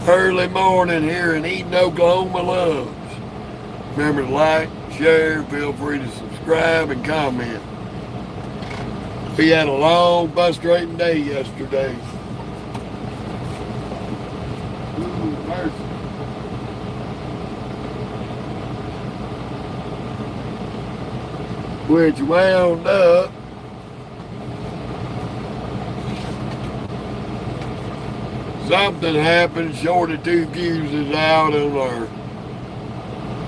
Early morning here in Eden, Oklahoma loves. Remember to like, share, feel free to subscribe and comment. We had a long frustrating day yesterday. Ooh, mercy. Which wound up something happened, shorted two fuses out on our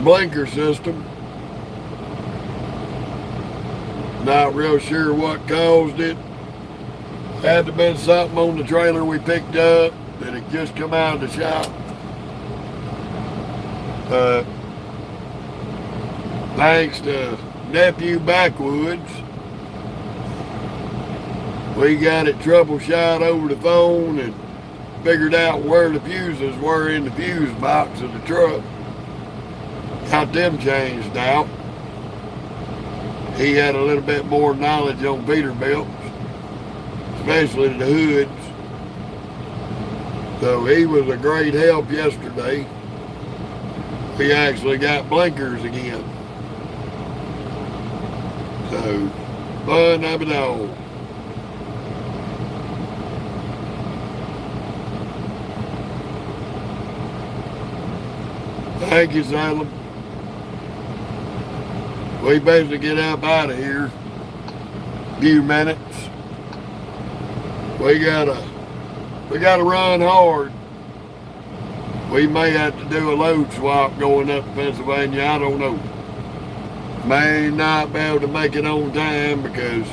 blinker system. Not real sure what caused it. Had to have been something on the trailer we picked up that had just come out of the shop. Thanks to Nephew Backwoods, we got it troubleshot over the phone and figured out where the fuses were in the fuse box of the truck. Got them changed out. He had a little bit more knowledge on Peterbilts, especially the hoods. So he was a great help yesterday. We actually got blinkers again. So, fun of it all. Thank you, Salem. We basically get up out of here a few minutes. We gotta run hard. We may have to do a load swap going up to Pennsylvania. I don't know. May not be able to make it on time because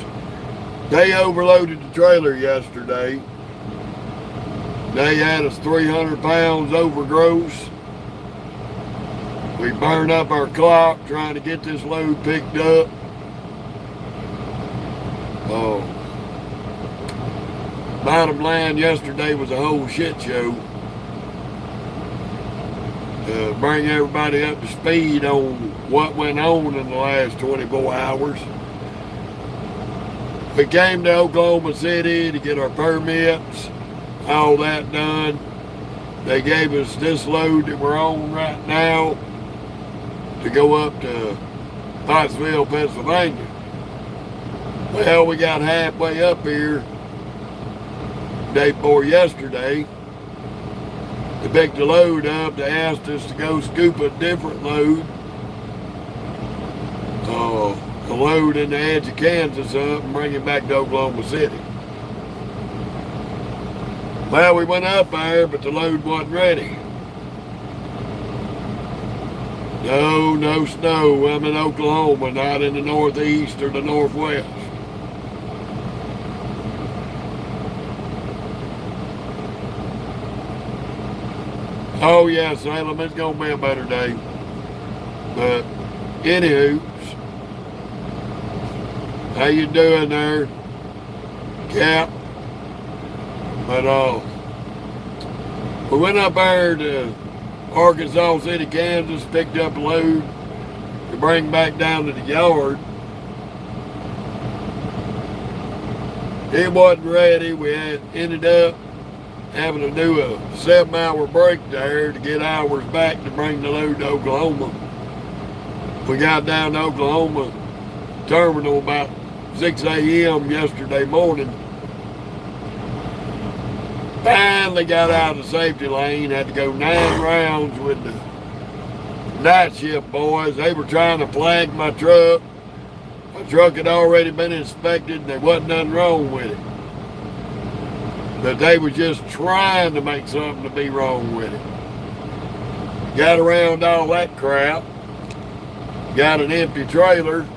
they overloaded the trailer yesterday. They had us 300 pounds over gross. We burned up our clock trying to get this load picked up. Bottom line yesterday was a whole shit show. To bring everybody up to speed on what went on in the last 24 hours. We came to Oklahoma City to get our permits, all that done. They gave us this load that we're on right now to go up to Pottsville, Pennsylvania. Well, we got halfway up here day before yesterday to pick the load up. They asked us to go scoop a different load, a load in the edge of Kansas up and bring it back to Oklahoma City. Well, we went up there, but the load wasn't ready. No snow. I'm in Oklahoma, not in the northeast or the northwest. Oh yeah, Salem, it's gonna be a better day. But anywho, how you doing there, Cap? But we went up there to Arkansas City, Kansas, picked up a load to bring back down to the yard. It wasn't ready. We ended up having to do a 7-hour break there to get hours back to bring the load to Oklahoma. We got down to Oklahoma terminal about 6 a.m. yesterday morning. Finally got out of the safety lane, had to go 9 rounds with the night shift boys. They were trying to flag my truck. My truck had already been inspected and there wasn't nothing wrong with it. But they were just trying to make something to be wrong with it. Got around all that crap. Got an empty trailer.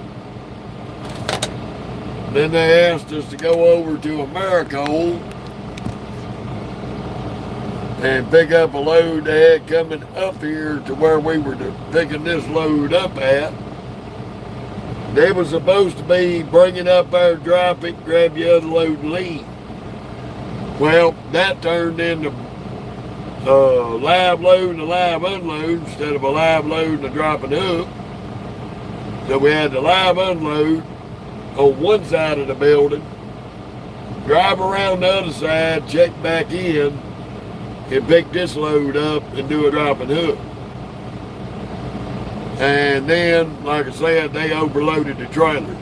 Then they asked us to go over to Americold and pick up a load they had coming up here to where we were picking this load up at. They were supposed to be bringing up there, drop it, grab the other load and leave. Well, that turned into a live load and a live unload instead of a live load and a drop and hook. So we had the live unload on one side of the building, drive around the other side, check back in, and pick this load up and do a drop and hook. And then, like I said, they overloaded the trailer.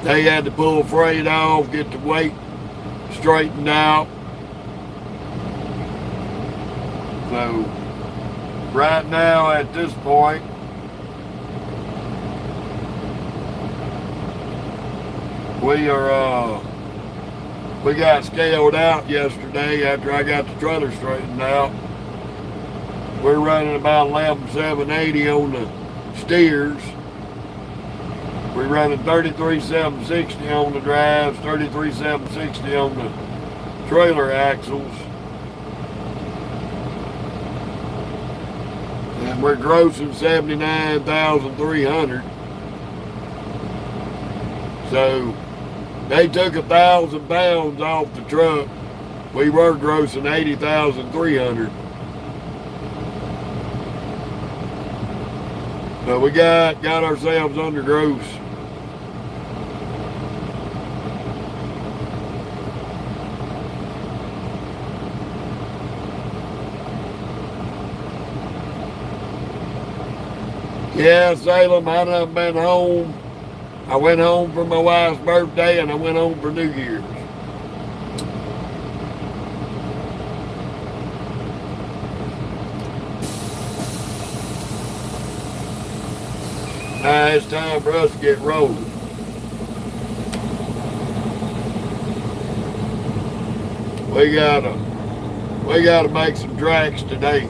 They had to pull freight off, get the weight straightened out. So, right now at this point, we got scaled out yesterday after I got the trailer straightened out. We're running about 11,780 on the steers. We're running 33,760 on the drives, 33,760 on the trailer axles. And we're grossing 79,300. So they took 1,000 pounds off the truck. We were grossing 80,300. But we got ourselves under gross. Yeah, Salem, I done been home. I went home for my wife's birthday and I went home for New Year's. Now it's time for us to get rolling. We gotta make some tracks today.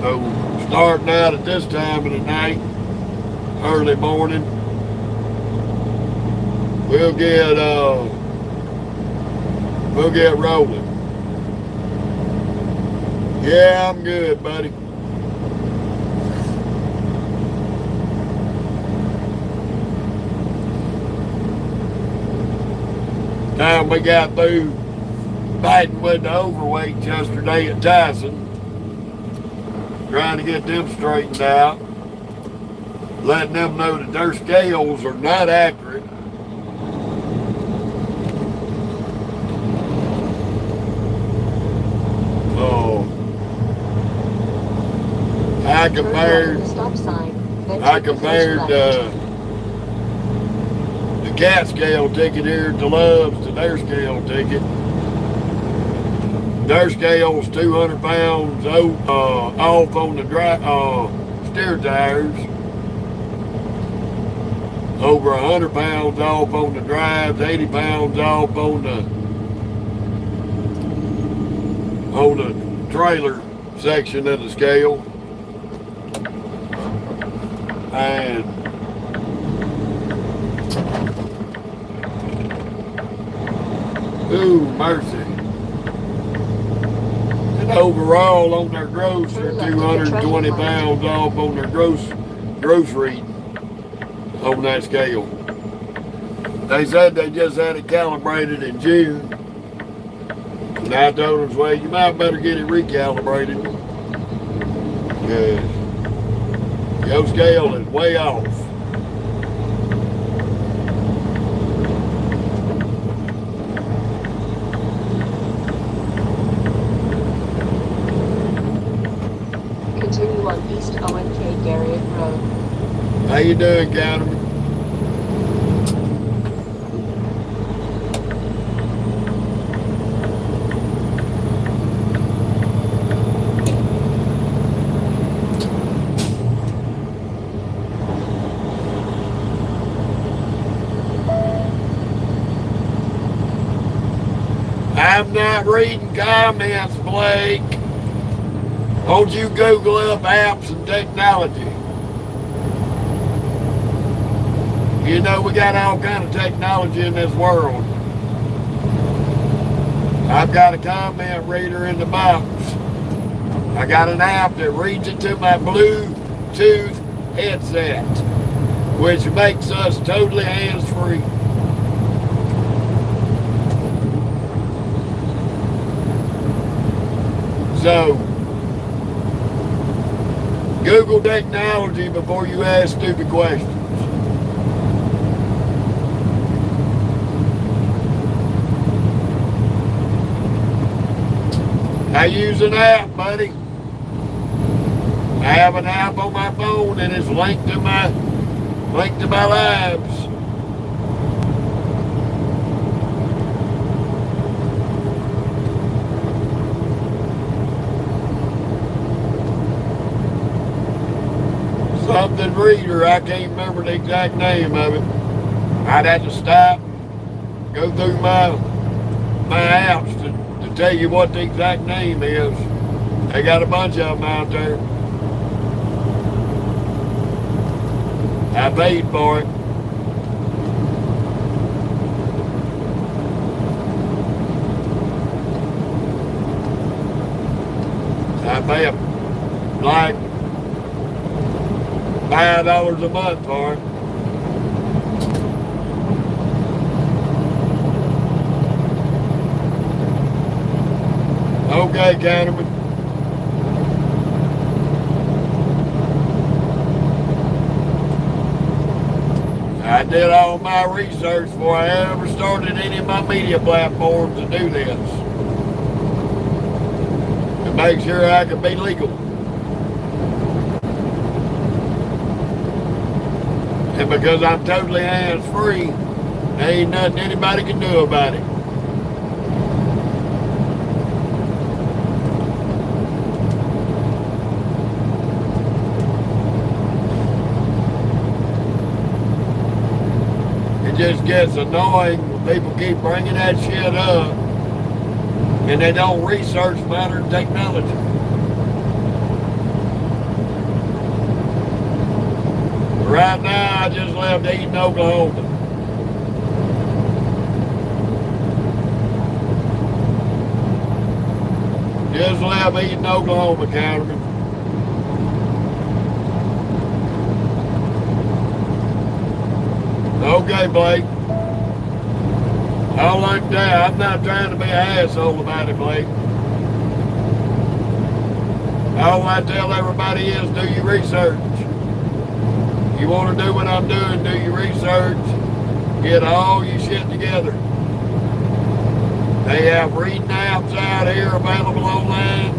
So starting out at this time of the night, early morning, we'll get rolling. Yeah, I'm good, buddy. Time we got through fighting with the overweights yesterday at Tyson, trying to get them straightened out, letting them know that their scales are not accurate. Oh, I compared the cat scale ticket here at the Loves to their scale ticket. Their scale's 200 pounds off on the steer tires, over 100 pounds off on the drives, 80 pounds off on the trailer section of the scale. And ooh, mercy. And overall on their gross, they're 220 pounds off on their gross reading on that scale. They said they just had it calibrated in June. And I told them, well, you might better get it recalibrated. Because your scale is way off. Continue on East ONK Garriott Road. How you doing, Counterman? I'm not reading comments, Blake. Won't you Google up apps and technology? You know we got all kind of technology in this world. I've got a comment reader in the box. I got an app that reads it to my Bluetooth headset, which makes us totally hands-free. So, Google technology before you ask stupid questions. I use an app, buddy. I have an app on my phone and it's linked to my lives. Something reader, I can't remember the exact name of it. I'd have to stop, go through my apps to tell you what the exact name is. They got a bunch of them out there. I paid for it. I pay like $5 a month for it. Okay, Counterman. I did all my research before I ever started any of my media platforms to do this. To make sure I could be legal. And because I'm totally hands-free, there ain't nothing anybody can do about it. It just gets annoying when people keep bringing that shit up and they don't research modern technology. Right now, I just left Eaton, Oklahoma. Just left Eaton, Oklahoma, Counterman. Okay, Blake. I don't like that. I'm not trying to be an asshole about it, Blake. All I tell everybody is do your research. You want to do what I'm doing, do your research, get all your shit together. They have reading apps out here available online.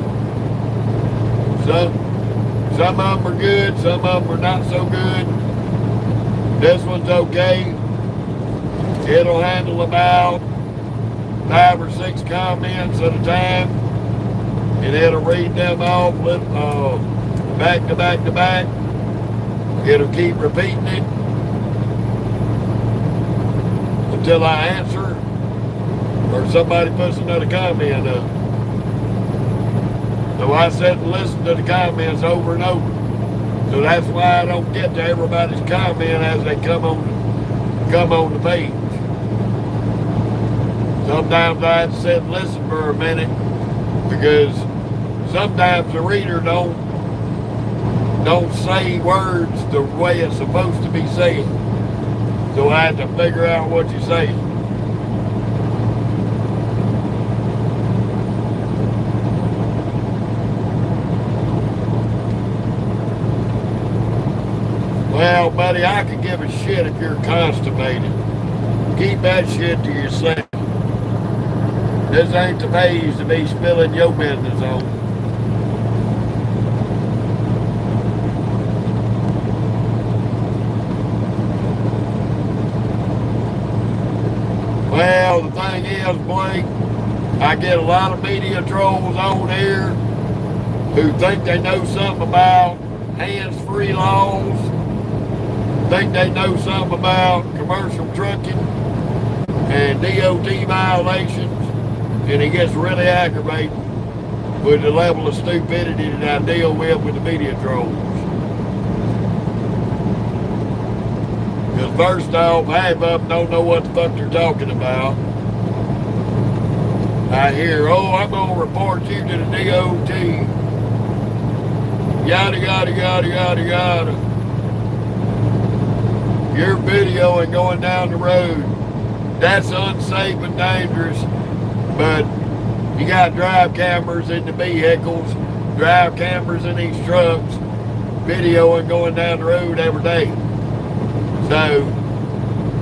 Some of them are good, some of them are not so good. This one's okay. It'll handle about 5 or 6 comments at a time, and it'll read them off back to back to back. It'll keep repeating it until I answer or somebody puts another comment up. So I sit and listen to the comments over and over. So that's why I don't get to everybody's comment as they come on the page. Sometimes I have to sit and listen for a minute because sometimes the reader don't say words the way it's supposed to be said. So I have to figure out what you're saying. Well, buddy, I could give a shit if you're constipated. Keep that shit to yourself. This ain't the page to be spilling your business on. Well, the thing is, Blake, I get a lot of media trolls on here who think they know something about hands-free laws, think they know something about commercial trucking and DOT violations, and it gets really aggravating with the level of stupidity that I deal with the media trolls. Because first off, half of them don't know what the fuck they're talking about. I hear, oh, I'm going to report you to the DOT. Yada, yada, yada, yada, yada. Your video and going down the road, that's unsafe and dangerous, but you got drive cameras in the vehicles, drive cameras in these trucks, video and going down the road every day. So,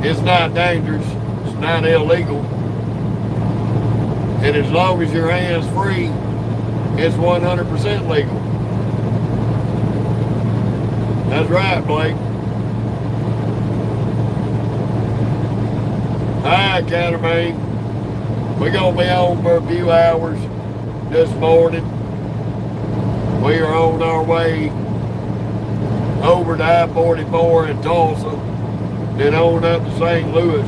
it's not dangerous, it's not illegal, and as long as your hands free, It's 100% legal. That's right, Blake. Hi, Catermain. We're going to be on for a few hours this morning. We are on our way over to I-44 in Tulsa, then on up to St. Louis.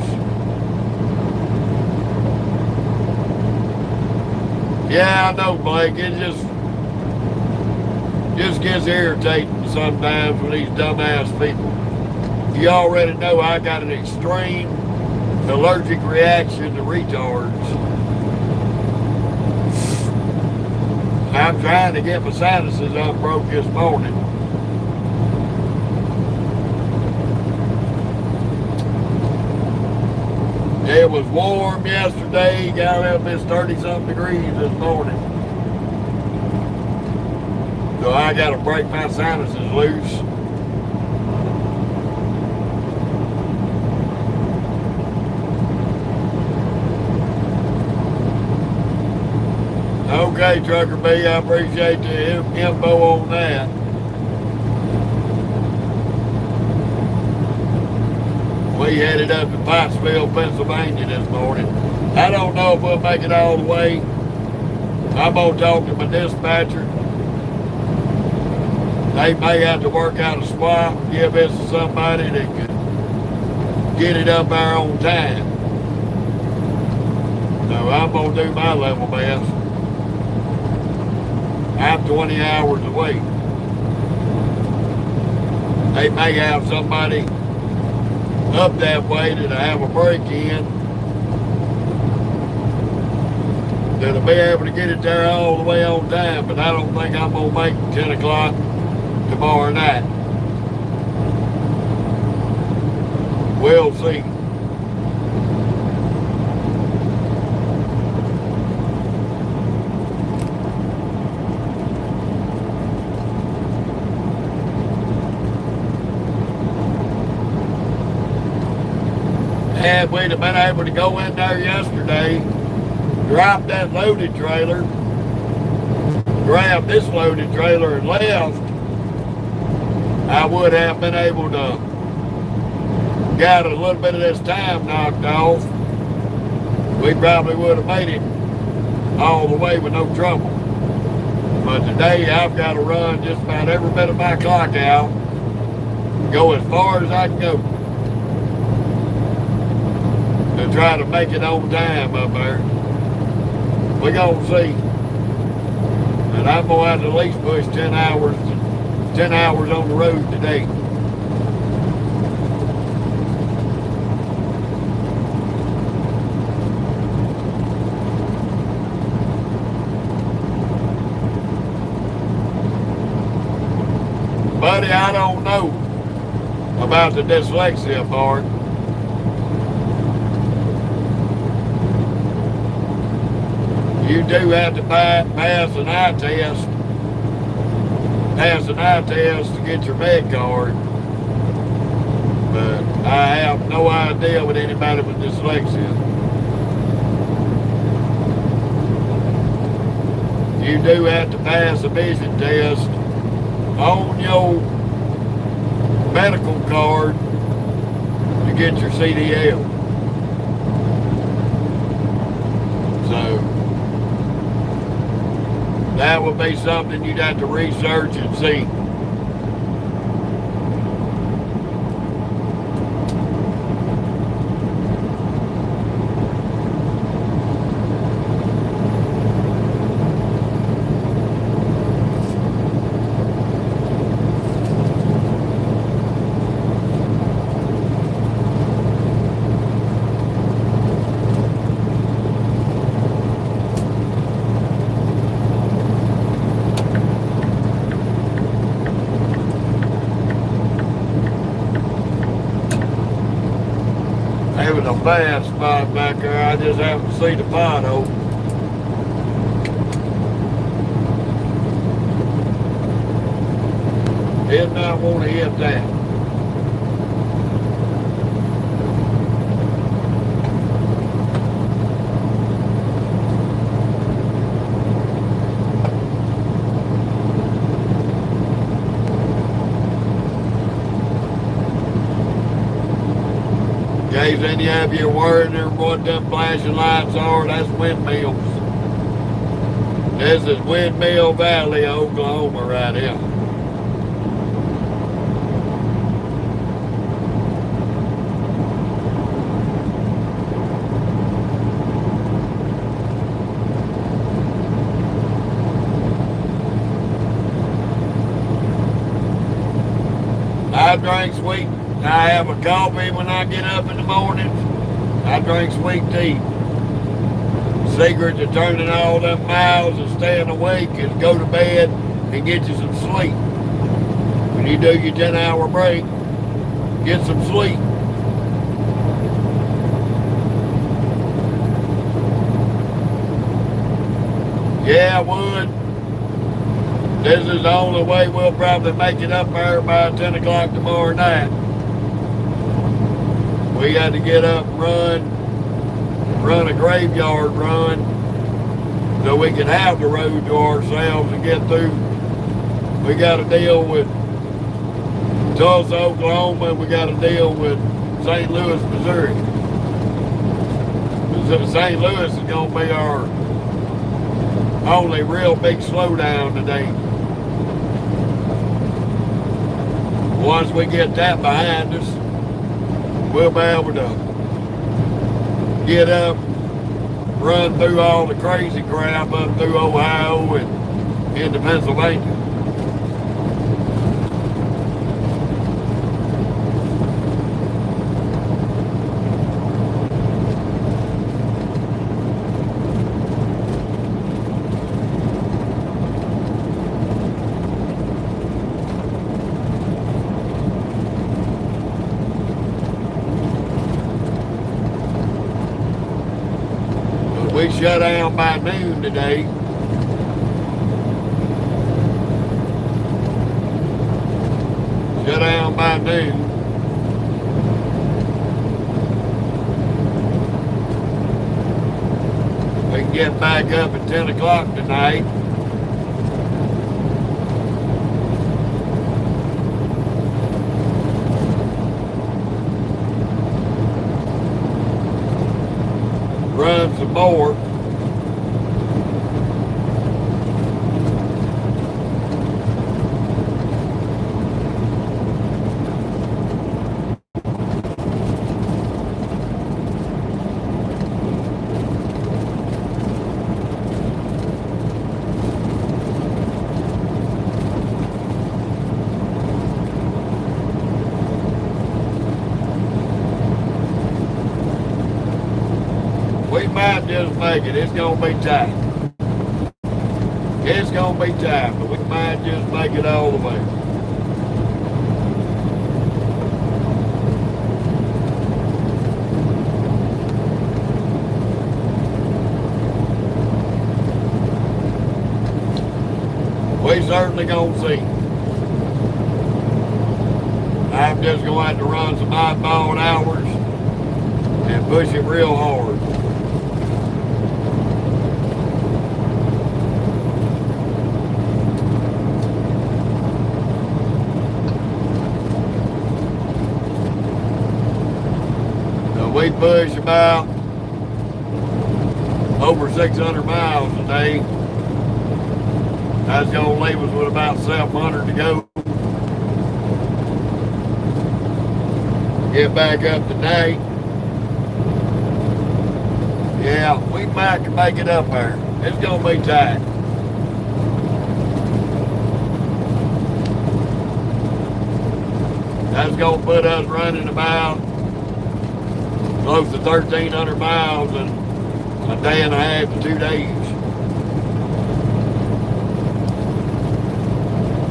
Yeah, I know, Blake. It just gets irritating sometimes with these dumbass people. You already know I got an extreme allergic reaction to retards. I'm trying to get my sinuses unbroke this morning. It was warm yesterday, got up it's 30-something degrees this morning. So I got to break my sinuses loose. Okay, Trucker B, I appreciate the info on that. We headed up to Pottsville, Pennsylvania this morning. I don't know if we'll make it all the way. I'm going to talk to my dispatcher. They may have to work out a swap and give this to somebody that can get it up there on time. So I'm going to do my level best. I'm 20 hours away. They may have somebody up that way that I have a break in that'll be able to get it there all the way on time, but I don't think I'm going to make 10 o'clock tomorrow night. We'll see. Had we'd have been able to go in there yesterday, drop that loaded trailer, grab this loaded trailer and left, I would have been able to get a little bit of this time knocked off. We probably would have made it all the way with no trouble. But today I've got to run just about every bit of my clock out, go as far as I can go, to try to make it on time up there. We're going to see. And I'm going to have to at least push 10 hours on the road today. Buddy, I don't know about the dyslexia part. You do have to pass an eye test. Pass an eye test to get your med card. But I have no idea with anybody with dyslexia. You do have to pass a vision test on your medical card to get your CDL. So that would be something you'd have to research and see. There was a bad spot back there. I just happened to see the pothole. Did not want to hit that. case any of you are wondering what them flashing lights are, that's windmills. This is Windmill Valley, Oklahoma right here. I drink sweet. I have a coffee when I get up in the mornings. I drink sweet tea. Secret to turning all them miles and staying awake is go to bed and get you some sleep. When you do your 10-hour break, get some sleep. Yeah, I would. This is the only way we'll probably make it up there by 10 o'clock tomorrow night. We got to get up and run a graveyard run so we can have the road to ourselves and get through. We got to deal with Tulsa, Oklahoma, and we got to deal with St. Louis, Missouri. St. Louis is going to be our only real big slowdown today. Once we get that behind us, we'll be able to get up, run through all the crazy crap up through Ohio and into Pennsylvania. We shut down by noon today. Shut down by noon. We can get back up at 10 o'clock tonight. Run some more. We might just make it. It's gonna be tight. It's gonna be tight, but we might just make it all the way. We certainly gonna see. I'm just gonna have to run some oddball hours and push it real hard. We push about over 600 miles a day. That's going to leave us with about 700 to go. Get back up tonight. Yeah, we might make it up there. It's going to be tight. That's going to put us running about close to 1,300 miles in a day and a half to 2 days.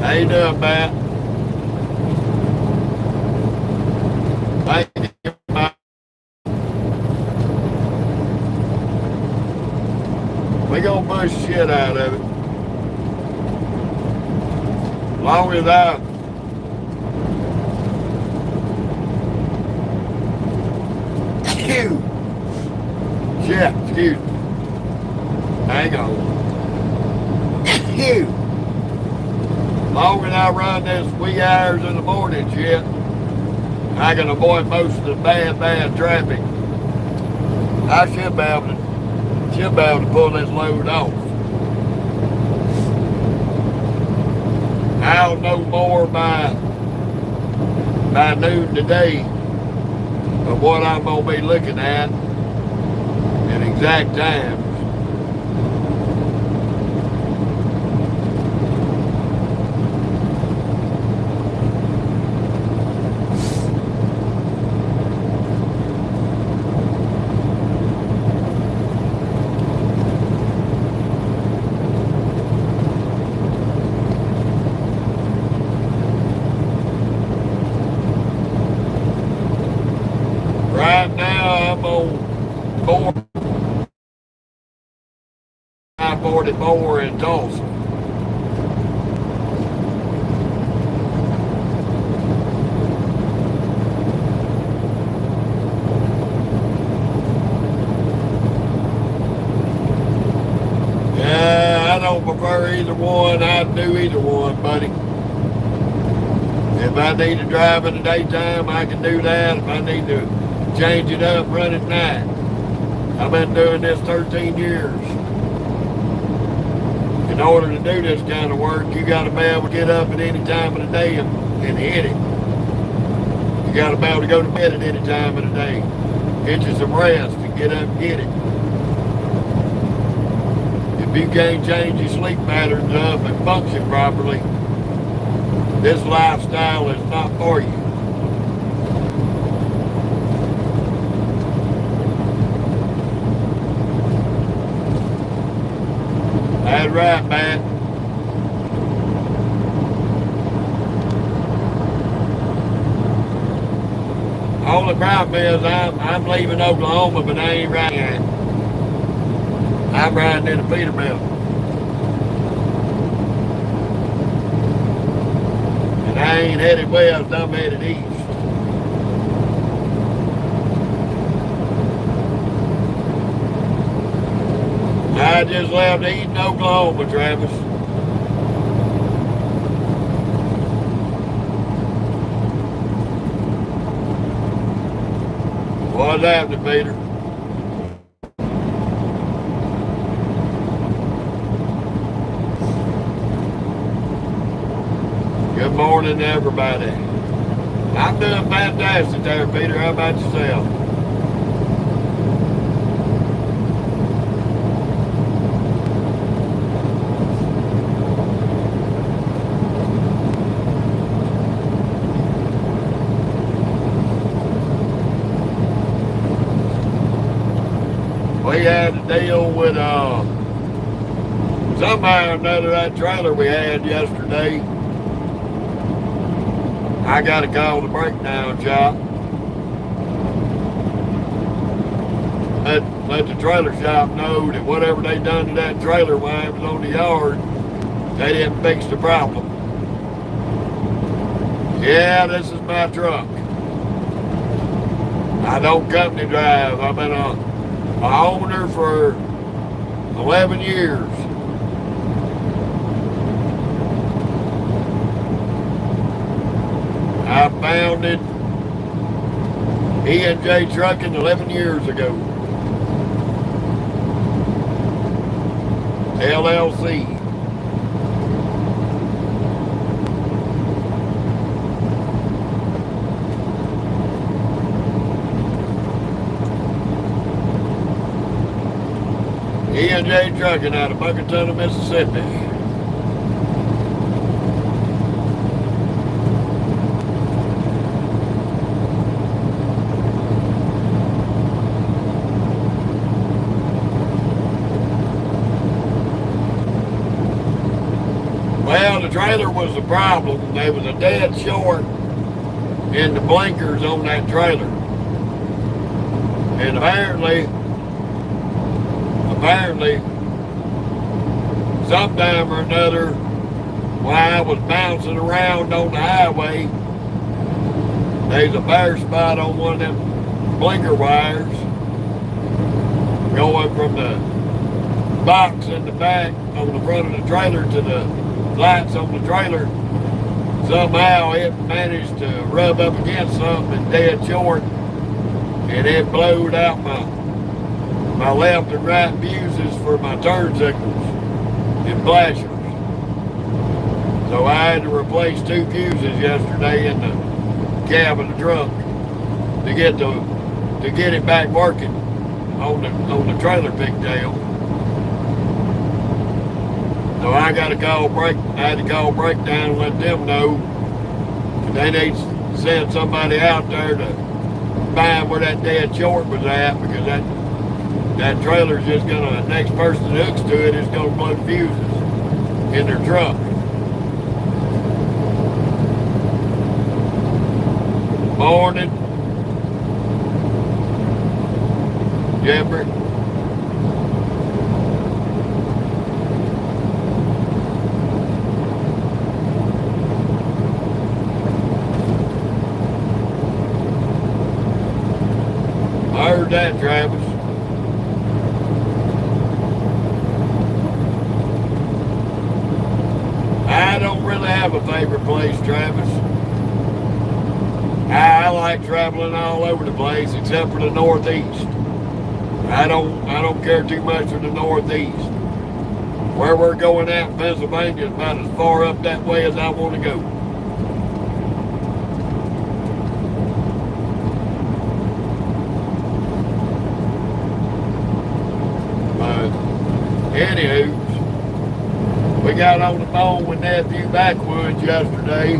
How you doing, Matt? Thank you, Matt. We gonna push shit out of it. As long as I shit, excuse me. Hang on. Long as I run this wee hours in the morning shit, I can avoid most of the bad traffic. I should be able to pull this load off. I'll know more by noon today of what I'm going to be looking at exact times. Right now I'm on 44 in Tulsa. Yeah, I don't prefer either one. I'd do either one, buddy. If I need to drive in the daytime, I can do that. If I need to change it up, run at night. I've been doing this 13 years. In order to do this kind of work, you got to be able to get up at any time of the day and hit it. You got to be able to go to bed at any time of the day. Get you some rest and get up and get it. If you can't change your sleep patterns up and function properly, this lifestyle is not for you. That's right, man. Only problem is I'm leaving Oklahoma, but I ain't riding yet. I'm riding in a Peterbilt. And I ain't headed west, I'm headed east. I just left Eaton, Oklahoma, Travis. What's happening, Peter? Good morning, everybody. I'm doing fantastic there, Peter. How about yourself? We had to deal with somehow or another that trailer we had yesterday. I got to call the breakdown shop. Let the trailer shop know that whatever they done to that trailer while it was on the yard, they didn't fix the problem. Yeah, this is my truck. I don't company drive. I've been a owner for 11 years. I founded E&J Trucking 11 years ago. LLC. E&J Trucking out of Buckatown, Mississippi. Well, the trailer was the problem. There was a dead short in the blinkers on that trailer. And apparently, sometime or another, while I was bouncing around on the highway, there's a bare spot on one of them blinker wires going from the box in the back on the front of the trailer to the lights on the trailer. somehow it managed to rub up against something dead short, and it blowed out my left and right fuses for my turn signals and flashers. So I had to replace 2 fuses yesterday in the cab of the truck to get it back working on the trailer pigtail. So I had to call breakdown and let them know they need to send somebody out there to find where that dead short was at, because that trailer's just gonna, the next person that hooks to it is gonna blow fuses in their truck. Morning, Jeffrey. I heard that, Travis. I don't really have a favorite place, Travis. I like traveling all over the place except for the Northeast. I don't care too much for the Northeast. Where we're going out in Pennsylvania is about as far up that way as I want to go. Anywho, we got on the phone with Nephew Backwoods yesterday.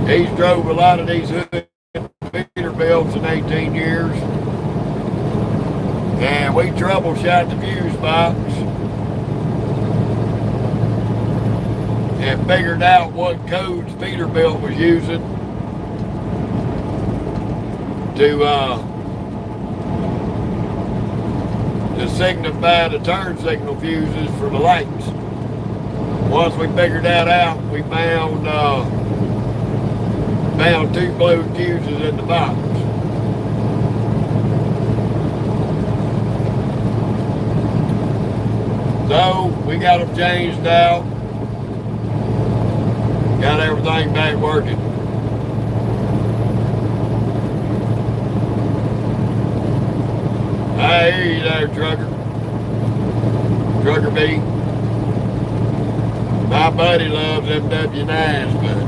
He's drove a lot of these hood Peterbilts in 18 years. And we troubleshot the fuse box and figured out what codes Peterbilt was using to signify the turn signal fuses for the lights. Once we figured that out, we found 2 blowed fuses in the box. So we got them changed out, got everything back working. I hear you there, Trucker B. My buddy loves them W9s, but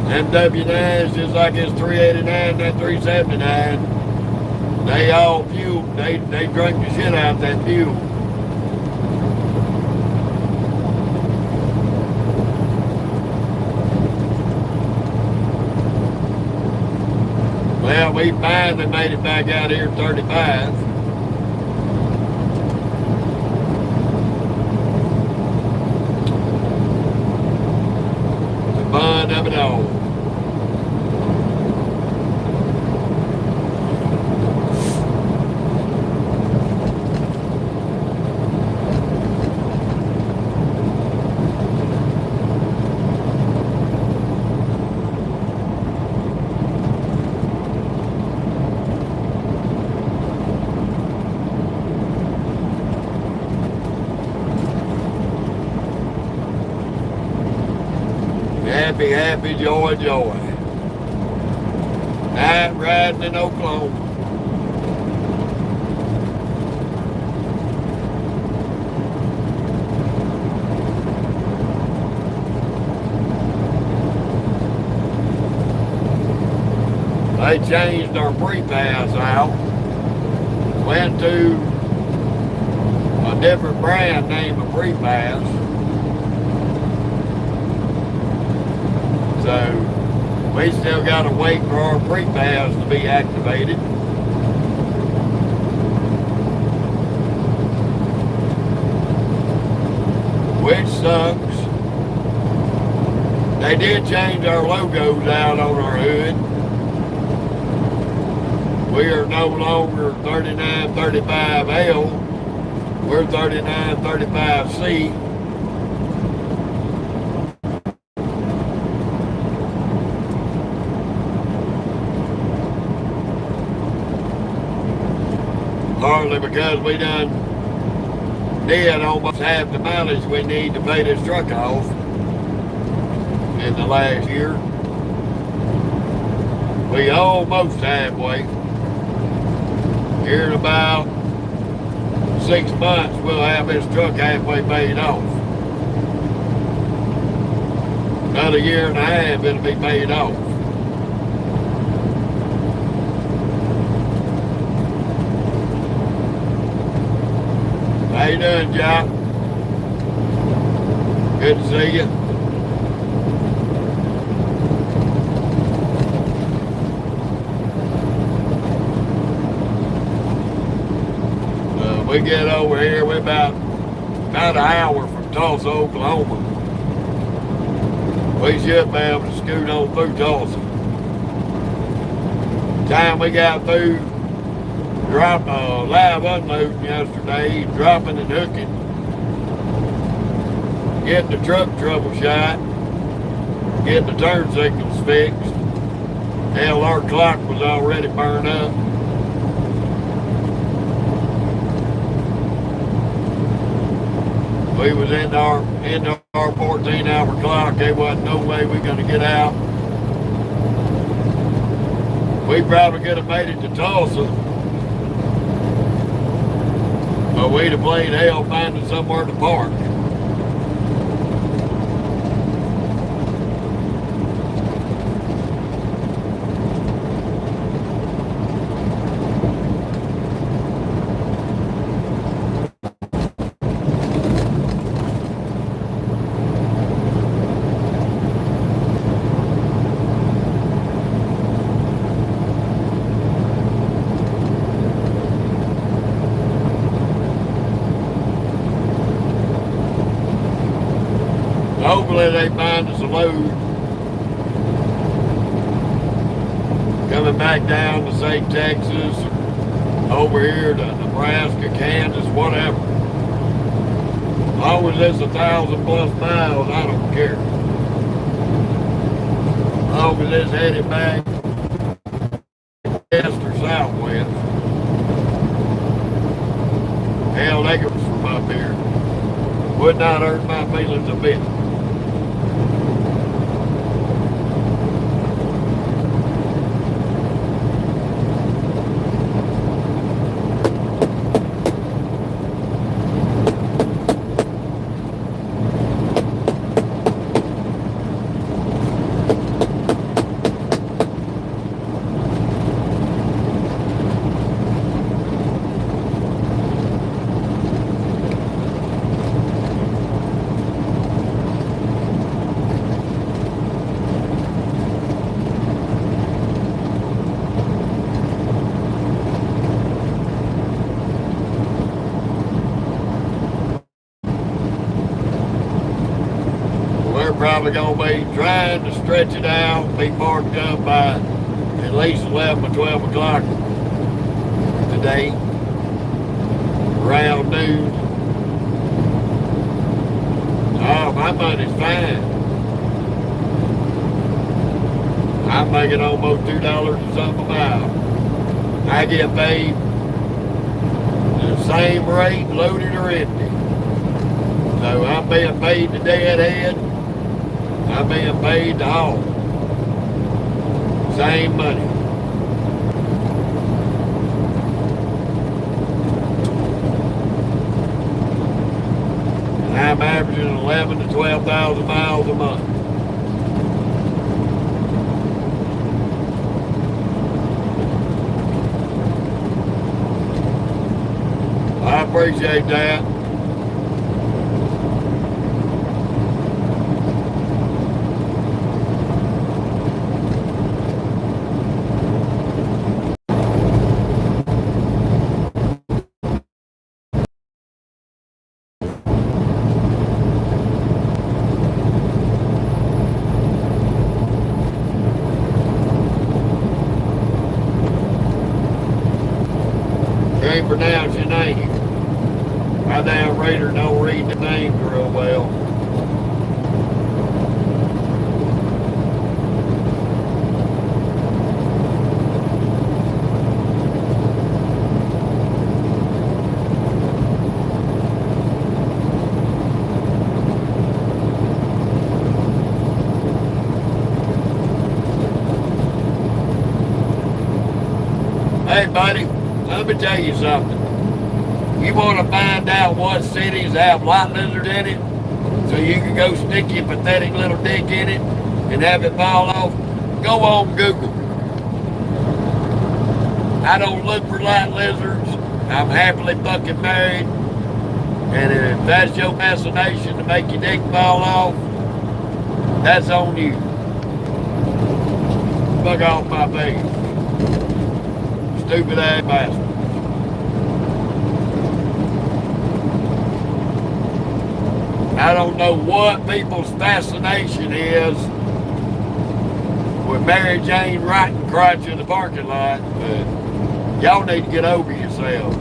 them W9s, just like his 389 and that 379, they all fuel, they drink the shit out of that fuel. Well, we finally made it back out here at 35. The fun of it all. Happy, happy, joy, joy. Night riding in Oklahoma. They changed our pre-pass out. Went to a different brand name of pre-pass. So we still got to wait for our pre-pass to be activated. Which sucks. They did change our logos out on our hood. We are no longer 3935L. We're 3935C. Partly because we done did almost half the mileage we need to pay this truck off. in the last year. We almost halfway. Here in about 6 months, we'll have this truck halfway paid off. Another year and a half, it'll be paid off. How you doing, Jock? Good to see you. We get over here, we're about an hour from Tulsa, Oklahoma. We should be able to scoot on through Tulsa. Time we got through live unloading yesterday, dropping and hooking, getting the truck troubleshot, getting the turn signals fixed. Hell, our clock was already burned up. We was in our 14-hour clock. There wasn't no way we gonna get out. We probably could have made it to Tulsa, but we'd have played hell finding somewhere to park. Hopefully they find us a load coming back down to, say, Texas, over here to Nebraska, Kansas, whatever. As long as it's 1,000+ miles, I don't care. As long as it's headed back west or southwest. Hell, they could from up here. Would not hurt my feelings a bit. Probably gonna be trying to stretch it out, be parked up by at least 11 or 12 o'clock today, around noon. Oh, my money's fine. I'm making almost $2 or something a mile. I get paid the same rate, loaded or empty. So I'm being paid the deadhead. I'm being paid to haul. Same money. And I'm averaging 11 to 12,000 miles a month. I appreciate that. Can't pronounce your name. My damn reader don't read the names real well. Hey, buddy, let me tell you something. You want to find out what cities have lot lizards in it so you can go stick your pathetic little dick in it and have it fall off? Go on Google. I don't look for lot lizards. I'm happily fucking married. And if that's your fascination to make your dick fall off, that's on you. Fuck off my face. Stupid ass bastard. I don't know what people's fascination is with Mary Jane writing crotch in the parking lot, but y'all need to get over yourselves.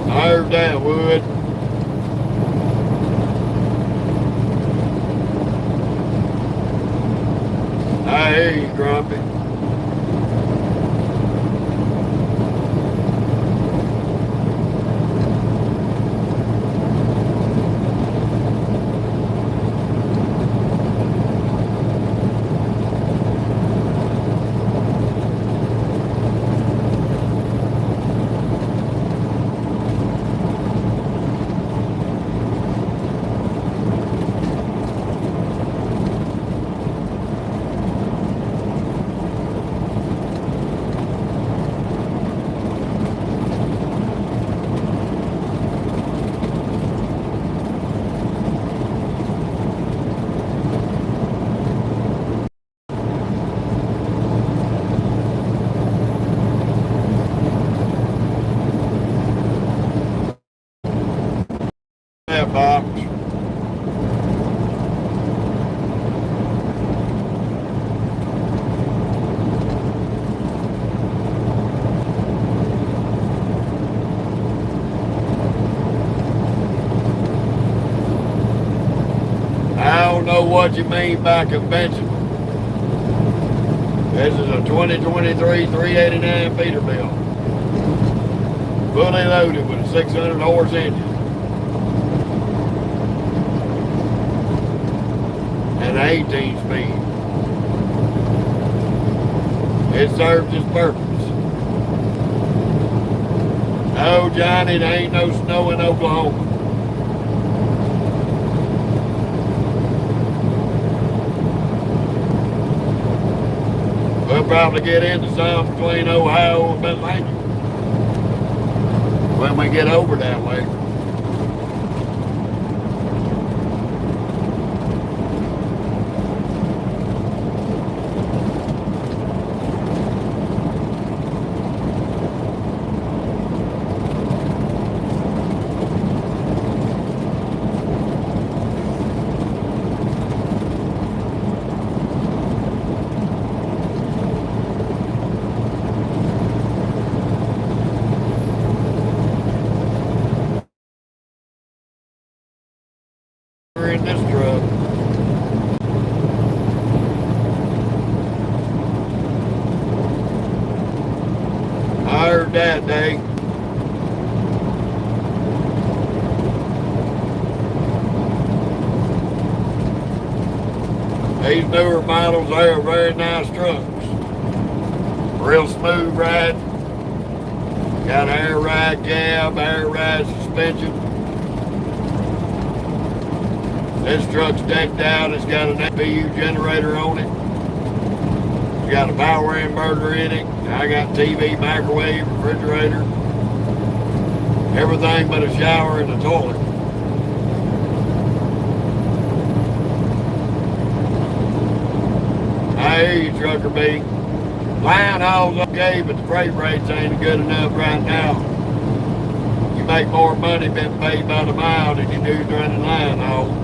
I heard that would. I hear you, Grumpy. That box. I don't know what you mean by conventional. This is a 2023 389 Peterbilt. Fully loaded with a 600 horse engine. And 18 speed. It serves its purpose. No, Johnny, there ain't no snow in Oklahoma. We'll probably get into some between Ohio and Pennsylvania when we get over that way. In this truck. I heard that day. These newer models, they are very nice trucks. Real smooth ride. Got air ride cab, air ride suspension. This truck's decked out. It's got an APU generator on it. It's got a power inverter in it. I got TV, microwave, refrigerator. Everything but a shower and a toilet. I hear you, Trucker B. Line haul's okay, but the freight rates ain't good enough right now. You make more money being paid by the mile than you do running line haul.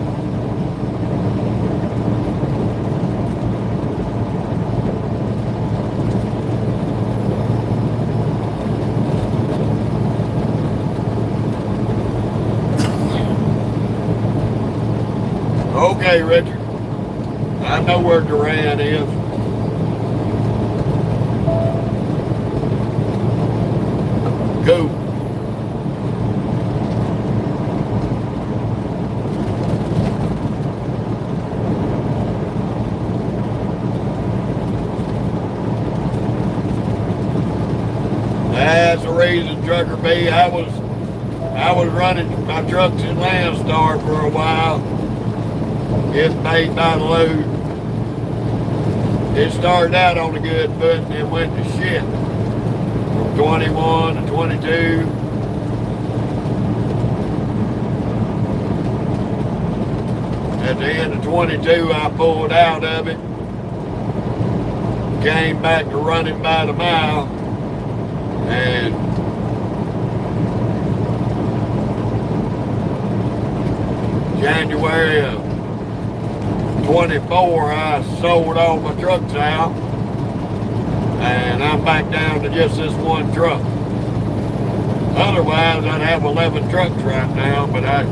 Okay, Richard. I know where Duran is. Cool. That's the reason, Trucker B. I was running my trucks in Landstar for a while, getting paid by the load. It started out on a good foot and then went to shit. From 21 to 22. At the end of 22, I pulled out of it. Came back to running by the mile. And January of 24, I sold all my trucks out, and I'm back down to just this one truck. Otherwise, I'd have 11 trucks right now, but I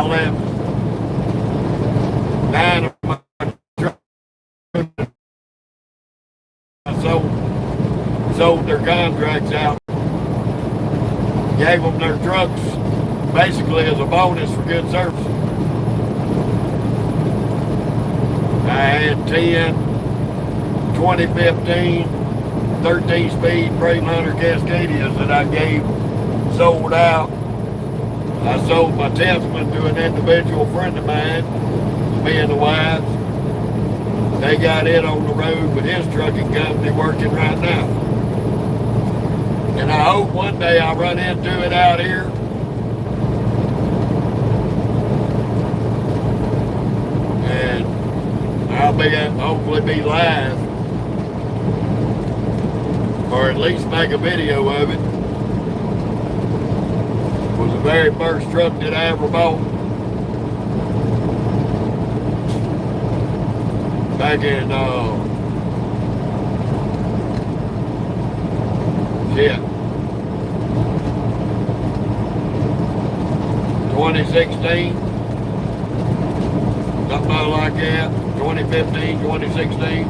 left 9 of my trucks. I sold their contracts out, gave them their trucks basically as a bonus for good service. I had 10 2015 13-speed Freightliner Cascadias that I sold out. I sold my 10th one to an individual friend of mine, me and the wives. They got it on the road with his trucking company working right now. And I hope one day I'll run into it out here. And I'll hopefully be live. Or at least make a video of it. It was the very first truck that I ever bought. Back in, 2016, something like that, 2015, 2016.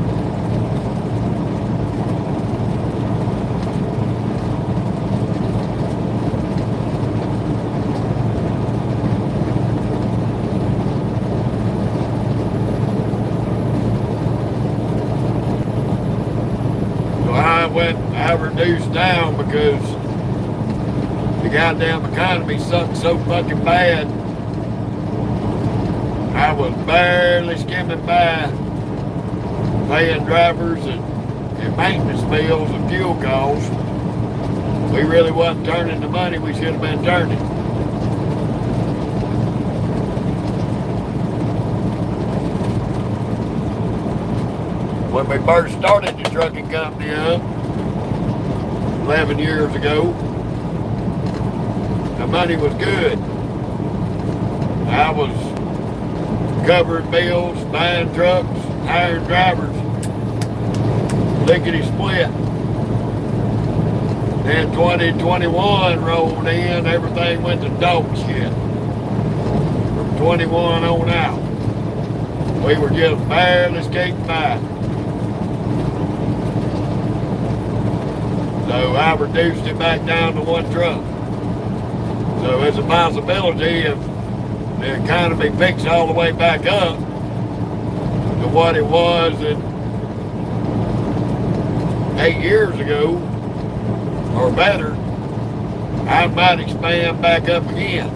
I reduced down because the goddamn economy sucked so fucking bad. I was barely skimming by, paying drivers and maintenance bills and fuel costs. We really wasn't turning the money we should have been turning. When we first started the trucking company up 11 years ago, the money was good. I was covering bills, buying trucks, hiring drivers, lickety split. Then 2021 rolled in, everything went to dog shit. From 21 on out, we were just barely skating by. So I reduced it back down to one truck. So it's a possibility if the economy picks all the way back up to what it was 8 years ago or better, I might expand back up again.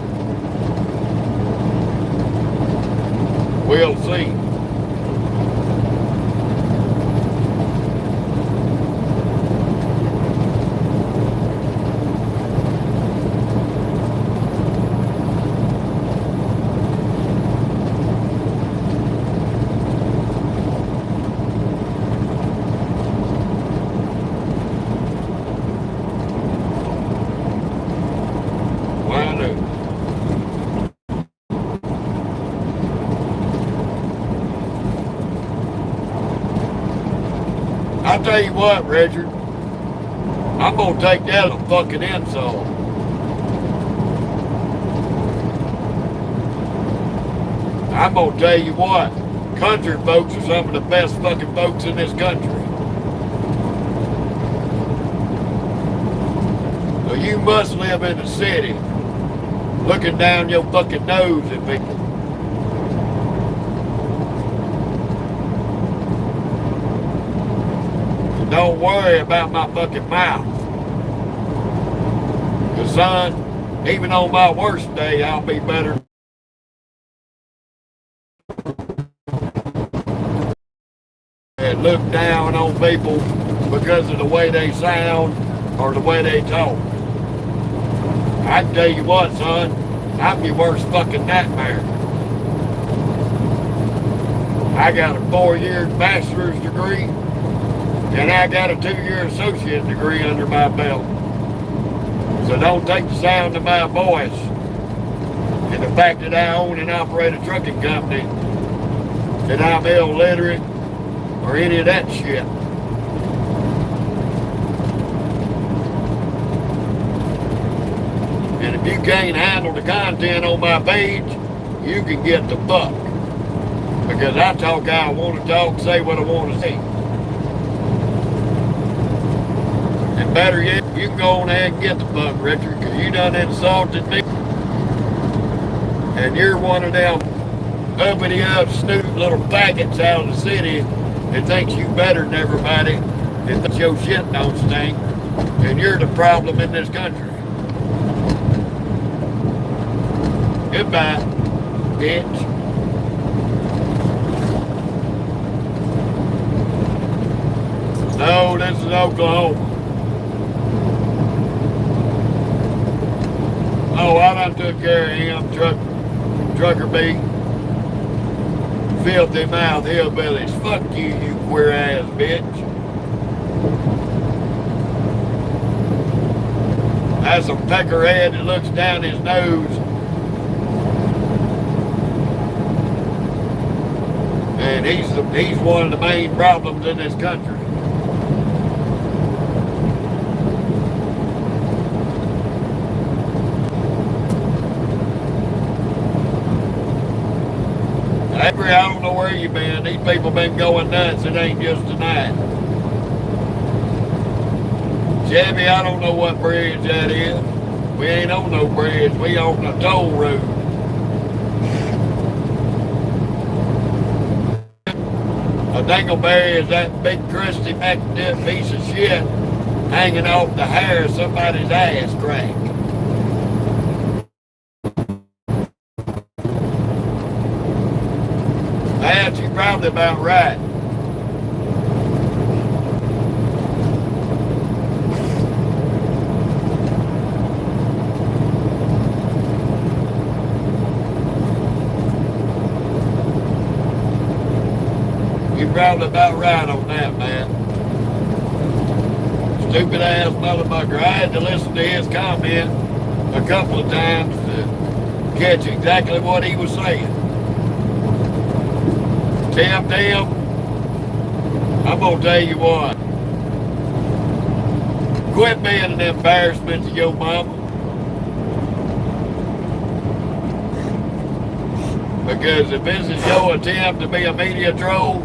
We'll see. I'll tell you what, Richard, I'm going to take that as a fucking insult. I'm gonna tell you what, country folks are some of the best fucking folks in this country. So you must live in the city, looking down your fucking nose at people. And don't worry about my fucking mouth. Cause son, even on my worst day, I'll be better. And look down on people because of the way they sound or the way they talk. I can tell you what, son, I'm your worst fucking nightmare. I got a 4-year bachelor's degree and I got a 2-year associate degree under my belt. So don't take the sound of my voice and the fact that I own and operate a trucking company that I'm illiterate or any of that shit. And if you can't handle the content on my page, you can get the fuck. Because I talk how I want to talk, say what I want to say. And better yet, you can go on ahead and get the fuck, Richard, because you done insulted me. And you're one of them uppity up, snoot little faggots out of the city that thinks you better than everybody and thinks your shit don't stink. And you're the problem in this country. Goodbye, bitch. No, this is Oklahoma. Oh, I done took care of him, trucker B. Filthy mouth hillbillies. Fuck you, you queer ass bitch. That's a peckerhead that looks down his nose. And he's one of the main problems in this country. I don't know where you been. These people been going nuts. It ain't just tonight. Chevy, I don't know what bridge that is. We ain't on no bridge. We on a toll road. A dingleberry is that big crusty back dead piece of shit hanging off the hair of somebody's ass crack. That's you probably about right. You're probably about right on that, man. Stupid ass motherfucker. I had to listen to his comment a couple of times to catch exactly what he was saying. Tim, I'm gonna tell you what. Quit being an embarrassment to your mama. Because if this is your attempt to be a media troll,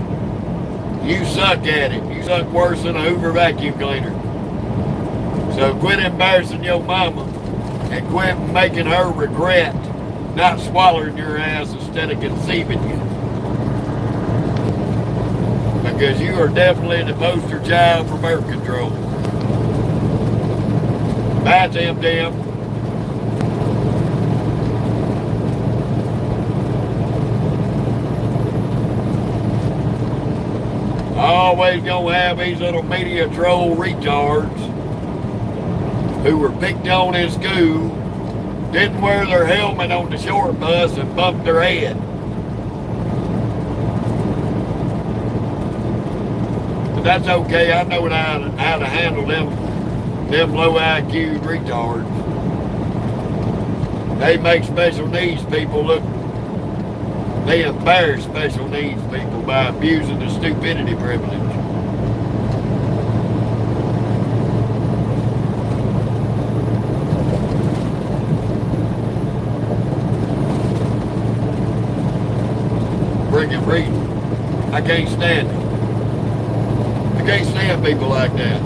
you suck at it. You suck worse than a Hoover vacuum cleaner. So quit embarrassing your mama and quit making her regret not swallowing your ass instead of conceiving you. Because you are definitely the poster child for birth control. Bye, Tim. Always gonna have these little media troll retards who were picked on in school, didn't wear their helmet on the short bus and bumped their head. That's okay. I know how to handle them low IQ retards. They make special needs people look. They embarrass special needs people by abusing the stupidity privilege. I can't stand it. I can't stand people like that.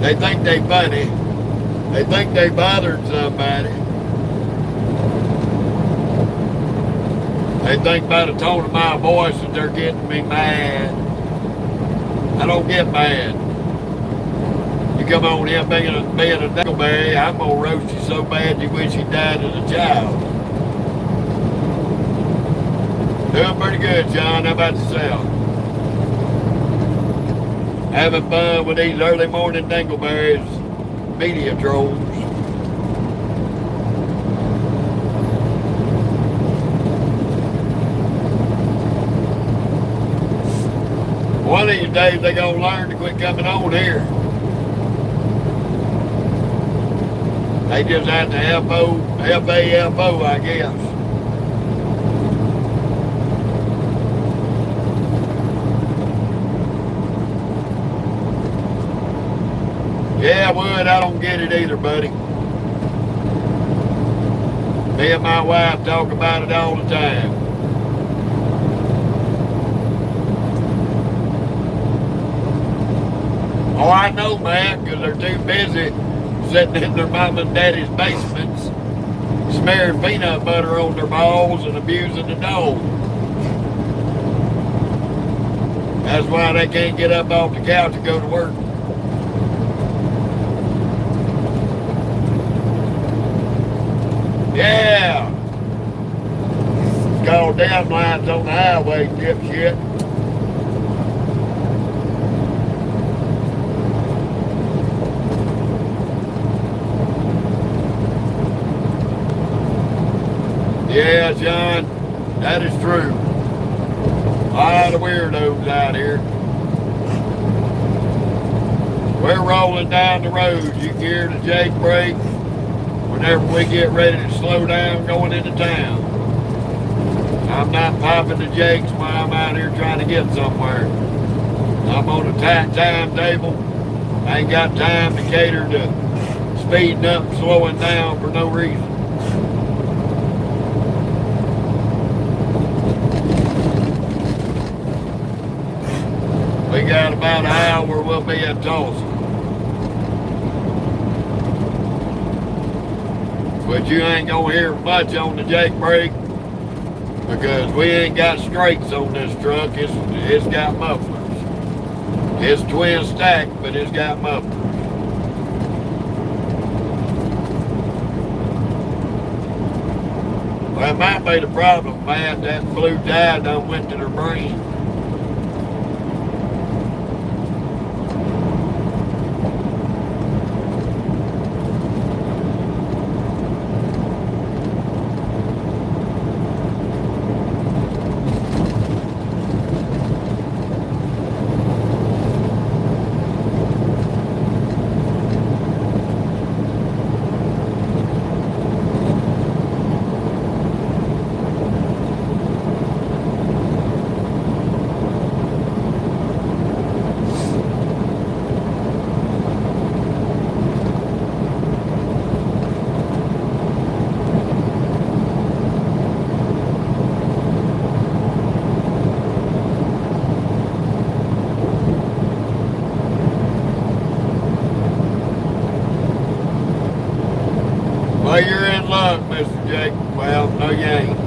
They think they funny. They think they bothered somebody. They think by the tone of my voice that they're getting me mad. I don't get mad. You come on here being a dingleberry, I'm gonna roast you so bad you wish you died as a child. Doing pretty good, John. How about yourself? Having fun with these early morning dingleberries, media trolls. One of these days they gonna learn to quit coming on here. They just have to FAFO, I guess. Yeah, Wood, I don't get it either, buddy. Me and my wife talk about it all the time. Oh, I know, man, because they're too busy sitting in their mom and daddy's basements, smearing peanut butter on their balls and abusing the dog. That's why they can't get up off the couch and go to work. Yeah. It's called down lines on the highway, dipshit. Yeah, John, that is true. A lot of weirdos out here. We're rolling down the road. You can hear the Jake brake whenever we get ready to slow down going into town. I'm not popping the Jakes while I'm out here trying to get somewhere. I'm on a tight timetable. I ain't got time to cater to speeding up and slowing down for no reason. We got about an hour, we'll be in Tulsa. But you ain't gonna hear much on the Jake brake because we ain't got straights on this truck. It's got mufflers. It's twin stack, but it's got mufflers. Well, that might be the problem, man. That blue dye done went to their brain. Well, you're in luck, Mr. Jake. Well, no, you ain't.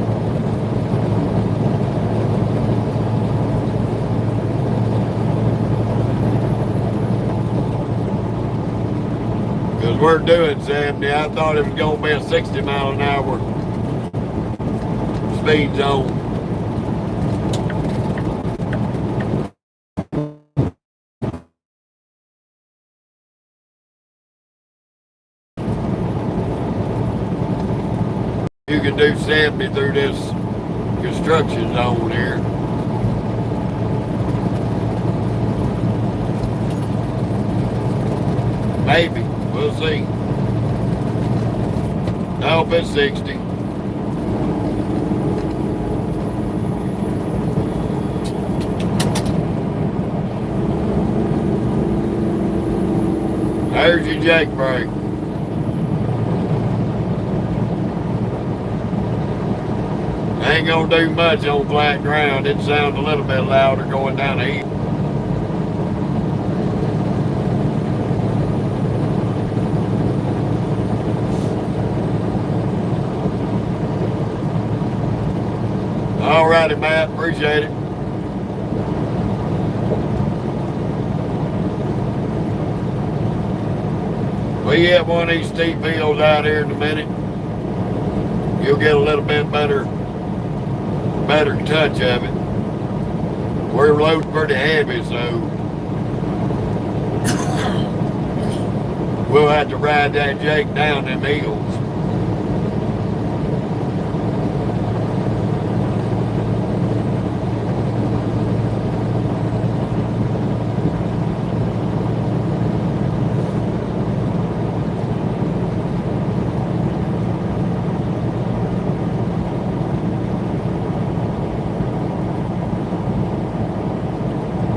Because we're doing 70. I thought it was going to be a 60 mile an hour speed zone. You can do 70 through this construction zone here. Maybe. We'll see. Nope, it's 60. There's your Jake brake. ain't gonna do much on flat ground. It sounds a little bit louder going down the hill. Alrighty, Matt, appreciate it. We hit one of these steep hills out here in a minute. You'll get a little bit better touch of it. We're loading pretty heavy, so we'll have to ride that Jake down them hills.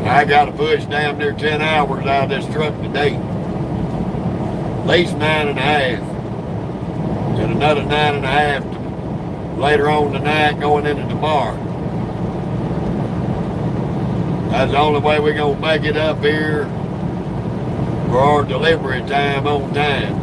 I got to push damn near 10 hours out of this truck today. At least 9.5. And another 9.5 later on tonight going into tomorrow. That's the only way we're going to make it up here for our delivery time on time.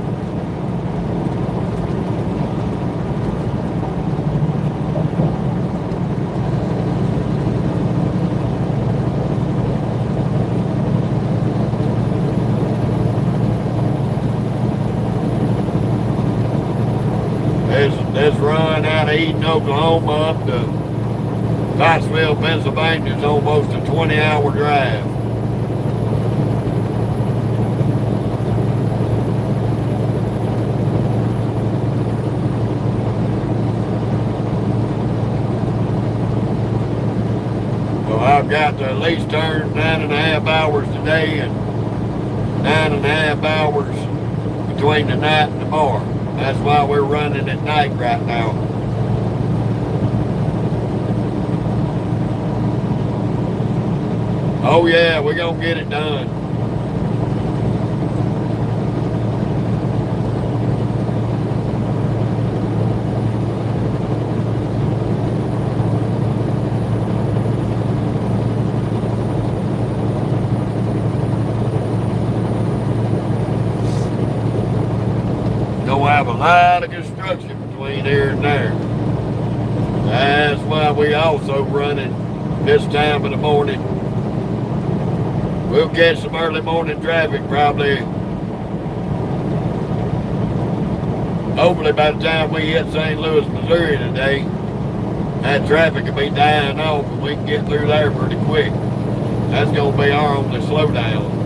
This run out of Eden, Oklahoma up to Pottsville, Pennsylvania is almost a 20-hour drive. Well, I've got to at least turn 9.5 hours today and 9.5 hours between tonight and tomorrow. That's why we're running at night right now. Oh yeah, we're gonna get it done. Have a lot of construction between here and there. That's why we also running this time of the morning. We'll catch some early morning traffic probably. Hopefully by the time we hit St. Louis, Missouri today, that traffic will be dying off and we can get through there pretty quick. That's going to be our only slowdown.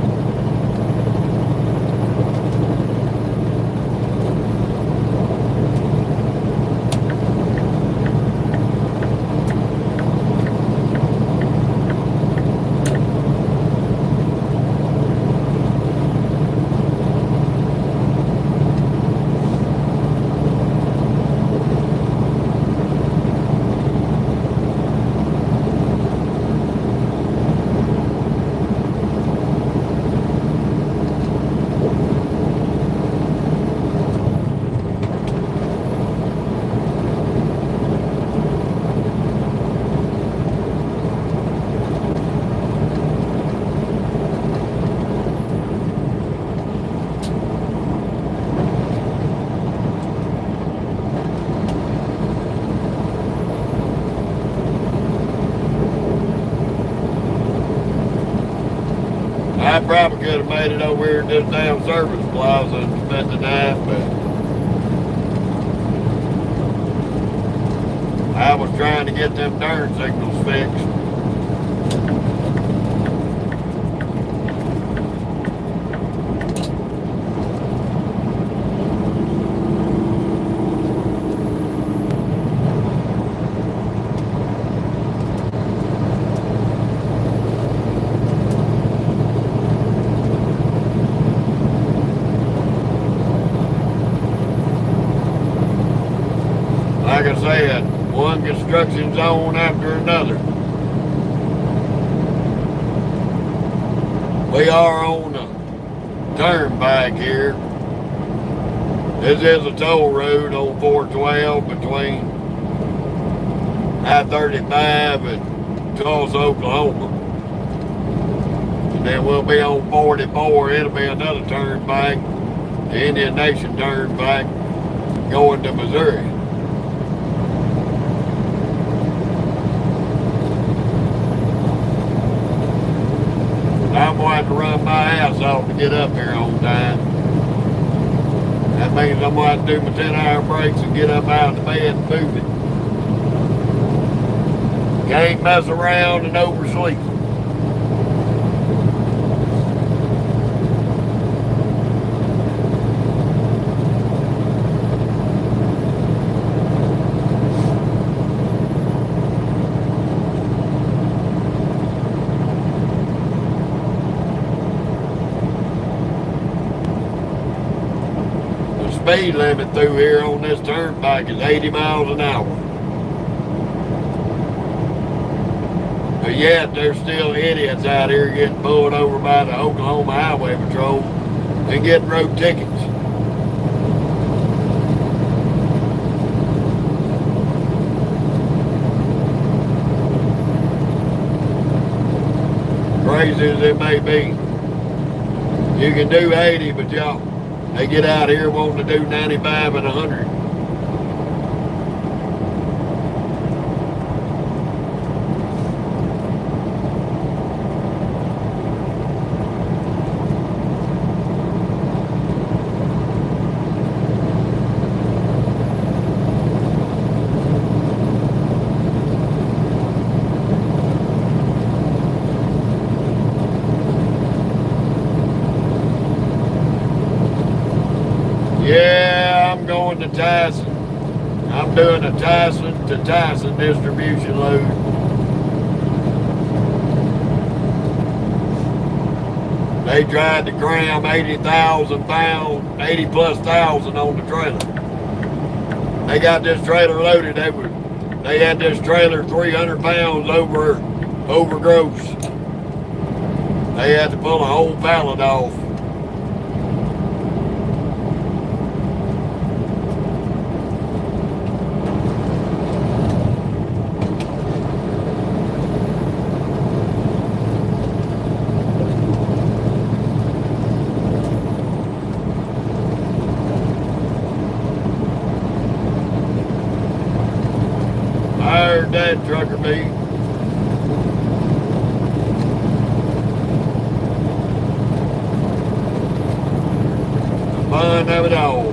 I probably could have made it over here at this damn service plaza and spent the night, but I was trying to get them turn signals fixed. Like I said, one construction zone after another. We are on a turnpike here. This is a toll road on 412 between I-35 in Tulsa, Oklahoma. And then we'll be on 44. It'll be another turn back, the Indian Nation turn back, going to Missouri. I'm going to run my ass off to get up here on time. That means I'm going to do my 10-hour breaks and get up out of the bed and move it. Can't mess around and oversleep. Speed limit through here on this turnpike is 80 miles an hour. But yet there's still idiots out here getting pulled over by the Oklahoma Highway Patrol and getting road tickets. Crazy as it may be. You can do 80, but y'all, they get out here wanting to do 95 and 100. Yeah, I'm going to Tyson. I'm doing a Tyson to Tyson distribution load. They tried to cram 80,000 pounds, 80 plus thousand on the trailer. They got this trailer loaded. They had this trailer 300 pounds over gross. They had to pull a whole pallet off. That trucker beat. The fun of it all.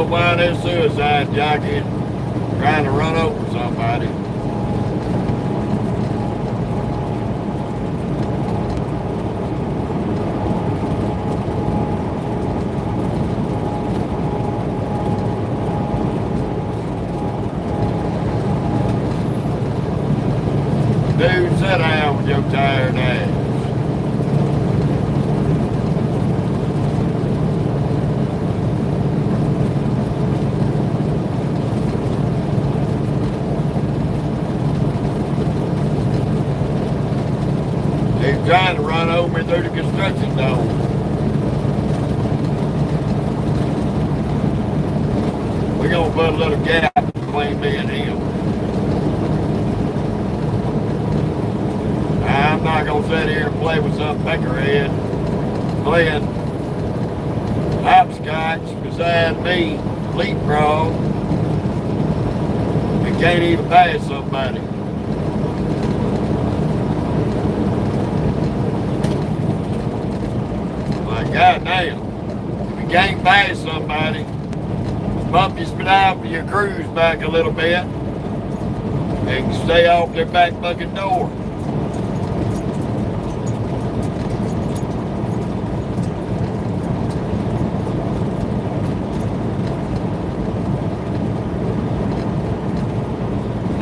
Why this suicide jockey trying to run over somebody. Dude, sit down with your tired ass. Trying to run over me through the construction zone. We're going to put a little gap between me and him. I'm not going to sit here and play with some peckerhead playing hopscotch beside me, leapfrog, and can't even pass somebody. goddamn. If you can't pass somebody, bump your speedometer, your cruise back a little bit, and stay off their back fucking door.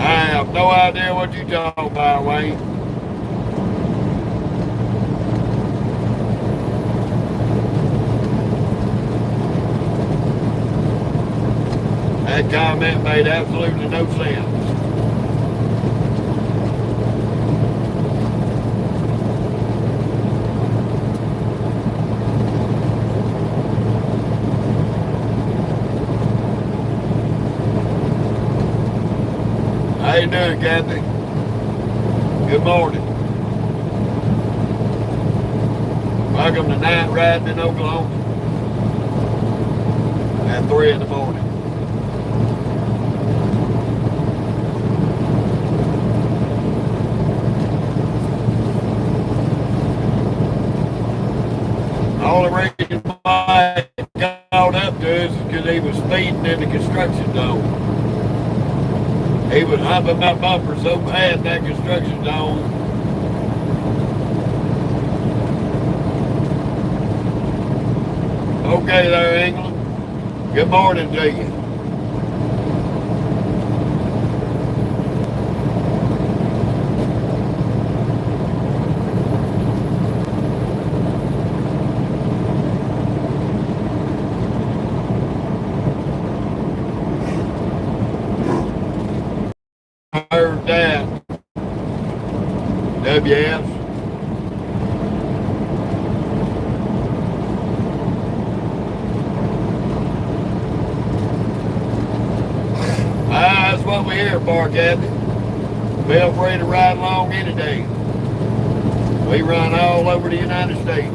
I have no idea what you're talking about, Wayne. That comment made absolutely no sense. How you doing, Kathy? Good morning. Welcome to night riding in Oklahoma at 3 in the morning. The only reason why he called up to us is because he was speeding in the construction zone. He was humping my bumper so bad in that construction zone. Okay there, England. Good morning to you. Heard that. WS. That's what we're here for, Kathy. Feel free to ride along any day. We run all over the United States.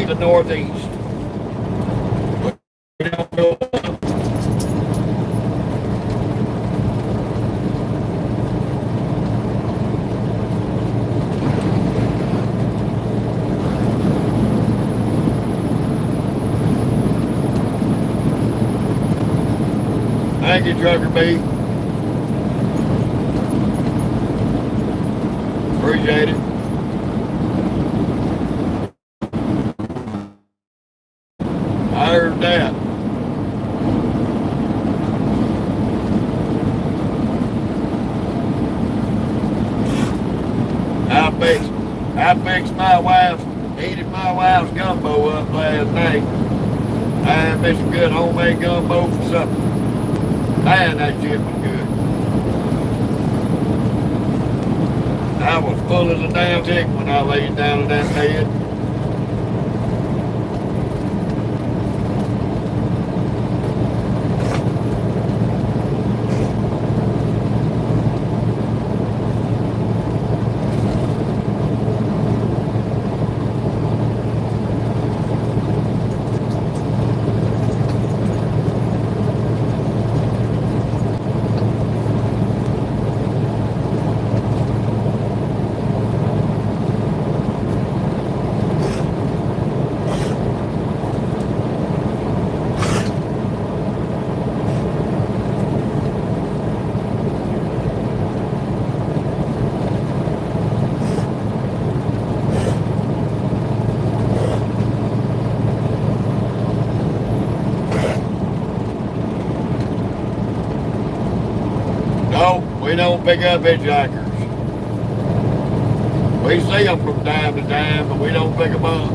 The northeast. We don't go up. Thank you, Trucker B. Appreciate it. I heard that. I fixed my wife's, heated my wife's gumbo up last night. I had me some good homemade gumbo for supper. Man, that shit was good. I was full as a damn tick when I laid down in that bed. No, we don't pick up hitchhikers. We see them from time to time, but we don't pick them up.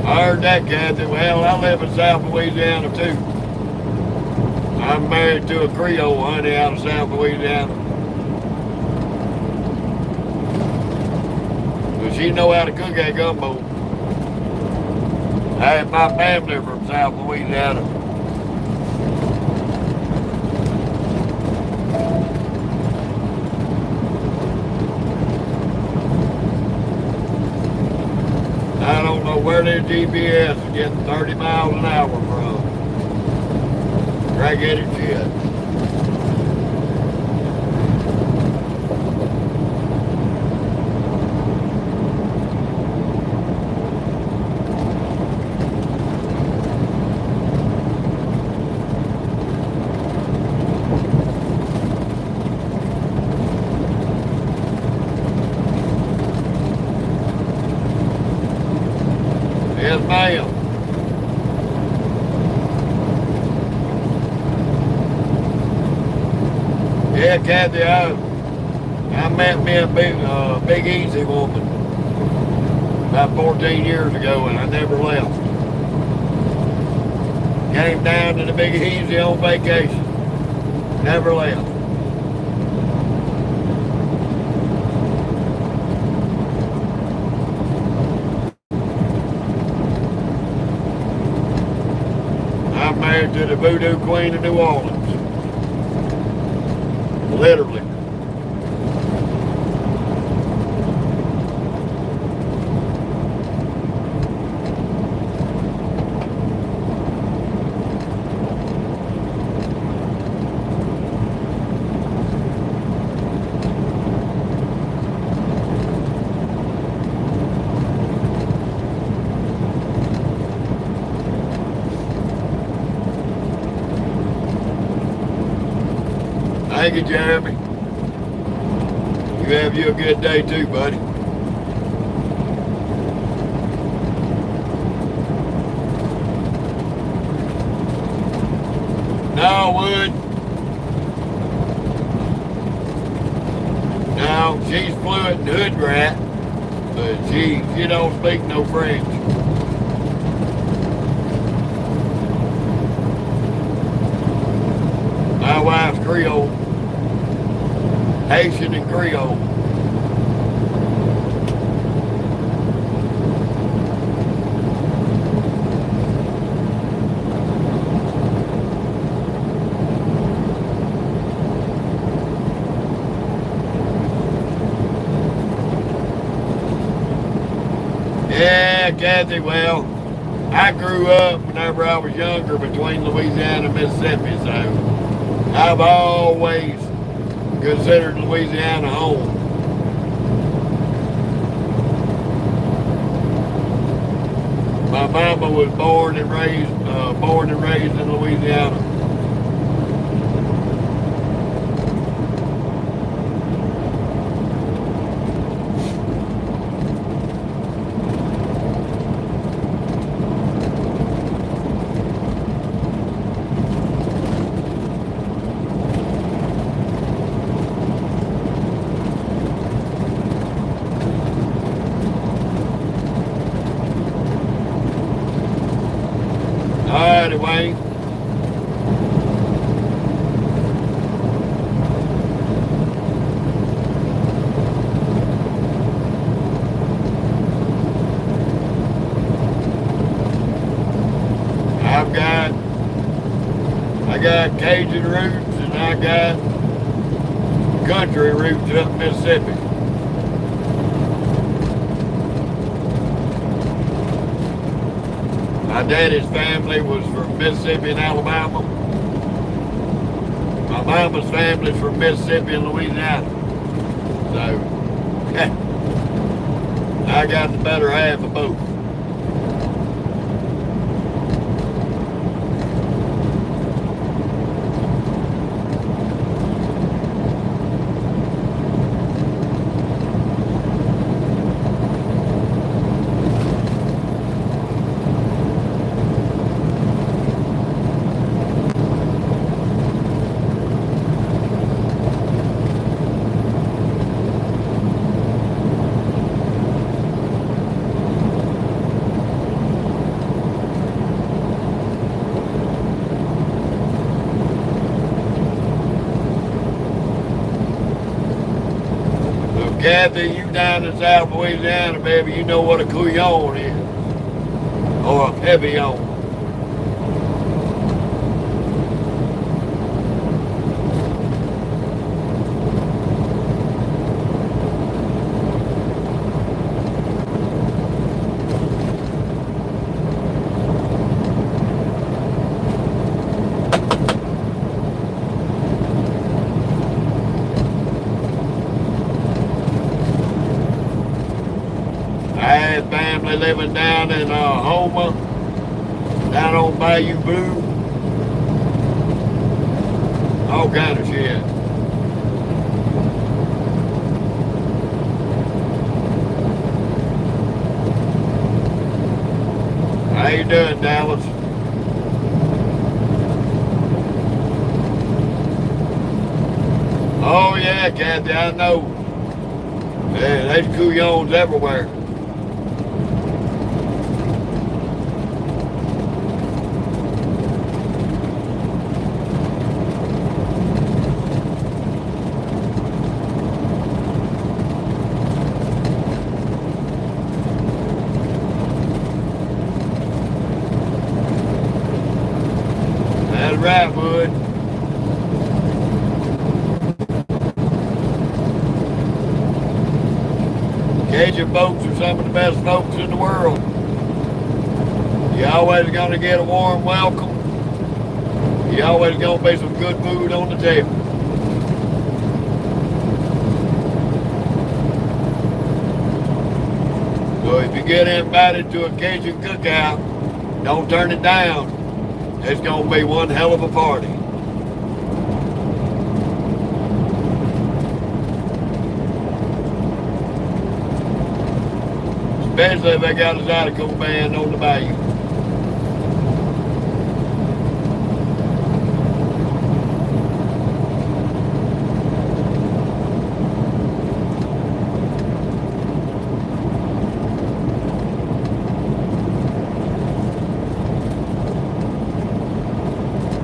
I heard that, Kathy. Well, I live in South Louisiana, too. I'm married to a Creole honey out of South Louisiana. But she know how to cook that gumbo. Hey, my family from South Louisiana. I don't know where their GPS is getting 30 miles an hour from. Drag-headed shit. Yes, ma'am. Yeah, Kathy, I met me a big easy woman about 14 years ago, and I never left. Came down to the Big Easy on vacation. Never left. I'm married to the Voodoo Queen of New Orleans. Literally. Thank you, Jeremy. You have you a good day too, buddy. No, Wood. No, she's fluent in hood rat, but she don't speak no French. My wife's Creole. Haitian and Creole. Yeah, Kathy, well, I grew up whenever I was younger between Louisiana and Mississippi, so I've always considered Louisiana home. My mama was born and raised in Louisiana. Alrighty, Wayne. I got Cajun roots and I got country roots up in Mississippi. My daddy's family was from Mississippi and Alabama. My mama's family's from Mississippi and Louisiana. So, I got the better half of both. Kathy, you down in South Louisiana, baby, you know what a couillon is. or I'm heavy on. I had family living down in Houma, down on Bayou Blue, all kind of shit. How you doing, Dallas? Oh yeah, Kathy, I know. Yeah, there's couillons everywhere. That's right, Wood. Cajun folks are some of the best folks in the world. You always gonna get a warm welcome. You always gonna be some good food on the table. So if you get invited to a Cajun cookout, don't turn it down. It's gonna be one hell of a party. Especially if they got a Zydeco band on the bayou.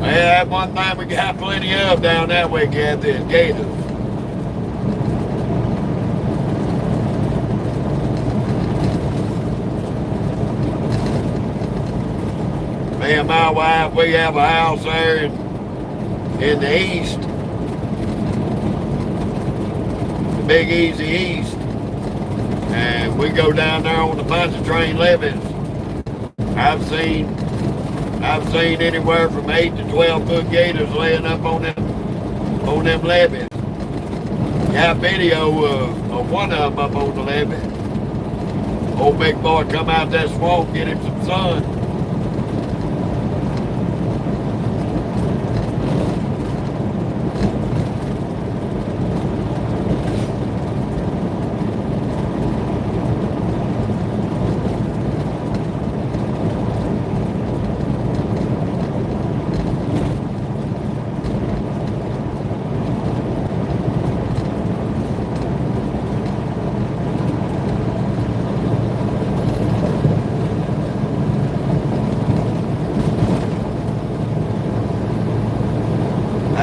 Yeah, that's one thing we got plenty of down that way, Kathy, is gators. Me and my wife, we have a house there in the east, the Big Easy East, and we go down there on a bunch of train levees. I've seen anywhere from 8 to 12 foot gators laying up on them levees. Got video of one of them up on the levee. Old big boy come out that swamp, get him some sun.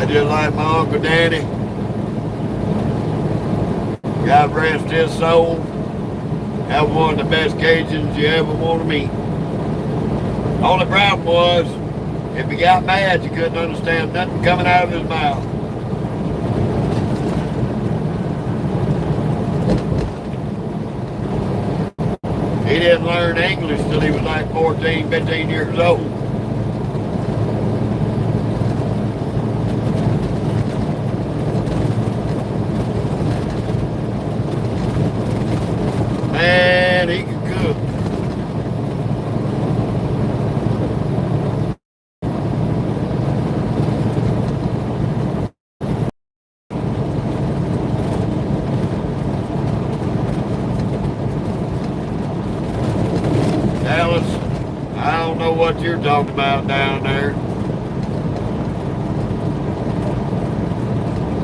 Just like my Uncle Danny. God rest his soul. That was one of the best Cajuns you ever want to meet. Only problem was, if he got mad, you couldn't understand nothing coming out of his mouth. He didn't learn English till he was like 14, 15 years old. Man, he could cook. Dallas, I don't know what you're talking about down there.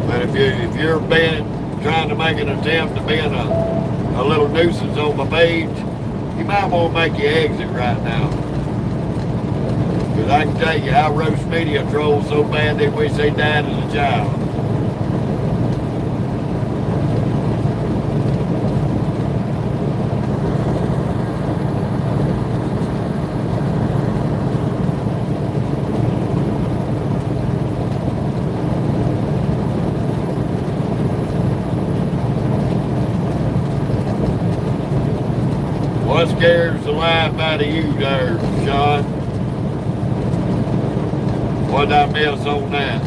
But if you're trying to make an attempt to be a little nuisance on my page, you might want to make your exit right now. Because I can tell you, I roast media trolls so bad they wish they died as a child. What scares the life out of you there, Sean? What did I miss on that?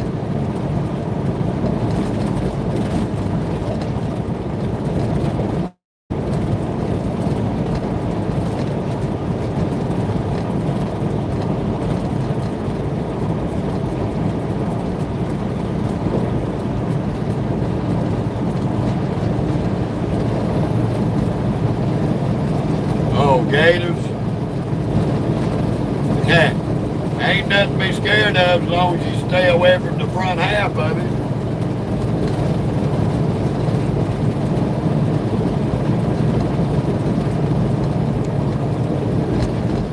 Oh, gators. Yeah. Ain't nothing to be scared of as long as you stay away from the front half of it.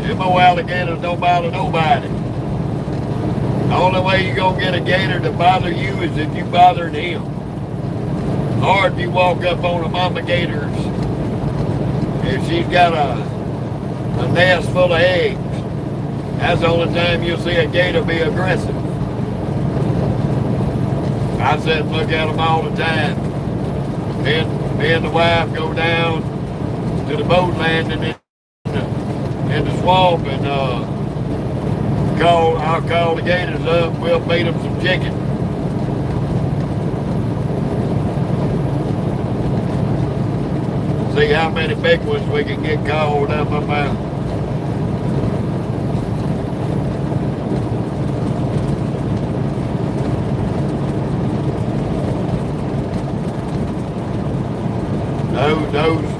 Them old alligators don't bother nobody. The only way you're going to get a gator to bother you is if you bothering him. Or if you walk up on a mama gator's, if she's got a nest full of eggs. That's the only time you'll see a gator be aggressive. I sit and look at them all the time. Me and the wife go down to the boat landing in the swamp and I'll call the gators up. We'll feed them some chicken. See how many big ones we can get called up about.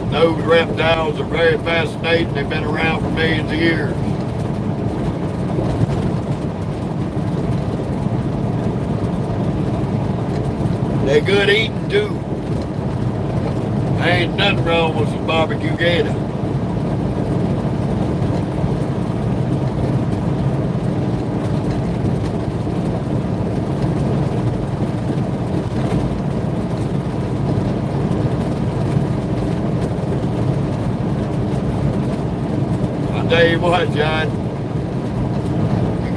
Those reptiles are very fascinating. They've been around for millions of years. They're good eating too. There ain't nothing wrong with some barbecue gator. Tell you what, John, you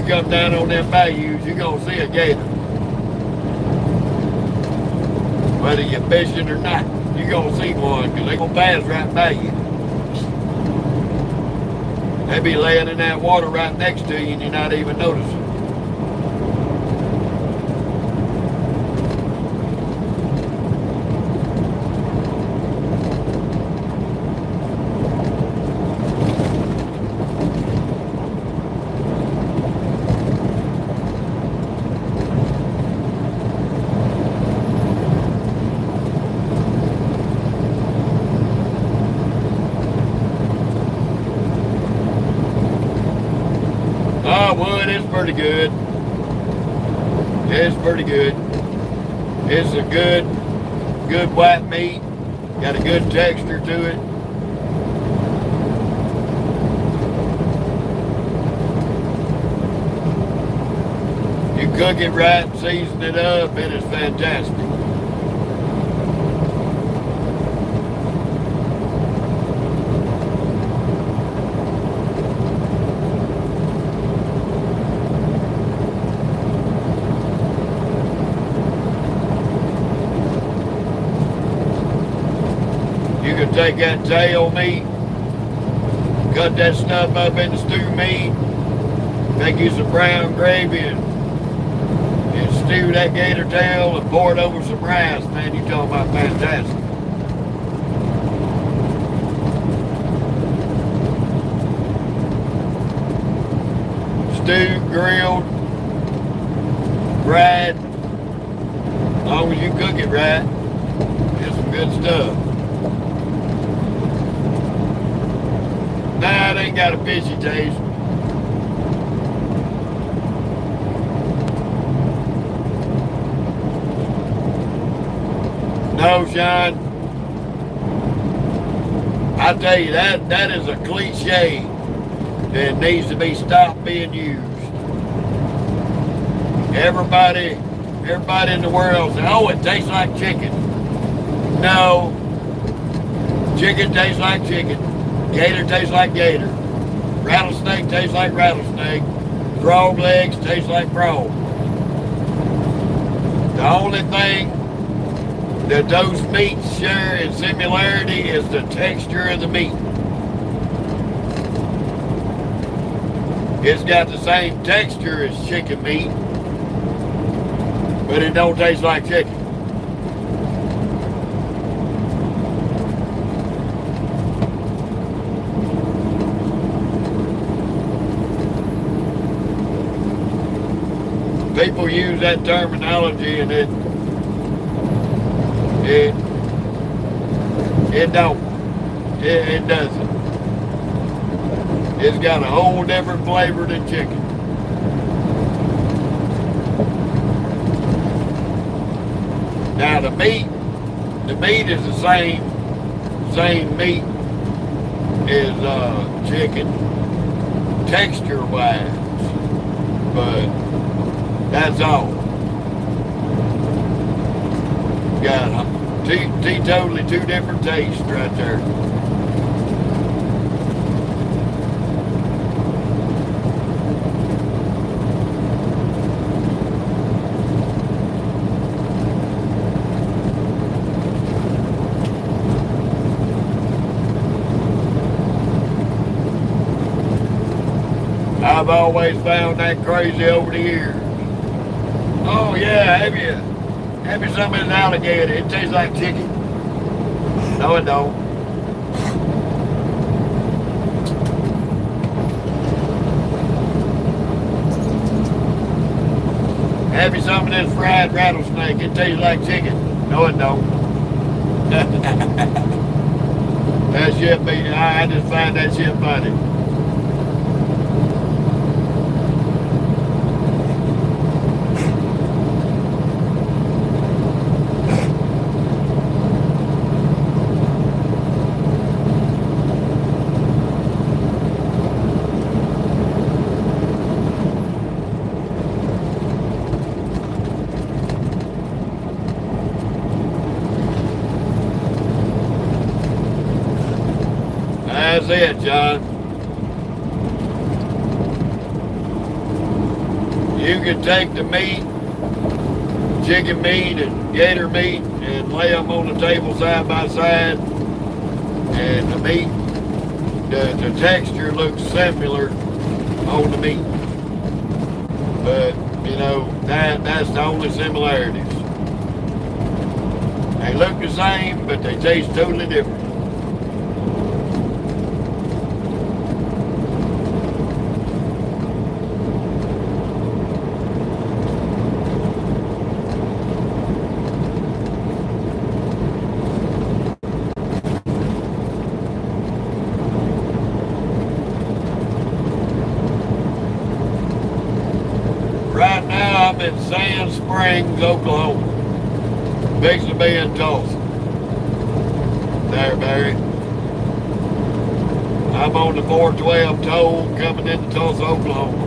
come down on them bayous, you're gonna see a gator. Whether you're fishing or not, you're gonna see one because they're gonna pass right by you. They be laying in that water right next to you and you're not even noticing. Wood is pretty good. It's pretty good. It's a good white meat. Got a good texture to it. You cook it right, season it up, it is fantastic. Take that tail meat, cut that stuff up into stew meat, make you some brown gravy and stew that gator tail and pour it over some rice. Man, you talking about fantastic. Stewed, grilled, fried, as long as you cook it right, it's some good stuff. Nah, it ain't got a fishy taste. No, Sean. I tell you, that is a cliche that needs to be stopped being used. Everybody in the world says, oh, it tastes like chicken. No. Chicken tastes like chicken. Gator tastes like gator. Rattlesnake tastes like rattlesnake. Frog legs taste like frog. The only thing that those meats share in similarity is the texture of the meat. It's got the same texture as chicken meat, but it don't taste like chicken. People use that terminology and it don't. It doesn't. It's got a whole different flavor than chicken. Now the meat is the same meat as chicken, texture-wise, but that's all. Got totally two different tastes right there. I've always found that crazy over the years. Oh yeah, have you some of an alligator? It tastes like chicken. No, it don't. Have you some of this fried rattlesnake? It tastes like chicken. No, it don't. That shit be, I just find that shit funny. That's it, John. You can take the meat, chicken meat and gator meat, and lay them on the table side by side, and the meat, the texture looks similar on the meat. But, you know, that's the only similarities. They look the same, but they taste totally different. Right now I'm in Sand Springs, Oklahoma. Fixing to be in Tulsa. There, Barry. I'm on the 412 toll coming into Tulsa, Oklahoma.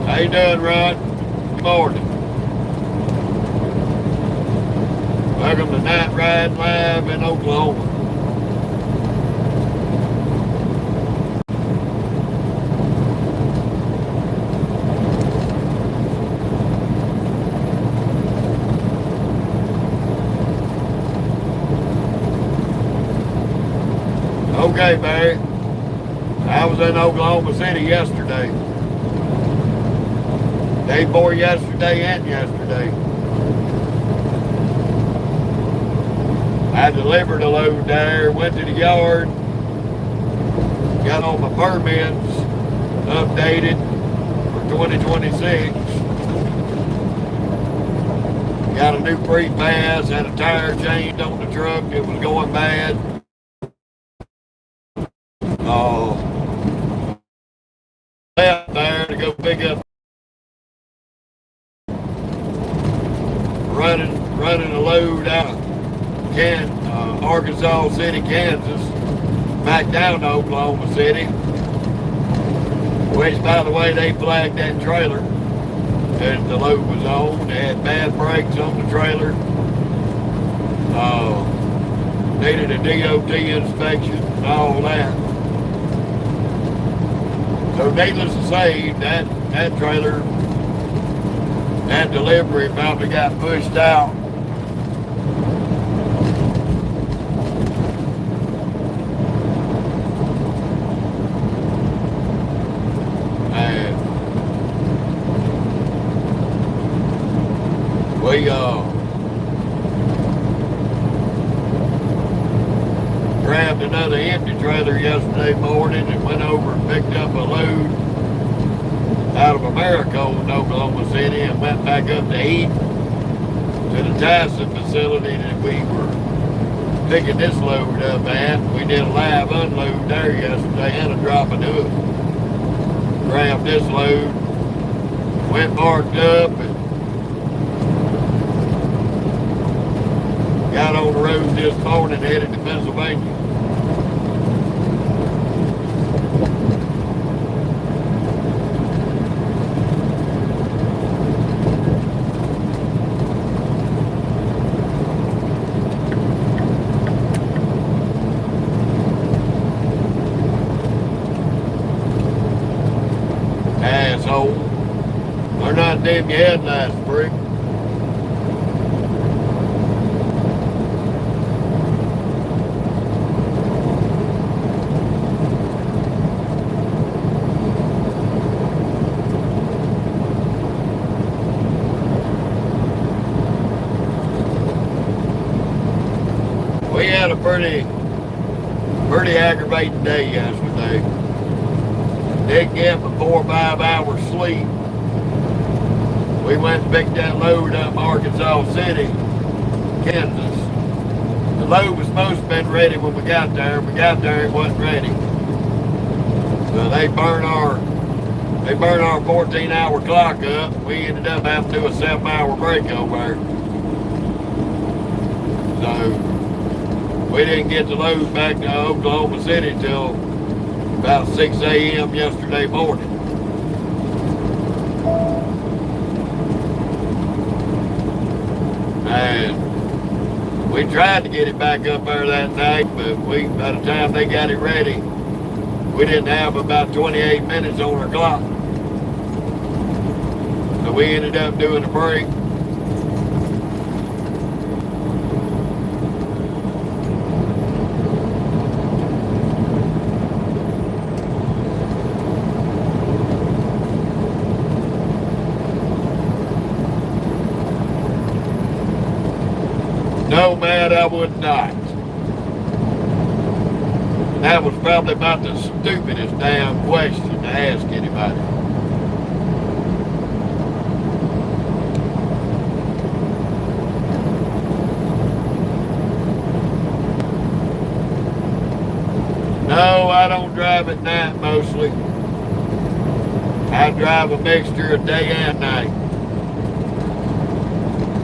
How you doing, Rod? Good morning. Welcome to Night Ride Live in Oklahoma. Okay, Barry. I was in Oklahoma City yesterday. Day before yesterday and yesterday. I delivered a load there, went to the yard, got all my permits updated for 2026. Got a new pre-pass, had a tire changed on the truck, it was going bad. Left there to go pick up running a load out of Arkansas City, Kansas, back down to Oklahoma City, which, by the way, they flagged that trailer that the load was on. They had bad brakes on the trailer. Needed a DOT inspection and all that. So needless to say, that trailer, that delivery probably got pushed out. And we grabbed another empty trailer yesterday morning and went over and picked up a load out of Americo in Oklahoma City and went back up to Eaton to the Tyson facility that we were picking this load up at. We did a live unload there yesterday and a drop and hook. Grabbed this load, went marked up, and got on the road this morning headed to Pennsylvania. Asshole. They're not dim your headlights, freak. We had a pretty aggravating day yesterday. Didn't get but 4 or 5 hours sleep. We went and picked that load up in Arkansas City, Kansas. The load was supposed to have been ready when we got there. When we got there, it wasn't ready. So they burned our 14-hour clock up. We ended up having to do a 7-hour break over there. So we didn't get the load back to Oklahoma City till about 6 a.m. yesterday morning. And we tried to get it back up there that night, but by the time they got it ready, we didn't have about 28 minutes on our clock. So we ended up doing a break. No, man, I would not. And that was probably about the stupidest damn question to ask anybody. No, I don't drive at night mostly. I drive a mixture of day and night.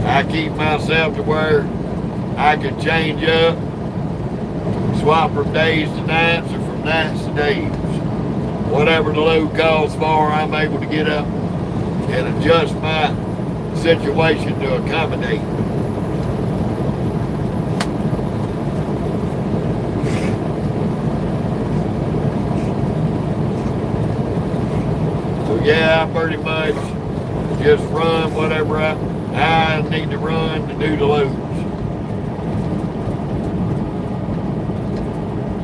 I keep myself to where I can change up, swap from days to nights or from nights to days. Whatever the load calls for, I'm able to get up and adjust my situation to accommodate. So yeah, I pretty much just run whatever I need to run to do the loads.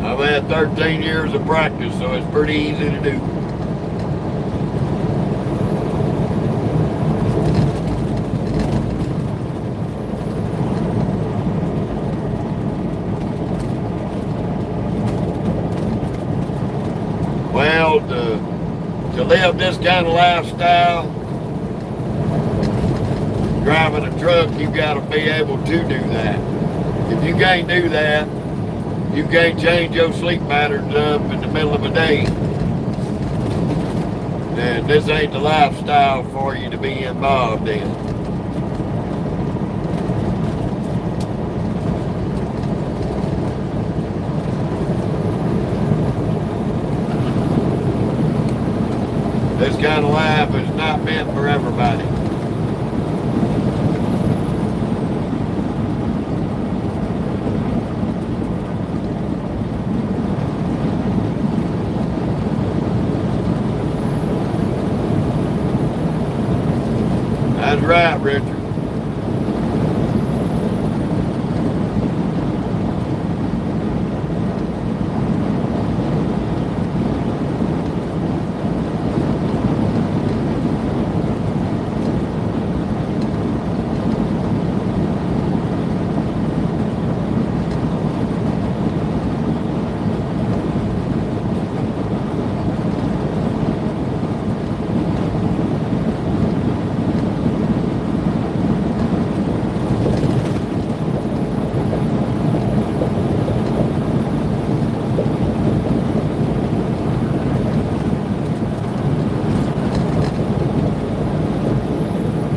I've had 13 years of practice, so it's pretty easy to do. Well, to live this kind of lifestyle, driving a truck, you got to be able to do that. If you can't do that, you can't change your sleep patterns up in the middle of a day. And this ain't the lifestyle for you to be involved in. This kind of life is not meant for everybody. That's right, Richard.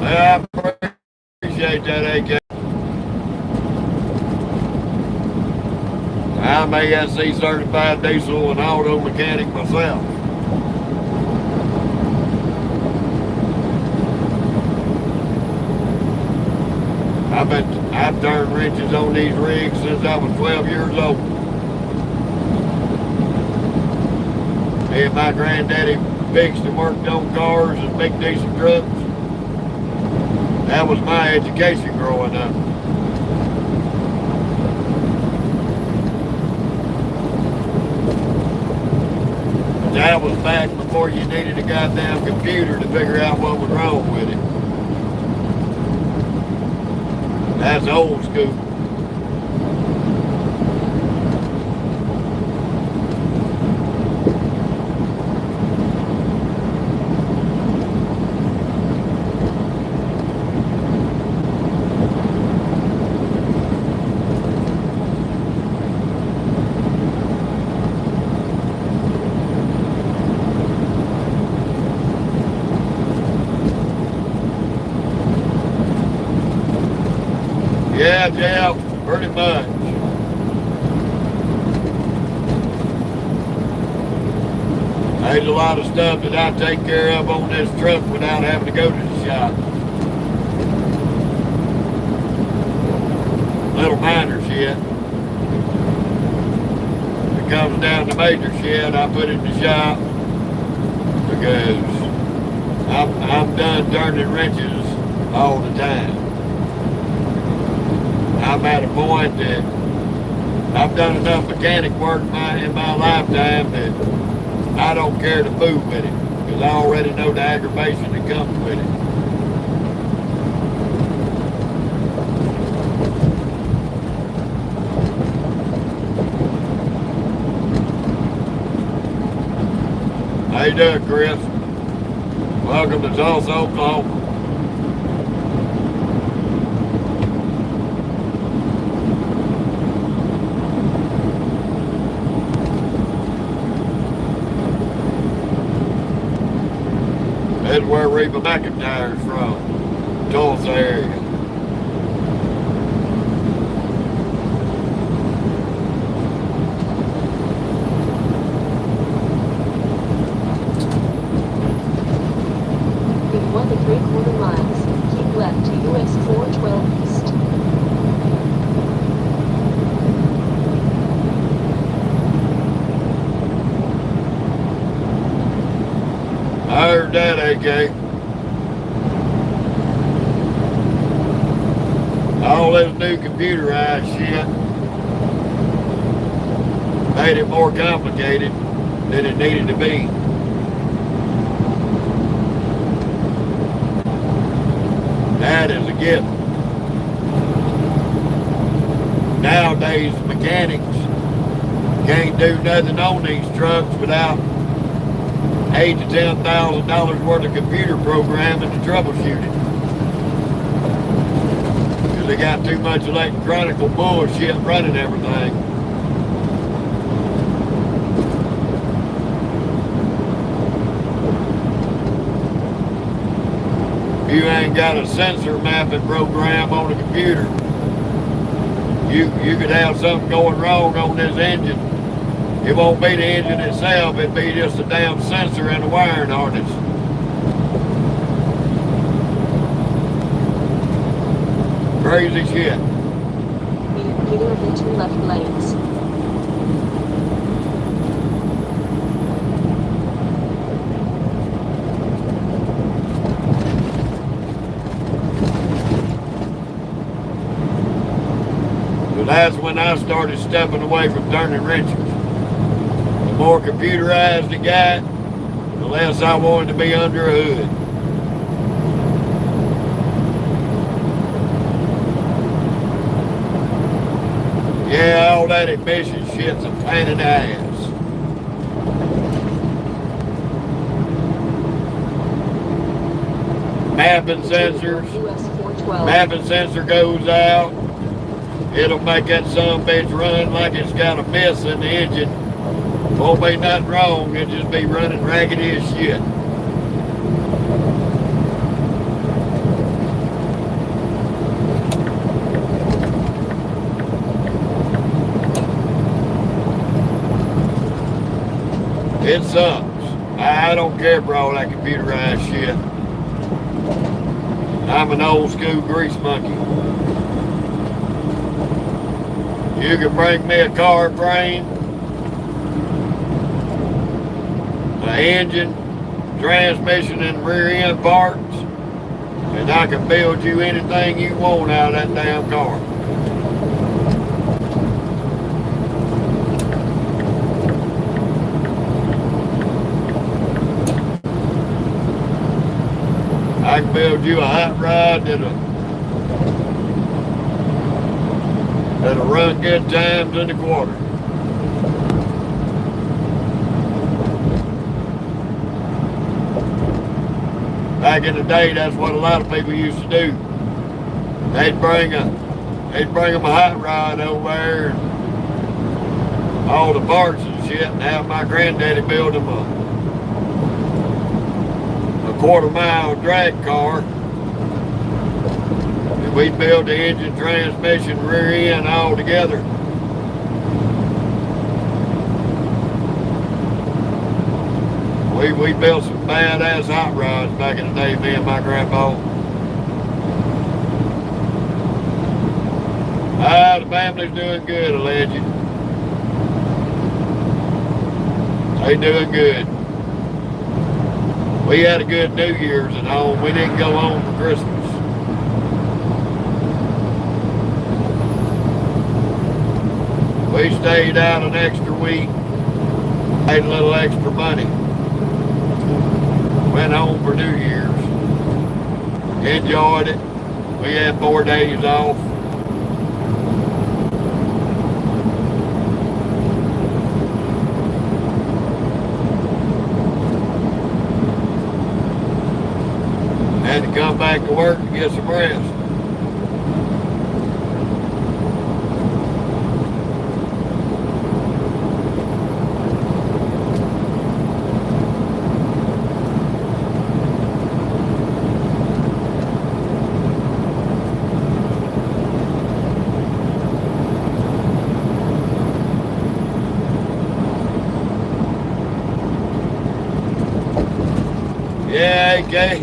I appreciate that, AK. I'm ASC certified diesel and auto mechanic myself. I've turned wrenches on these rigs since I was 12 years old. Me and my granddaddy fixed and worked on cars and big diesel trucks. That was my education growing up. But that was back before you needed a goddamn computer to figure out what was wrong with it. That's old school. Yeah, pretty much. There's a lot of stuff that I take care of on this truck without having to go to the shop. Little minor shit. If it comes down to major shit, I put it in the shop because I'm done turning wrenches all the time. I'm at a point that I've done enough mechanic work in my lifetime that I don't care to move with it because I already know the aggravation that comes with it. How you doing, Chris? Welcome to Tulsa, Oklahoma. That's where Reba McIntyre's from, Tulsa area. In 1 3/4 miles, keep left to US 412 East. I heard that, AK. All this new computerized shit made it more complicated than it needed to be. That is a gift. Nowadays, mechanics can't do nothing on these trucks without $8,000 to $10,000 worth of computer programming to troubleshoot it. Because they got too much electronic bullshit running everything. If you ain't got a sensor mapping program on a computer, you could have something going wrong on this engine. It won't be the engine itself, it'd be just a damn sensor and a wiring harness. Crazy shit. Be clear of the 2 left lanes. that's when I started stepping away from turning wrenches. The more computerized it got, the less I wanted to be under a hood. Yeah, all that emission shit's a pain in the ass. Mapping sensors. Mapping sensor goes out. It'll make that sumbitch run like it's got a miss in the engine. Won't be nothing wrong. It'll just be running raggedy as shit. It sucks. I don't care for all that computerized shit. I'm an old school grease monkey. You can bring me a car frame, an engine, transmission, and rear end parts, and I can build you anything you want out of that damn car. I can build you a hot rod that'll run good times in the quarter. Back in the day, that's what a lot of people used to do. They'd bring them a hot rod over there and all the parts and shit, and have my granddaddy build them a quarter-mile drag car. And we'd build the engine, transmission, rear end all together. We built some badass hot rods back in the day, me and my grandpa. The family's doing good, I let you. They doing good. We had a good New Year's at home. We didn't go home for Christmas. We stayed out an extra week, made a little extra money. Went home for New Year's. Enjoyed it. We had 4 days off. Had to come back to work and get some rest. Yeah, okay.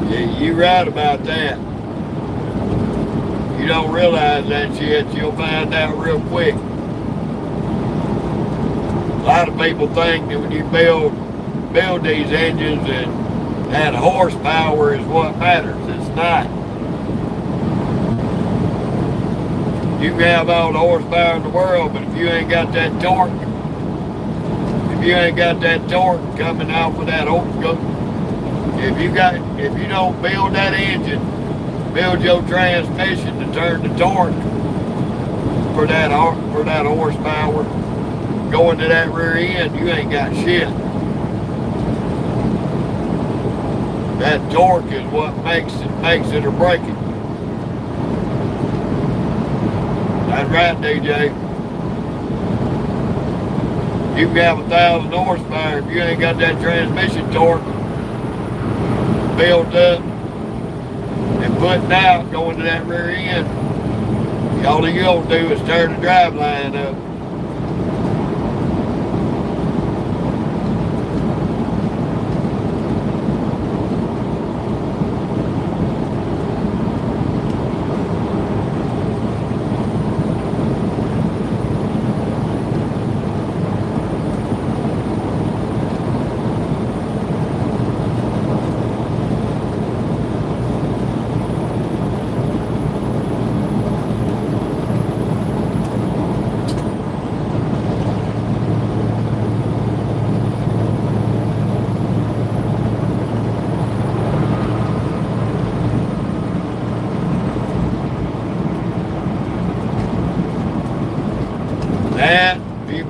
Yeah, you're right about that. You don't realize that shit, you'll find out real quick. A lot of people think that when you build these engines and that horsepower is what matters. It's not. You can have all the horsepower in the world, but if you ain't got that torque, coming out with that if you don't build that engine, build your transmission to turn the torque for that horsepower going to that rear end, you ain't got shit. That torque is what makes it or break it. That's right, DJ. You can have 1,000 horsepower if you ain't got that transmission torque built up and putting out going to that rear end. All you gonna do is turn the drive line up.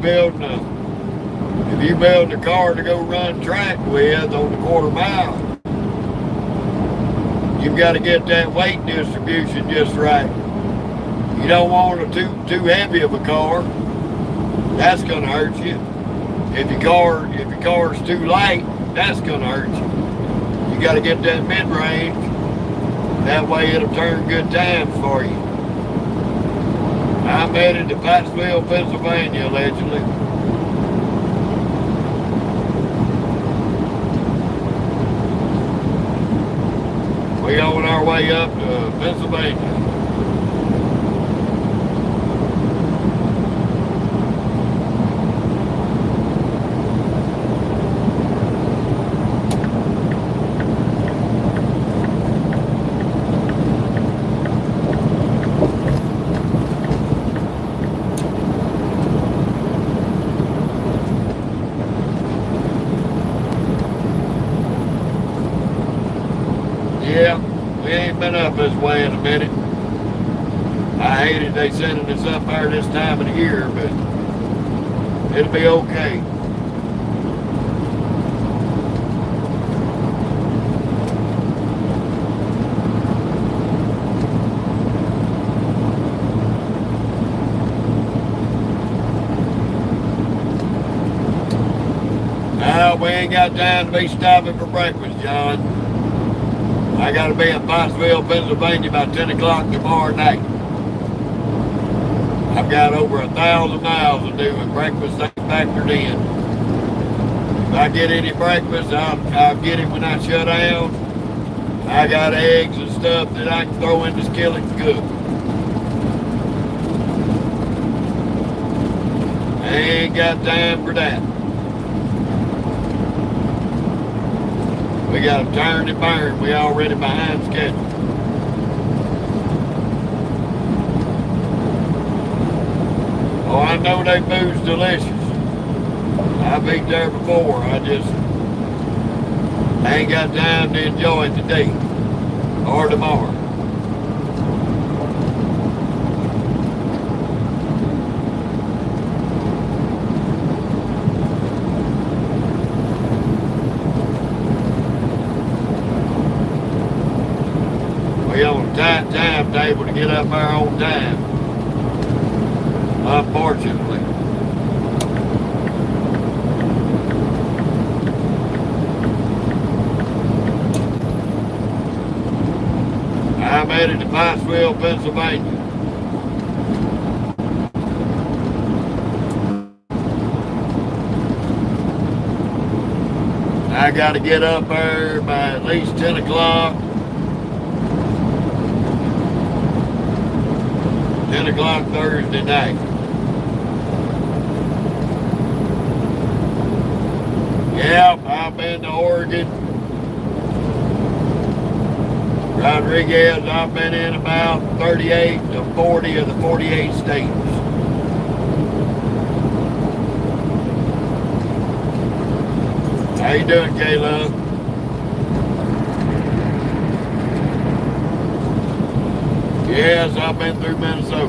building a car to go run track with on the quarter mile, you've got to get that weight distribution just right. You don't want a too heavy of a car. That's gonna hurt you. If your car's too light, that's gonna hurt you. You got to get that mid-range. That way it'll turn good times for you. I'm headed to Pottsville, Pennsylvania, allegedly. We on our way up to Pennsylvania. Yeah, we ain't been up this way in a minute. I hated they sending us up there this time of the year, but it'll be okay. Now, we ain't got time to be stopping for breakfast, John. I got to be in Pottsville, Pennsylvania by 10 o'clock tomorrow night. I've got over 1,000 miles to do with breakfast factored in. If I get any breakfast, I'll get it when I shut down. I got eggs and stuff that I can throw in the skillet and cook. I ain't got time for that. We got to turn and burn. We already behind schedule. Oh, I know they food's delicious. I've eaten there before. I ain't got time to enjoy it today or tomorrow. We on a tight timetable to get up there on time, unfortunately. I'm headed to Pottsville, Pennsylvania. I got to get up there by at least 10 o'clock. 10 o'clock Thursday night. Yep, I've been to Oregon. Rodriguez, I've been in about 38 to 40 of the 48 states. How you doing, Caleb? Yes, I've been through Minnesota.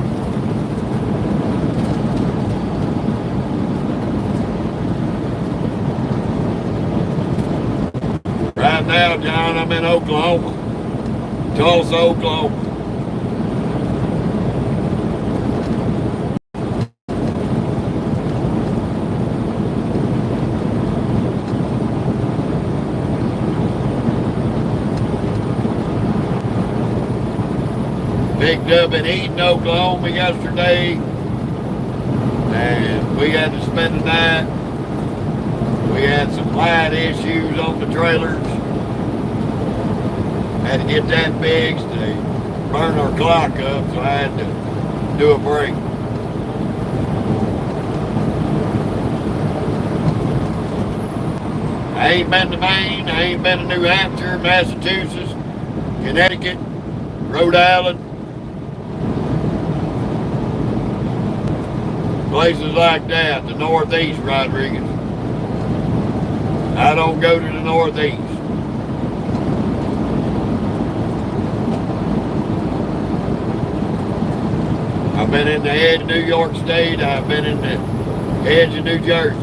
Right now, John, I'm in Oklahoma. Tulsa, Oklahoma. Picked up in Eaton, Oklahoma yesterday, and we had to spend the night. We had some light issues on the trailers. Had to get that fixed. They burned our clock up, so I had to do a break. I ain't been to Maine. I ain't been to New Hampshire, Massachusetts, Connecticut, Rhode Island. Places like that, the Northeast, Rodriguez. I don't go to the Northeast. I've been in the head of New York State. I've been in the edge of New Jersey.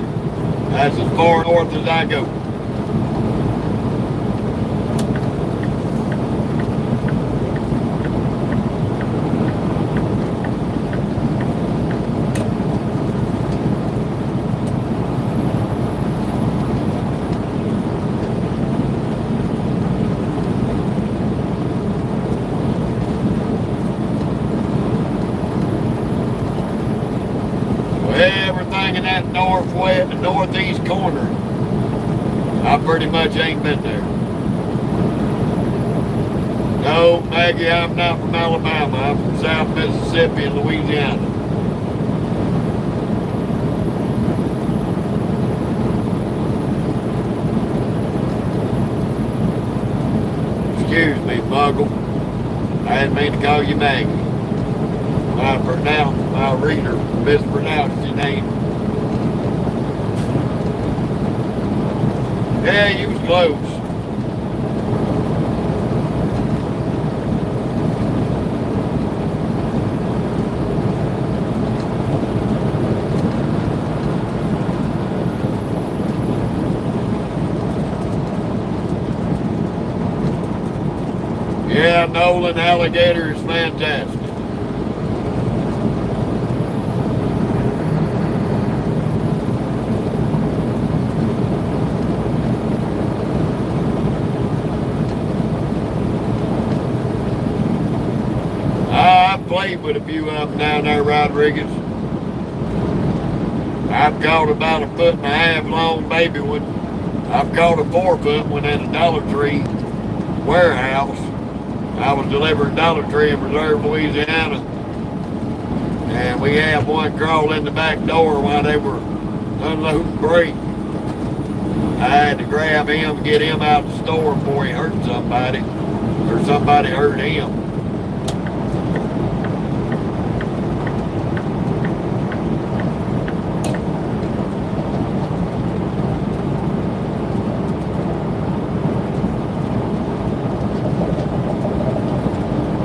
That's as far north as I go. Everything in that northeast corner, I pretty much ain't been there. No, Maggie, I'm not from Alabama. I'm from South Mississippi and Louisiana. Excuse me, Muggle. I didn't mean to call you Maggie. My reader mispronounced your name. Yeah, you was close. Yeah, Nolan Alligator is fantastic. I've played with a few of them down there, Rodriguez. I've caught about a 1.5 foot long baby one. I've caught a 4 foot one at a Dollar Tree warehouse. I was delivering Dollar Tree in Reserve, Louisiana. And we had one crawl in the back door while they were unloading freight. I had to grab him and get him out the store before he hurt somebody. Or somebody hurt him.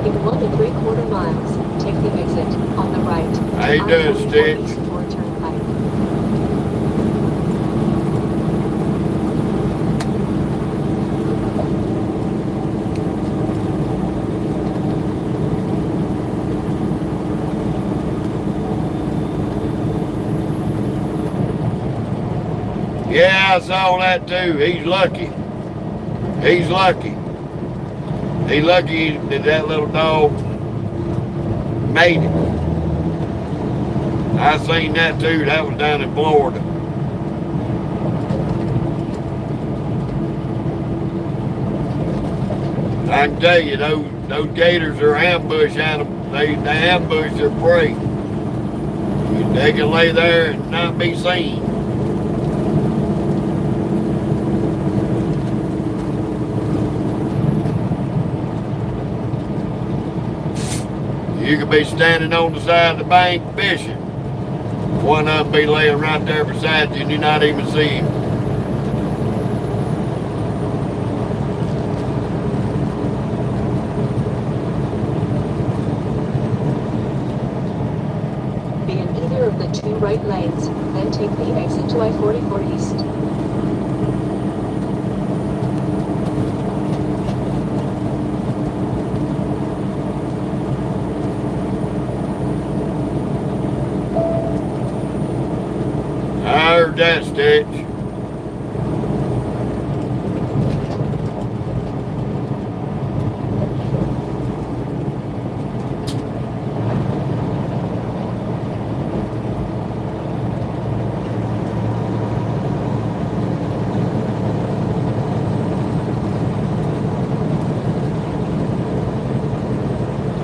In 1 3/4 miles, take the exit on the right. How you doing, Stitch? Turnpike. Yeah, I saw that too. He's lucky. He's lucky. He's lucky that that little dog made it. I seen that too. That was down in Florida. I can tell you, those gators are ambush animals. They ambush their prey. They can lay there and not be seen. You could be standing on the side of the bank fishing. One of them be laying right there beside you and you not even see him. Be in either of the 2 right lanes, then take the exit to I-44 East. I heard that, Stitch.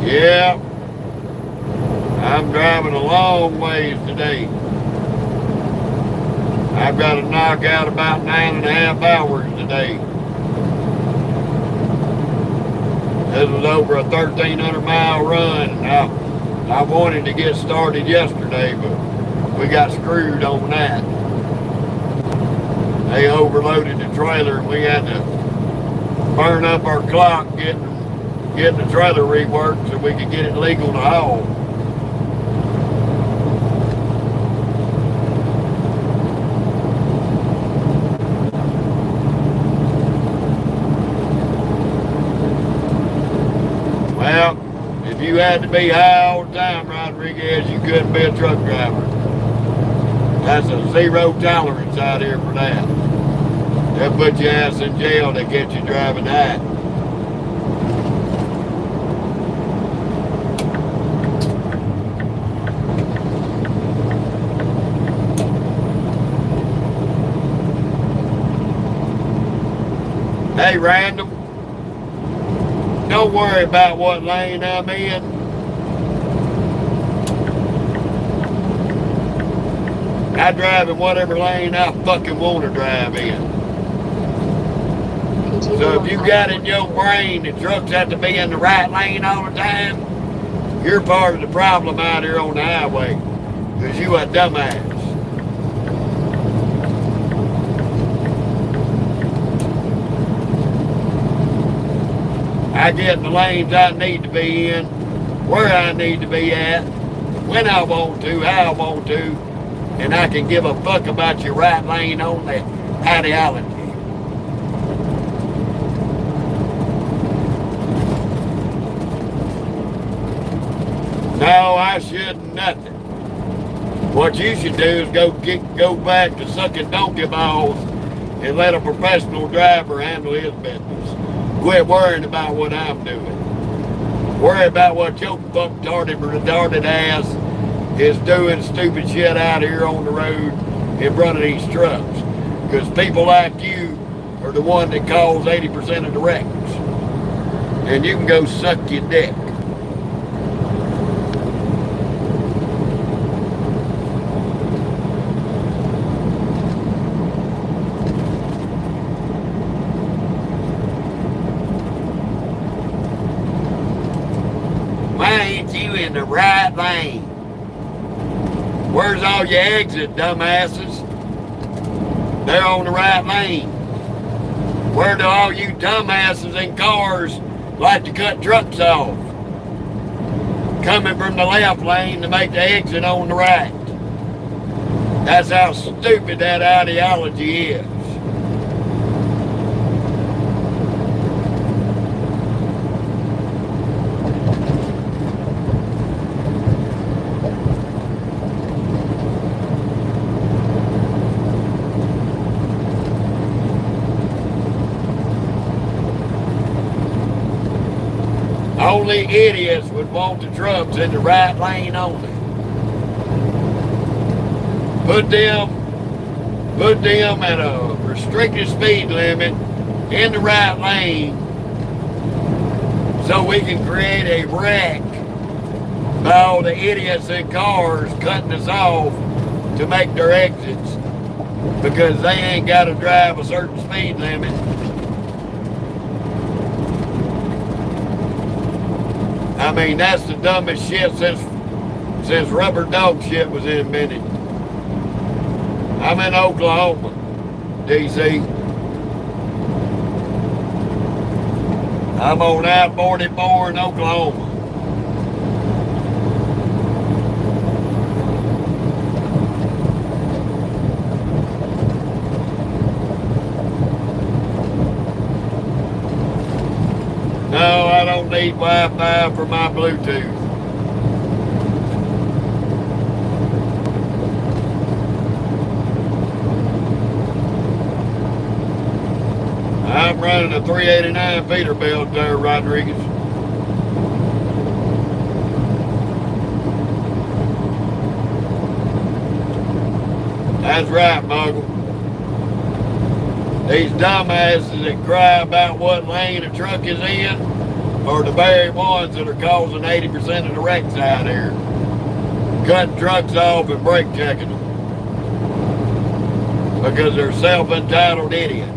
Yeah, I'm driving a long ways today. I've got to knock out about 9.5 hours today. This was over a 1,300 mile run. I wanted to get started yesterday, but we got screwed on that. They overloaded the trailer and we had to burn up our clock getting the trailer reworked so we could get it legal to haul. you had to be high all the time, Rodriguez. You couldn't be a truck driver. That's a zero tolerance out here for that. They'll put your ass in jail to get you driving high. Hey, random, don't worry about what lane I'm in. I drive in whatever lane I fucking want to drive in. So if you got in your brain that trucks have to be in the right lane all the time, you're part of the problem out here on the highway, because you a dumbass. I get in the lanes I need to be in, where I need to be at, when I want to, how I want to, and I can give a fuck about your right lane on the ideology. No, I shouldn't nothing. What you should do is go back to sucking donkey balls and let a professional driver handle his business. Quit worrying about what I'm doing. Worry about what your retarded ass is doing stupid shit out here on the road in front of these trucks. Because people like you are the one that cause 80% of the wrecks. And you can go suck your dick. Why ain't you in the right lane? Where's all your exit, dumbasses? They're on the right lane. Where do all you dumbasses in cars like to cut trucks off? Coming from the left lane to make the exit on the right. That's how stupid that ideology is. Only idiots would want the trucks in the right lane only. Put them at a restricted speed limit in the right lane so we can create a wreck by all the idiots in cars cutting us off to make their exits because they ain't got to drive a certain speed limit. I mean, that's the dumbest shit since rubber dog shit was invented. I'm in Oklahoma, D.C. I'm on I-44 in Oklahoma. No, I don't need Wi-Fi for my Bluetooth. I'm running a 389 Peterbilt there, Rodriguez. That's right, Muggle. These dumbasses that cry about what lane a truck is in are the very ones that are causing 80% of the wrecks out here. Cutting trucks off and brake checking them. Because they're self-entitled idiots.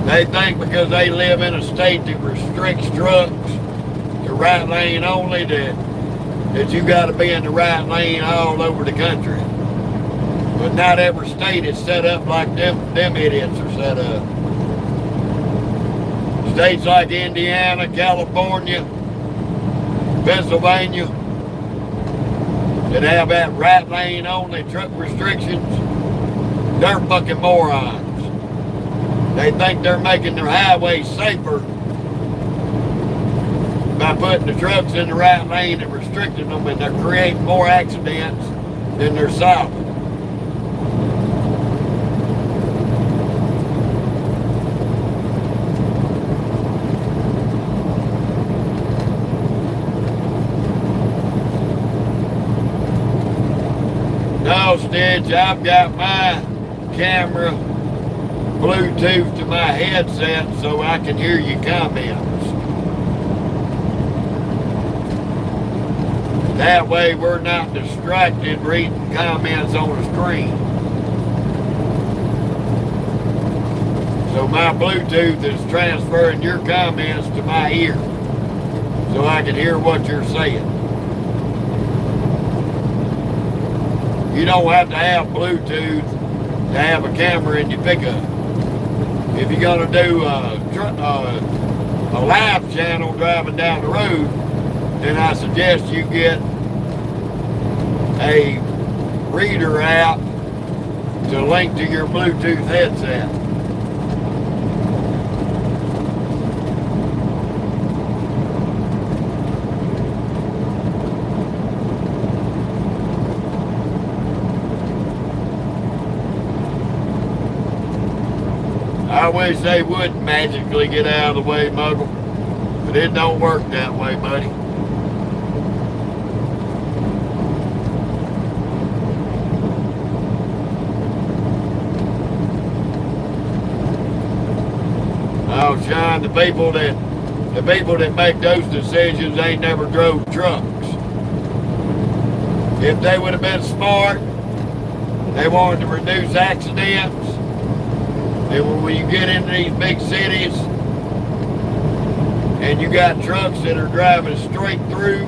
They think because they live in a state that restricts trucks to right lane only that you got to be in the right lane all over the country. But not every state is set up like them idiots are set up. States like Indiana, California, Pennsylvania that have that right lane only truck restrictions, they're fucking morons. They think they're making their highways safer by putting the trucks in the right lane and restricting them, and they're creating more accidents than they're solving. No, Stitch, I've got my camera Bluetooth to my headset so I can hear your comments. That way we're not distracted reading comments on the screen. So my Bluetooth is transferring your comments to my ear so I can hear what you're saying. You don't have to have Bluetooth to have a camera in your pickup. If you're going to do a live channel driving down the road, then I suggest you get a reader app to link to your Bluetooth headset. I wish they would magically get out of the way, Muggle, but it don't work that way, buddy. Oh, Sean, the people that make those decisions ain't never drove trucks. If they would have been smart, they wanted to reduce accidents. And when you get into these big cities and you got trucks that are driving straight through,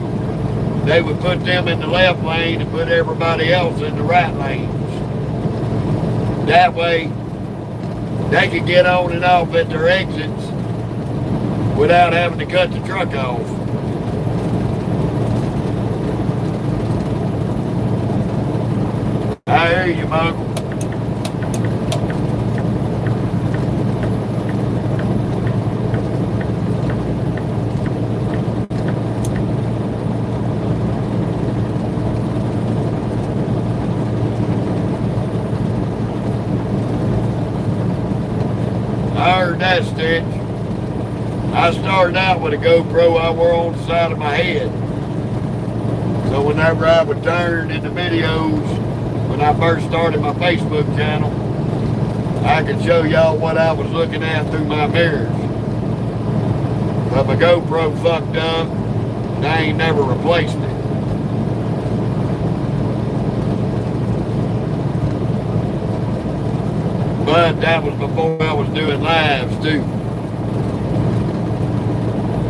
they would put them in the left lane and put everybody else in the right lanes. That way, they could get on and off at their exits without having to cut the truck off. I hear you, Muggle. I heard that, Stitch. I started out with a GoPro I wore on the side of my head. So whenever I would turn in the videos, when I first started my Facebook channel, I could show y'all what I was looking at through my mirrors. But my GoPro fucked up, and I ain't never replaced it. But that was before I was doing lives too.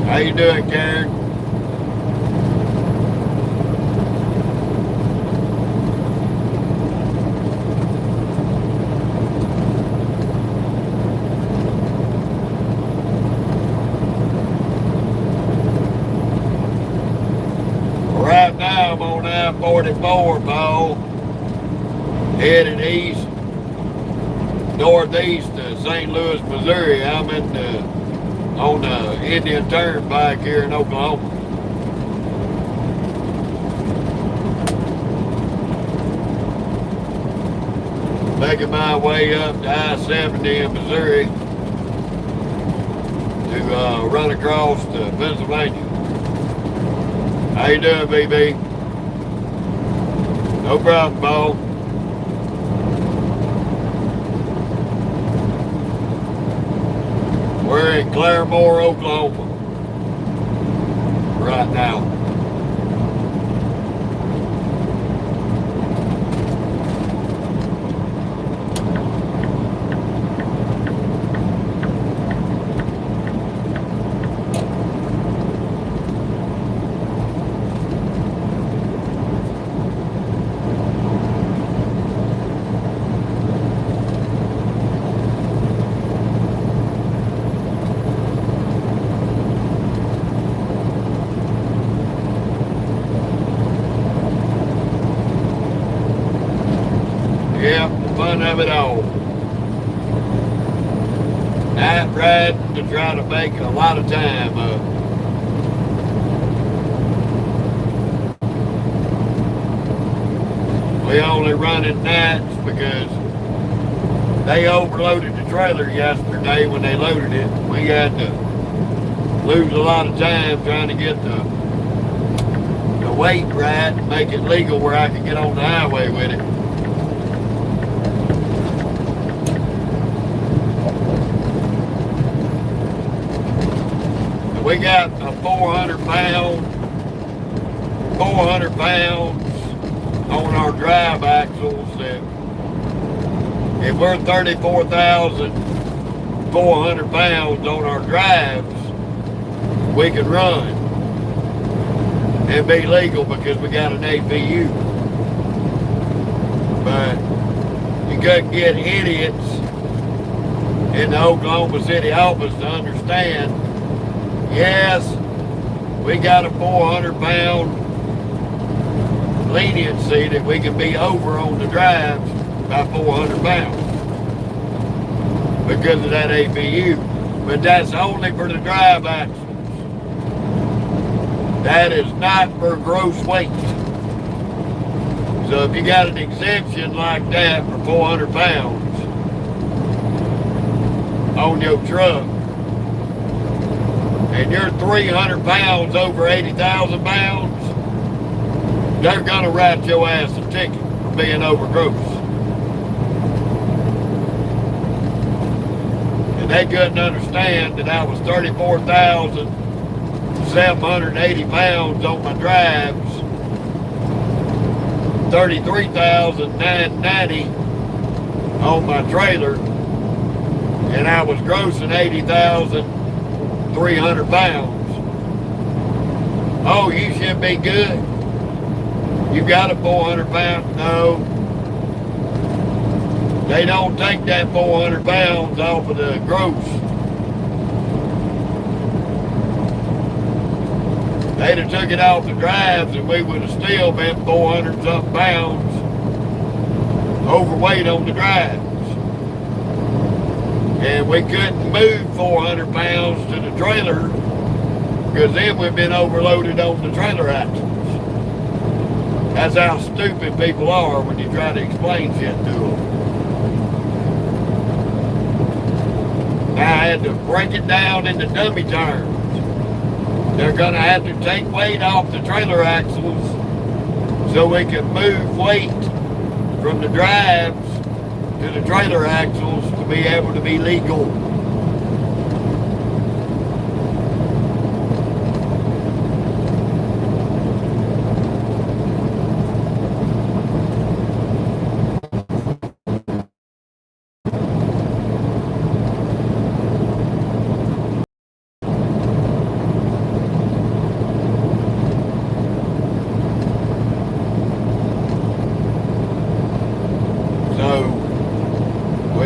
How you doing, Karen? Right now I'm on I-44, Paul, headed east. Northeast to St. Louis, Missouri. I'm on the Indian Turnpike here in Oklahoma. Making my way up to I-70 in Missouri to run across to Pennsylvania. How you doing, BB? No problem, Paul. We're in Claremore, Oklahoma right now. Yep, the fun of it all. night riding to try to make a lot of time up. We only run at nights because they overloaded the trailer yesterday when they loaded it. We had to lose a lot of time trying to get the weight right and make it legal where I could get on the highway with it. We got a 400 pounds on our drive axles that if we're 34,400 pounds on our drives, we can run and be legal because we got an APU. But you couldn't get idiots in the Oklahoma City office to understand, yes, we got a 400-pound leniency that we can be over on the drives by 400 pounds because of that APU. But that's only for the drive axles. That is not for gross weight. So if you got an exemption like that for 400 pounds on your truck, and you're 300 pounds over 80,000 pounds, they're gonna write your ass a ticket for being over gross. And they couldn't understand that I was 34,780 pounds on my drives, 33,990 on my trailer, and I was grossing 80,300 pounds. Oh, you should be good. You got a 400 pound? No. They don't take that 400 pounds off of the gross. They'd have took it off the drives and we would have still been 400 something pounds overweight on the drives. And we couldn't move 400 pounds to the trailer because then we've been overloaded on the trailer axles. That's how stupid people are when you try to explain shit to them. Now I had to break it down into dummy terms. They're going to have to take weight off the trailer axles so we can move weight from the drives to the trailer axles to be able to be legal.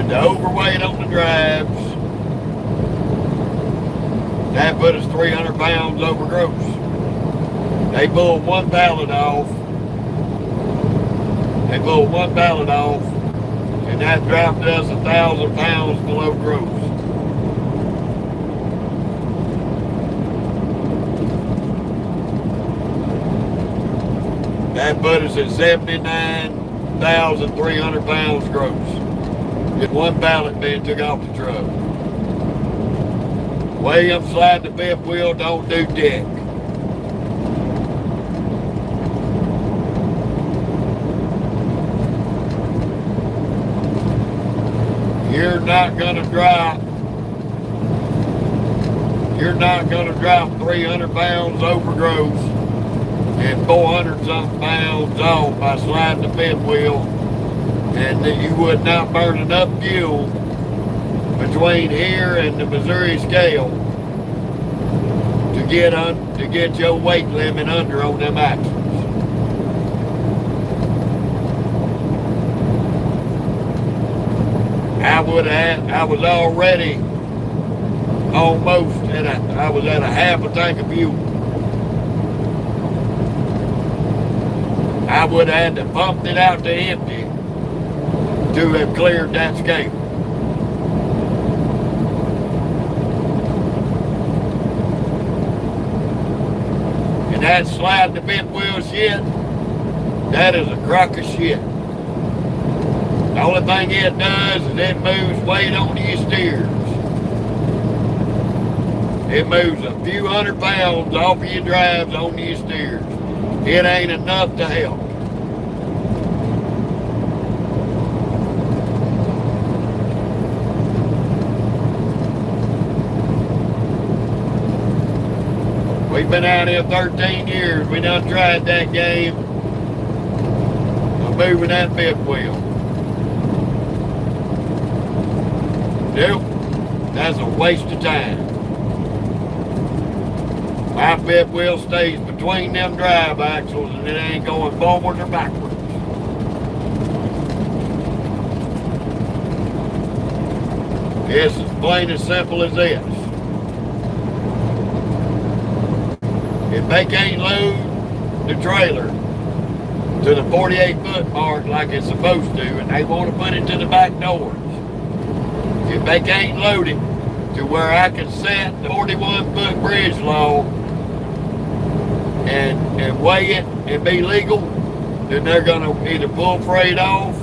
The overweight on the drives, that put us 300 pounds over gross. They pulled one pallet off. And that dropped us 1,000 pounds below gross. That put us at 79,300 pounds gross. Get one pallet being took off the truck. William, slide the fifth wheel, don't do dick. You're not gonna drop 300 pounds over gross and 400 something pounds off by sliding the fifth wheel, and that you would not burn enough fuel between here and the Missouri scale to get your weight limit under on them axles. I was already almost at a half a tank of fuel. I would have had to pump it out to empty to have cleared that scale. And that slide the fifth wheel shit, that is a crock of shit. The only thing it does is it moves weight onto your steers. It moves a few 100 pounds off of your drives onto your steers. It ain't enough to help. We've been out here 13 years. We done tried that game of moving that fifth wheel. Nope, that's a waste of time. My fifth wheel stays between them drive axles and it ain't going forward or backwards. It's as plain as simple as this. If they can't load the trailer to the 48-foot mark like it's supposed to, and they want to put it to the back doors, if they can't load it to where I can set the 41-foot bridge log and weigh it and be legal, then they're going to either pull freight off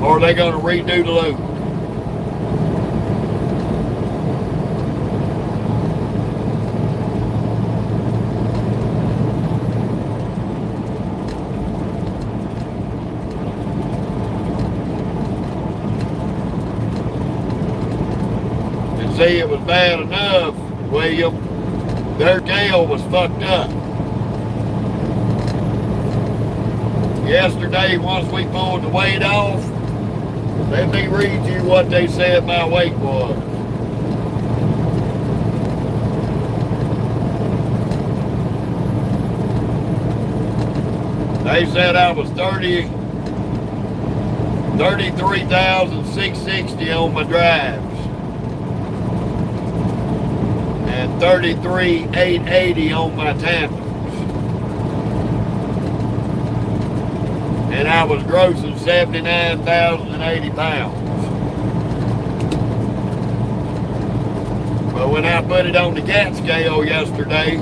or they're going to redo the load. See, it was bad enough, William. Their tail was fucked up. Yesterday, once we pulled the weight off, let me read you what they said my weight was. They said I was 33,660 on my drives. 33,880 on my tandems. And I was grossing 79,080 pounds. But when I put it on the cat scale yesterday,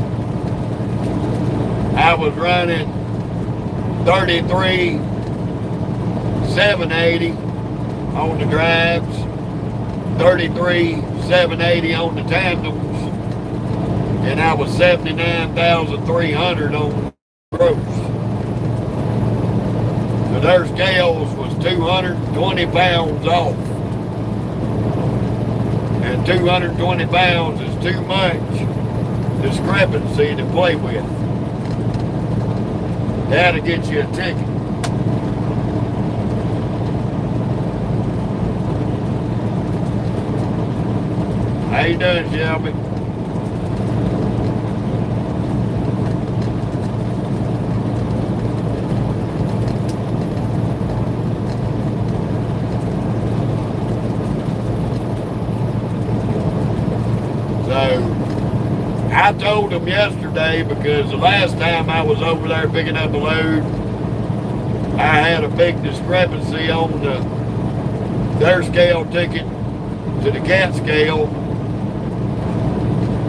I was running 33,780 on the drives, 33,780 on the tandems, and I was 79,300 on gross. So their scales was 220 pounds off. And 220 pounds is too much discrepancy to play with. That'll get you a ticket. How you doing, Shelby? I told them yesterday, because the last time I was over there picking up a load, I had a big discrepancy on their scale ticket to the cat scale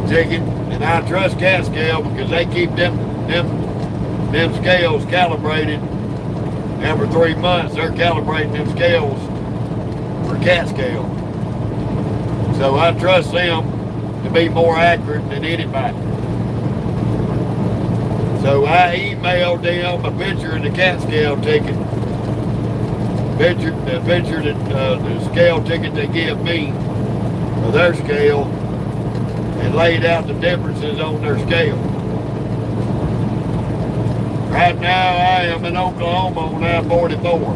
ticket, and I trust cat scale because they keep them scales calibrated every 3 months. They're calibrating them scales for cat scale, so I trust them to be more accurate than anybody. So I emailed them a picture of the cat scale ticket, the scale ticket they give me of their scale, and laid out the differences on their scale. Right now I am in Oklahoma on I-44.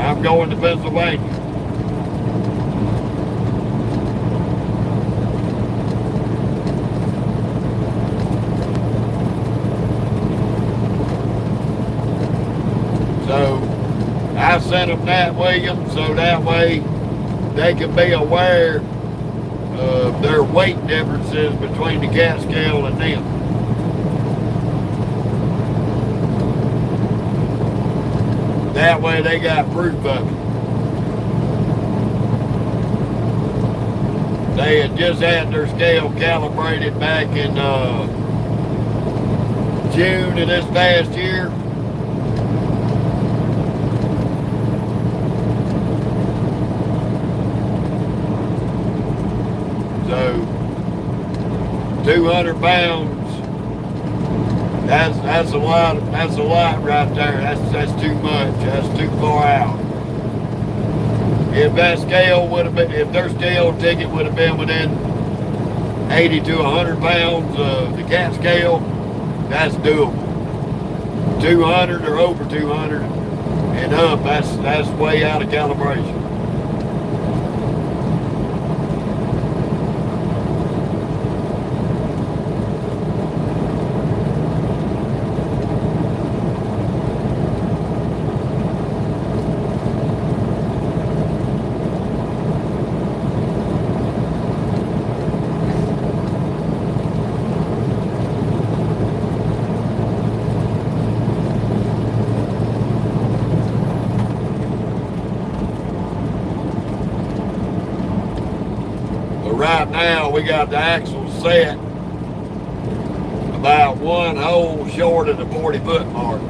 I'm going to Pennsylvania. So I sent them that, William, so that way they can be aware of their weight differences between the cat scale and them. That way they got proof of it. They had just had their scale calibrated back in June of this past year. So 200 pounds. That's a lot. That's a lot right there. That's too much. That's too far out. If that scale would have been, if their scale ticket would have been within 80 to 100 pounds of the cat scale, that's doable. 200 or over 200 and up, that's way out of calibration. Right now we got the axle set about one hole short of the 40-foot mark.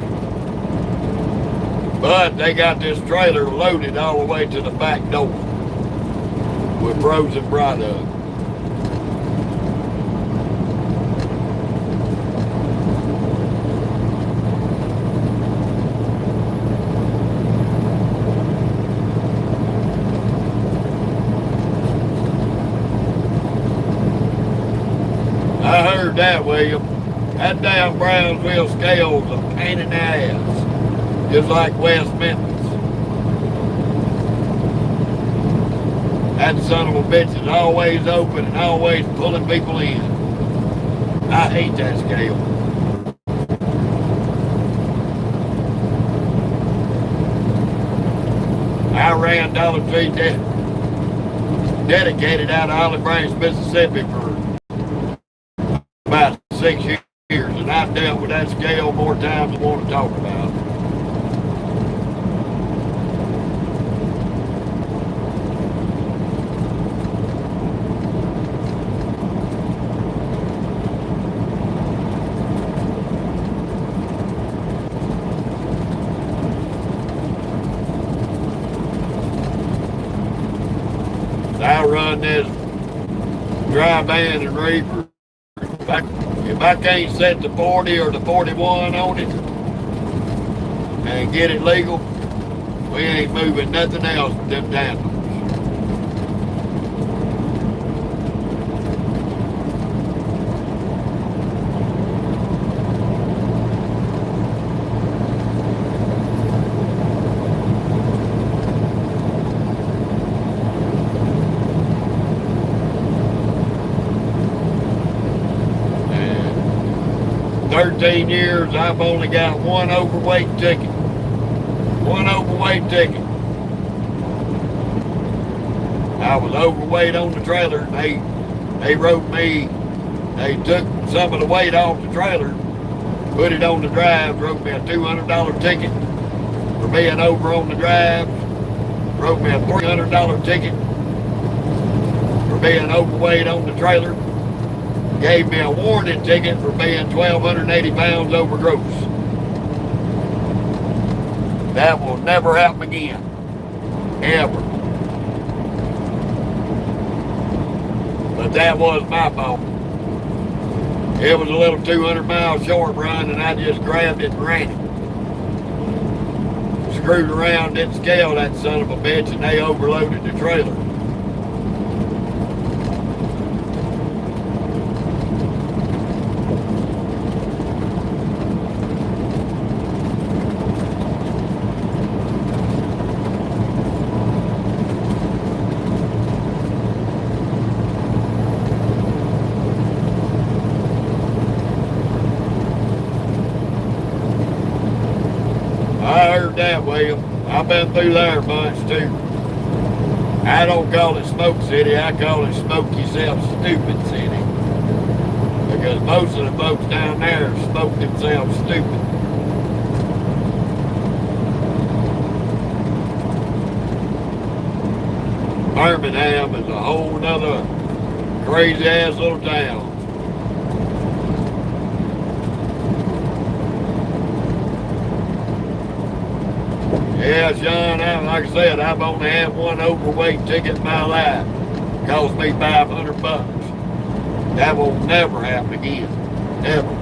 But they got this trailer loaded all the way to the back door with frozen product. I heard that, William. That damn Brownsville scale's a pain in the ass. Just like West Memphis. That son of a bitch is always open and always pulling people in. I hate that scale. I ran Dollar Tree dedicated out of Olive Branch, Mississippi for about 6 years, and I've dealt with that scale more times than I want to talk about. I run this dry band and reaper. If I can't set the 40 or the 41 on it and get it legal, we ain't moving nothing else with them tandem. In 13 years, I've only got one overweight ticket. One overweight ticket. I was overweight on the trailer. They wrote me, they took some of the weight off the trailer, put it on the drive, wrote me a $200 ticket for being over on the drive, wrote me a $300 ticket for being overweight on the trailer, gave me a warning ticket for being 1,280 pounds over gross. That will never happen again. Ever. But that was my fault. It was a little 200-mile short run, and I just grabbed it and ran it. Screwed around, didn't scale that son of a bitch, and they overloaded the trailer. I heard that, William. I've been through there a bunch too. I don't call it Smoke City, I call it Smoke Yourself Stupid City. Because most of the folks down there smoke themselves stupid. Birmingham is a whole nother crazy ass little town. Yeah, Sean, like I said, I've only had one overweight ticket in my life. Cost me $500. That will never happen again. Never.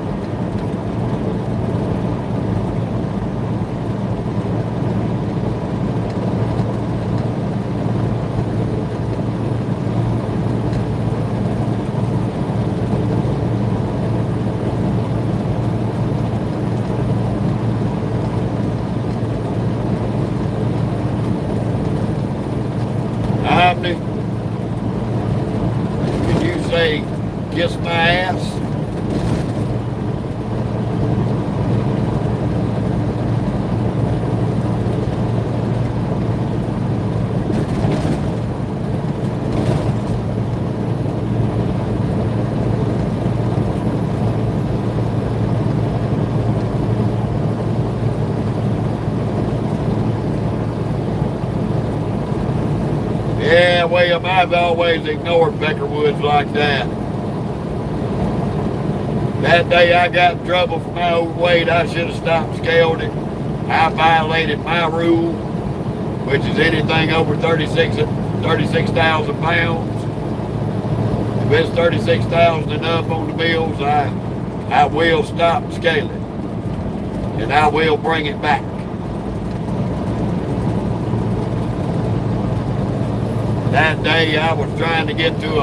Could you say kiss my ass? Yeah, William, I've always ignored Peckerwoods like that. That day I got in trouble for my overweight, I should have stopped and scaled it. I violated my rule, which is anything over 36,000 pounds. If it's 36,000 and up on the bills, I will stop and scale it. And I will bring it back. That day I was trying to get to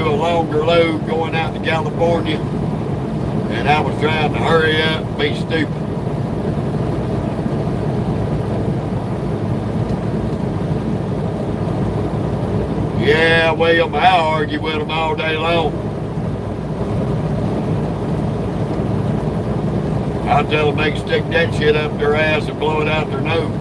a longer load going out to California, and I was trying to hurry up and be stupid. Yeah, William, I'll argue with them all day long. I'll tell them they can stick that shit up their ass and blow it out their nose.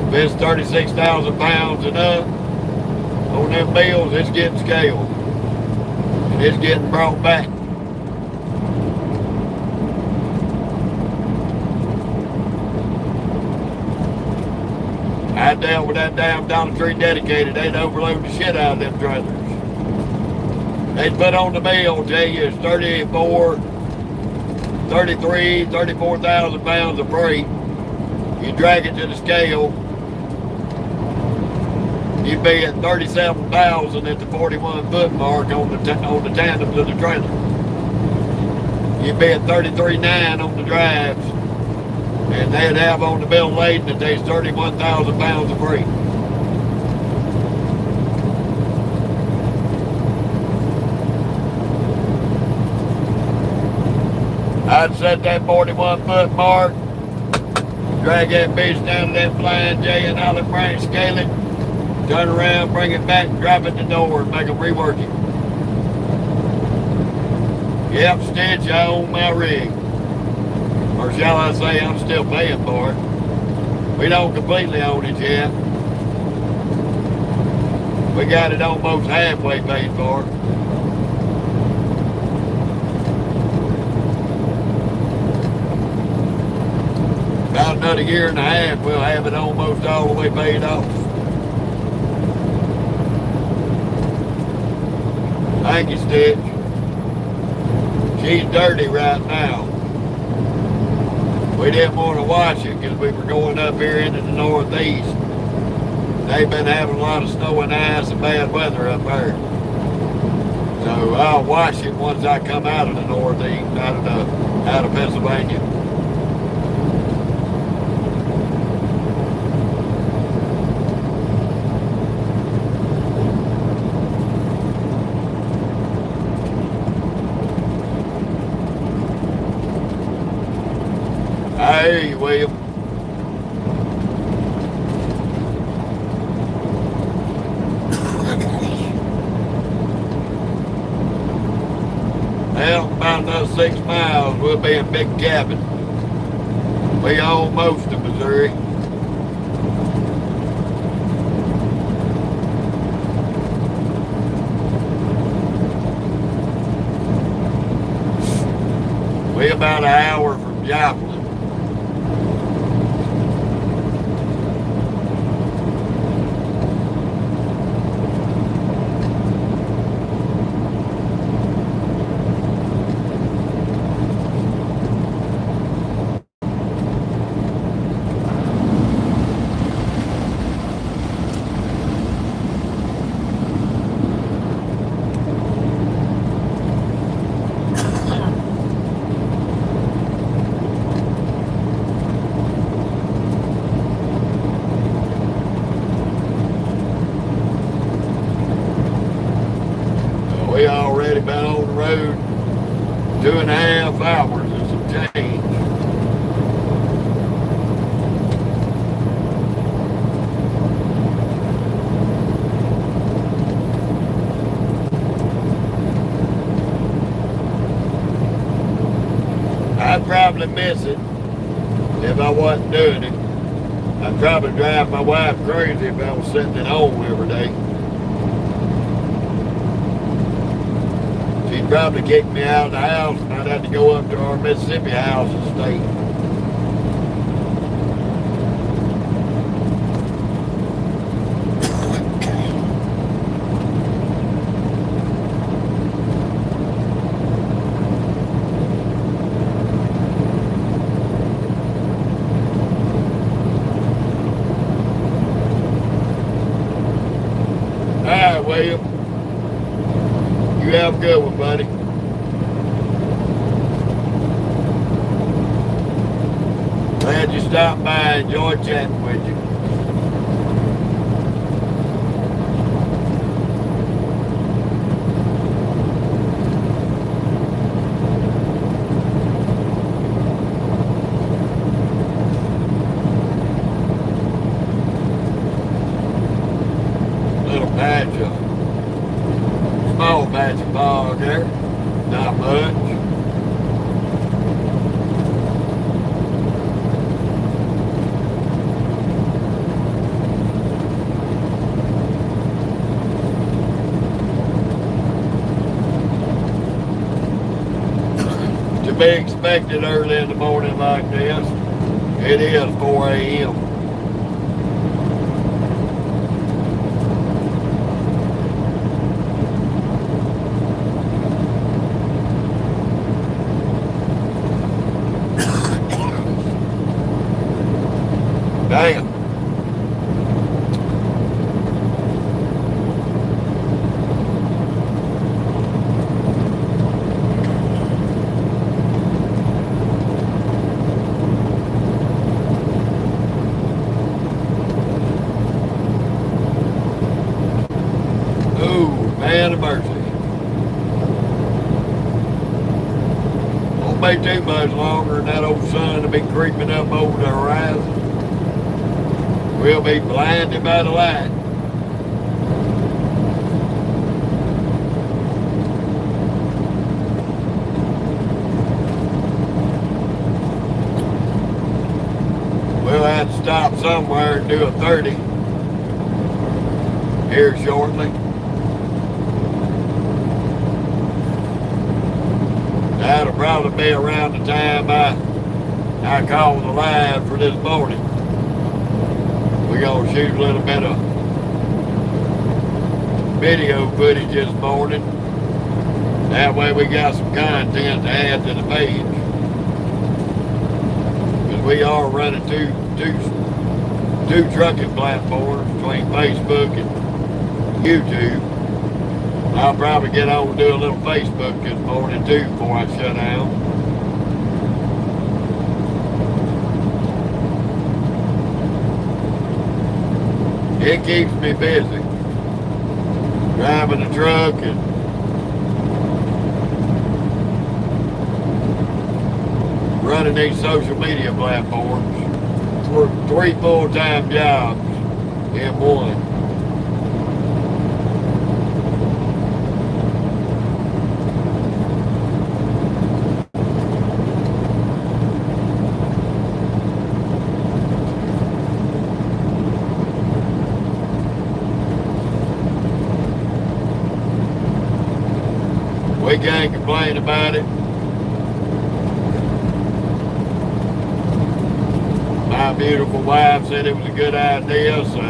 If it's 36,000 pounds and up on them bills, it's getting scaled. And it's getting brought back. I dealt with that damn Dollar Tree dedicated. They'd overload the shit out of them trailers. They'd put on the bill, tell you it's 34,000 pounds of freight. You drag it to the scale, you'd be at 37,000 at the 41 foot mark on the tandems of the trailer. You'd be at 33.9 on the drives, and they'd have on the bill laden that there's 31,000 pounds of freight. I'd set that 41 foot mark, drag that bitch down to that Flying J and Olive Branch, scale it, turn around, bring it back, drop it in the door, and make them rework it. Yep, Stitch, I own my rig. Or shall I say, I'm still paying for it. We don't completely own it yet. We got it almost halfway paid for. About another year and a half, we'll have it almost all the way paid off. Thank you, Stitch. She's dirty right now. We didn't want to wash it because we were going up here into the northeast. They've been having a lot of snow and ice and bad weather up there. So I'll wash it once I come out of the northeast, out of Pennsylvania. I hear you, William. Well, about another 6 miles, we'll be in Big Cabin. We own most of Missouri. We're about an hour from Joplin. We already been on the road 2.5 hours and some change. I'd probably miss it if I wasn't doing it. I'd probably drive my wife crazy if I was sitting at home every day. She'd probably kick me out of the house and I'd have to go up to our Mississippi house and stay. Alright, William. You have a good one, buddy. Glad you stopped by. Enjoyed chatting with you. Little patch of small patch of fog there. Not much. To be expected early in the morning like this. It is 4 a.m. Damn. Ooh, man of mercy. Won't be too much longer than that old sun will be creeping up over the horizon. We'll be blinded by the light. We'll have to stop somewhere and do a 30 here shortly. That'll probably be around the time I call the line for this morning. We're gonna shoot a little bit of video footage this morning. That way we got some content to add to the page. Because we are running two trucking platforms between Facebook and YouTube. I'll probably get on and do a little Facebook this morning too before I shut down. It keeps me busy. Driving the truck and running these social media platforms. Three full-time jobs in one. We can't complain about it. My beautiful wife said it was a good idea, so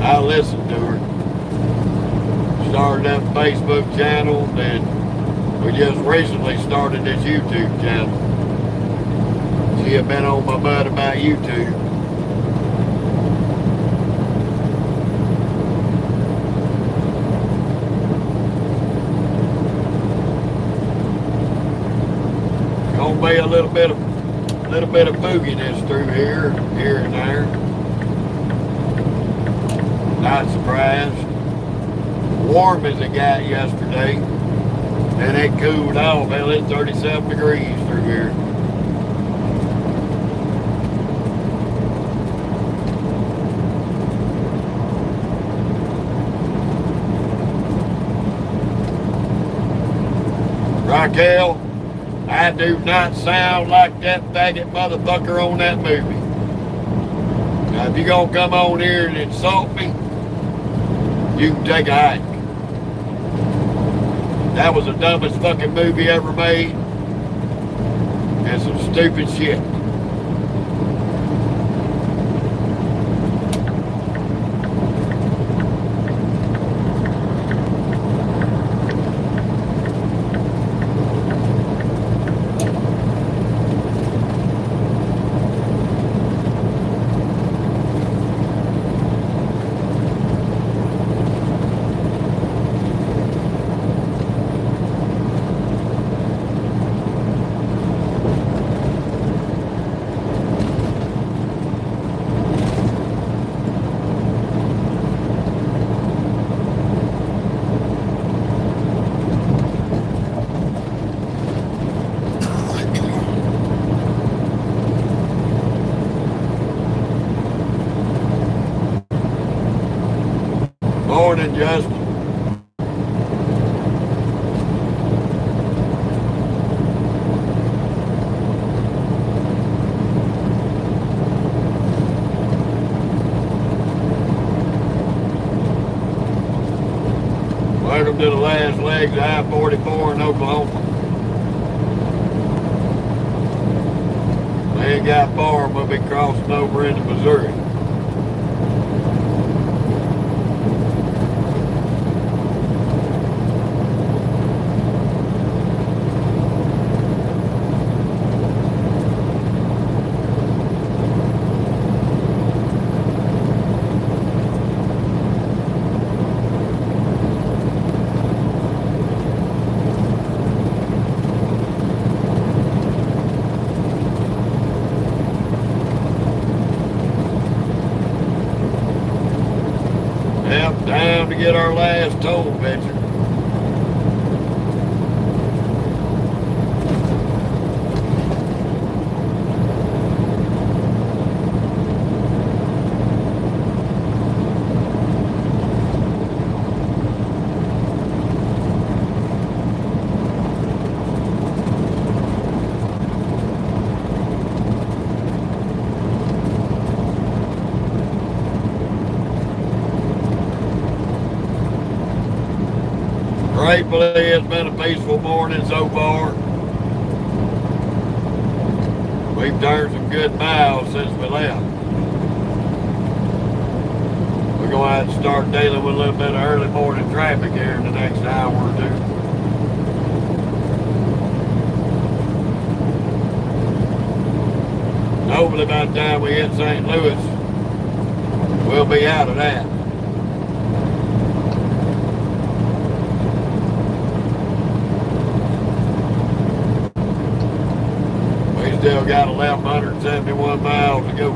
I listened to her. Started up a Facebook channel, and we just recently started this YouTube channel. She had been on my butt about YouTube. Gonna be a little bit of booginess through here and there. Not surprised. warm as it got yesterday. And it cooled off. Hell, it's 37 degrees through here. Raquel, I do not sound like that faggot motherfucker on that movie. Now, if you're gonna come on here and insult me, you can take a hike. That was the dumbest fucking movie ever made. And some stupid shit. Morning, Justin. Welcome to the last legs of I-44 in Oklahoma. We ain't got far, we'll be crossing over into Missouri. Time to get our last toll picture. Gratefully, it's been a peaceful morning so far. We've turned some good miles since we left. We're going to have to start dealing with a little bit of early morning traffic here in the next hour or two. And hopefully by the time we hit St. Louis, we'll be out of that. Still got 1,171 miles to go.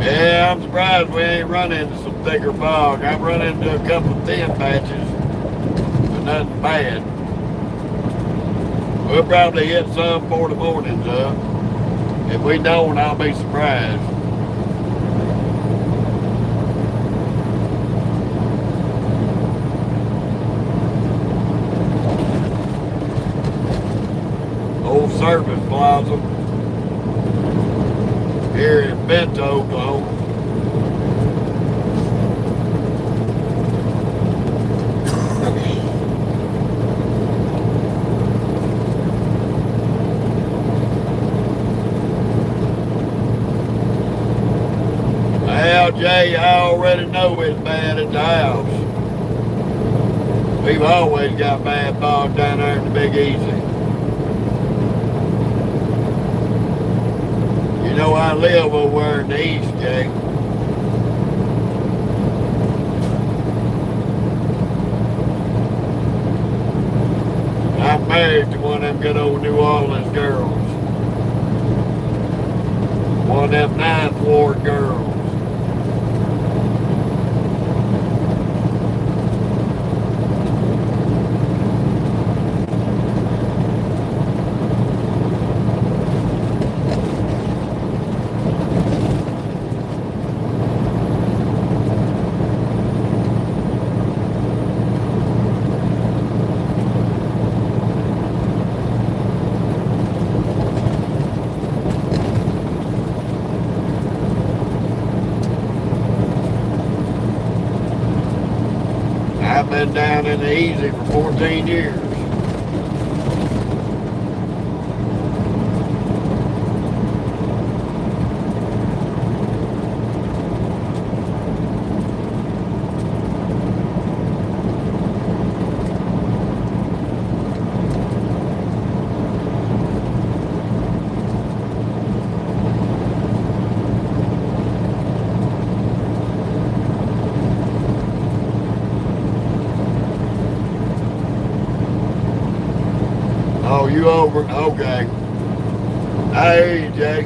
Yeah, I'm surprised we ain't run into some thicker fog. I've run into a couple of thin patches, but nothing bad. We'll probably hit some before the morning's up. If we don't, I'll be surprised. Old Service Plaza here in Bento, Oklahoma. Well, Jay, I already know it's bad at the house. We've always got bad fog down there in the Big Easy. You know I live over in the east, Jay. married to one of them good old New Orleans girls. One of them Ninth Ward girls. I've been down in the easy for 14 years. Oh, you over? Okay. I hear you, Jake.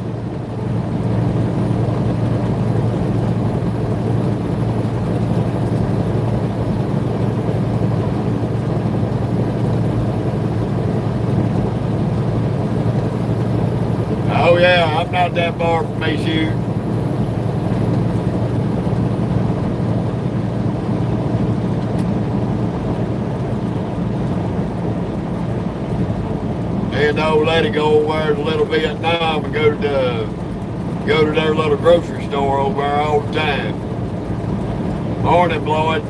Oh yeah, I'm not that far from me shooting. And the old lady go over to Little Vietnam and go to their little grocery store over there all the time. Morning, Floyd.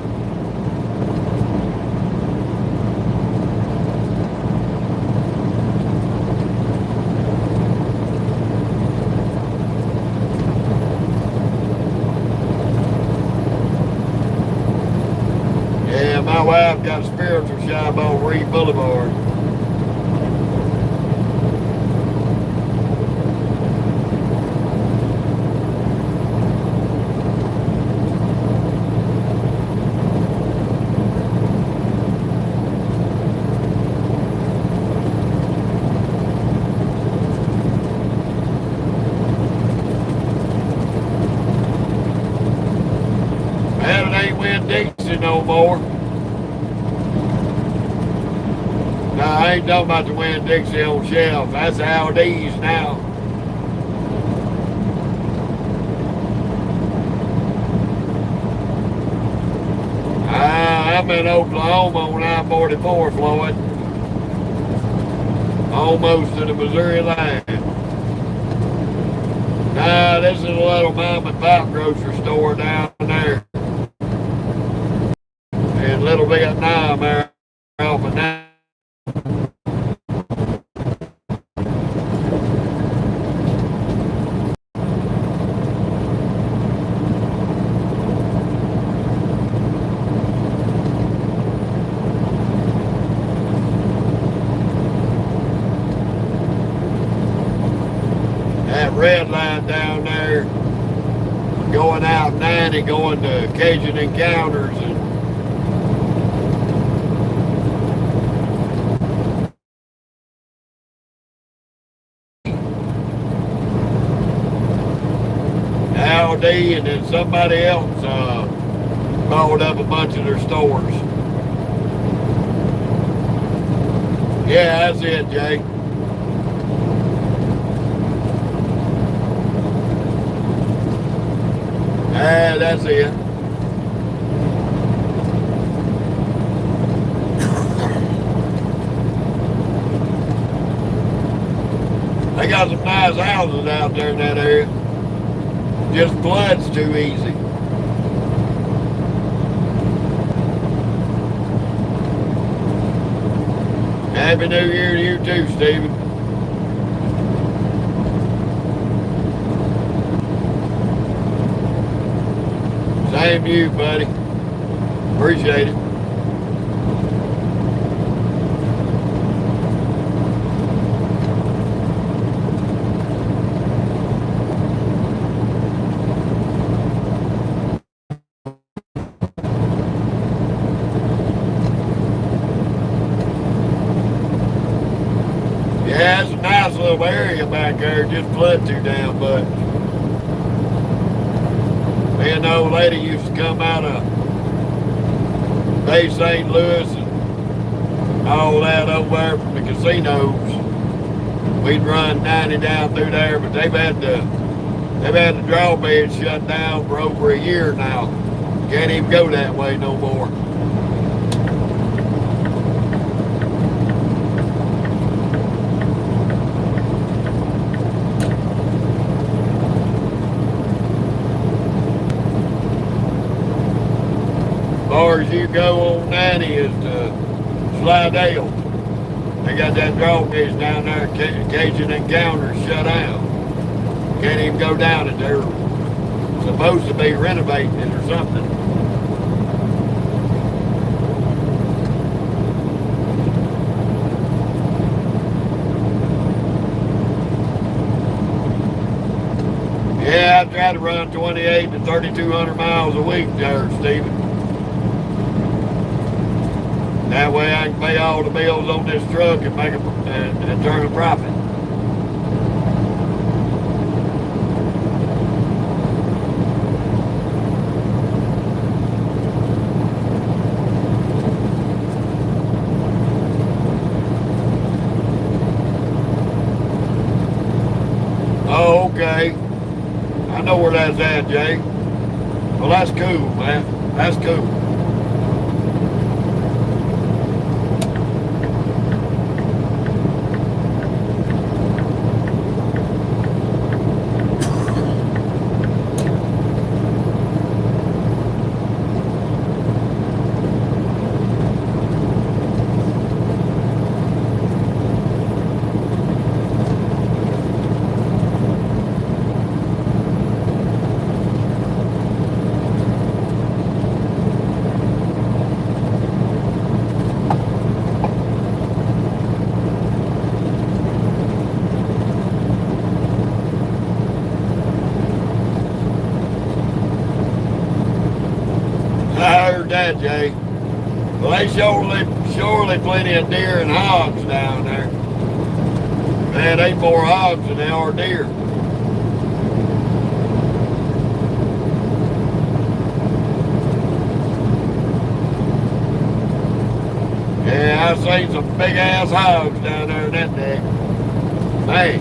Yeah, my wife got a spiritual shop on Reed Boulevard. Man, it ain't Winn-Dixie no more. No, I ain't talking about the Winn-Dixie on shelf. That's Aldi's now. I'm in Oklahoma on I-44, Floyd. Almost to the Missouri line. Nah, this is a little mom and pop grocery store down there in Little Vietnam there off of now. That red line down there going out 90, going to Cajun Encounters and Aldi, and then somebody else bought up a bunch of their stores. Yeah, that's it, Jake. Ah, that's it. They got some nice houses out there in that area. Just floods too easy. Happy New Year to you too, Stephen. Same to you, buddy. Appreciate it. little area back there just flood too damn much. Me and the old lady used to come out of Bay St. Louis and all that over there from the casinos. We'd run 90 down through there, but they've had the drawbed shut down for over a year now. Can't even go that way no more. As far as you go on 90 is to Slidell. They got that drawbridge down there, Cajun Encounter shut down. Can't even go down it. They're supposed to be renovating it or something. Yeah, I try to run 28 to 3,200 miles a week there, Stephen. That way I can pay all the bills on this truck and make and turn a profit. Oh, okay. I know where that's at, Jay. Well, that's cool, man. That's cool. I heard that, Jay. Well, they surely plenty of deer and hogs down there. Man, they more hogs than they are deer. Yeah, I've seen some big ass hogs down there in that day. Man.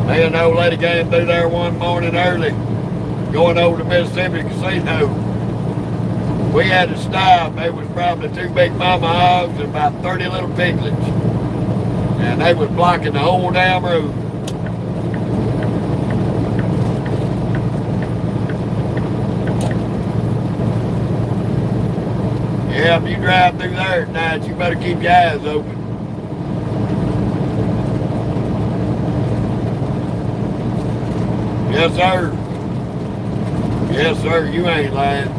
Me and the old lady came through there one morning early, going over to Mississippi Casino. We had to stop. There was probably 2 big mama hogs and about 30 little piglets. And they was blocking the whole damn road. Yeah, if you drive through there at night, you better keep your eyes open. Yes, sir. Yes, sir. You ain't lying.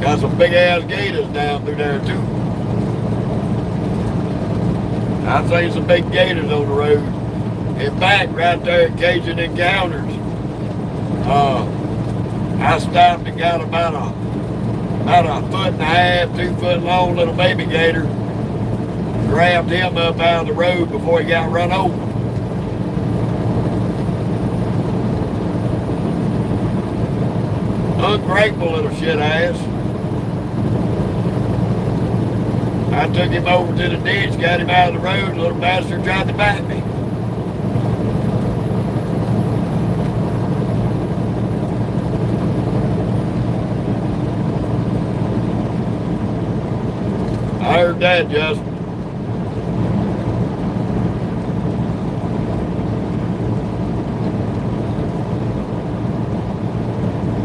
Got some big ass gators down through there too. I've seen some big gators on the road. In fact, right there at Cajun Encounters, I stopped and got about a 1.5 foot, 2 foot long little baby gator. Grabbed him up out of the road before he got run over. Ungrateful little shit ass. I took him over to the ditch, got him out of the road, the little bastard tried to bite me. I heard that, Justin.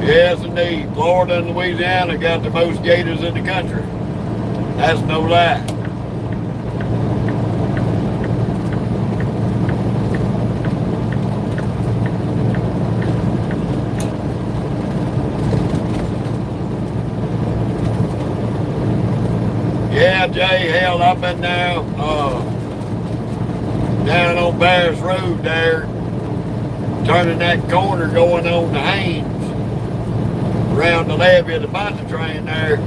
Yes, indeed. Florida and Louisiana got the most gators in the country. That's no lie. Yeah, Jay, hell, I've been down on Barris Road there. turning that corner going on the Haynes, around the levee of the bunny train there.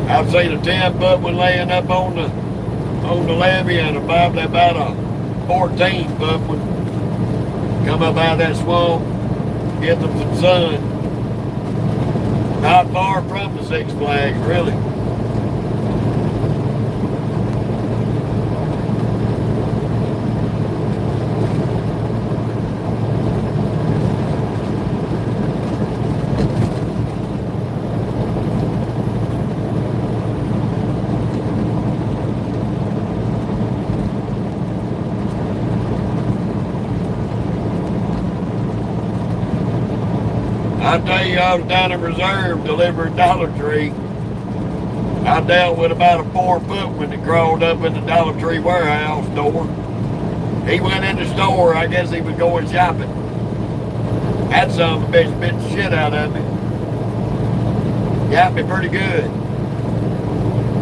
I've seen a 10-foot one laying up on the levee, and probably about a 14-foot one come up out of that swamp, get them some sun. Not far from the Six Flags, really. I tell you, I was down in Reserve delivering Dollar Tree. I dealt with about a 4-foot one that crawled up in the Dollar Tree warehouse door. He went in the store, I guess he was going shopping. That son of a bitch bit the shit out of me. Got me pretty good.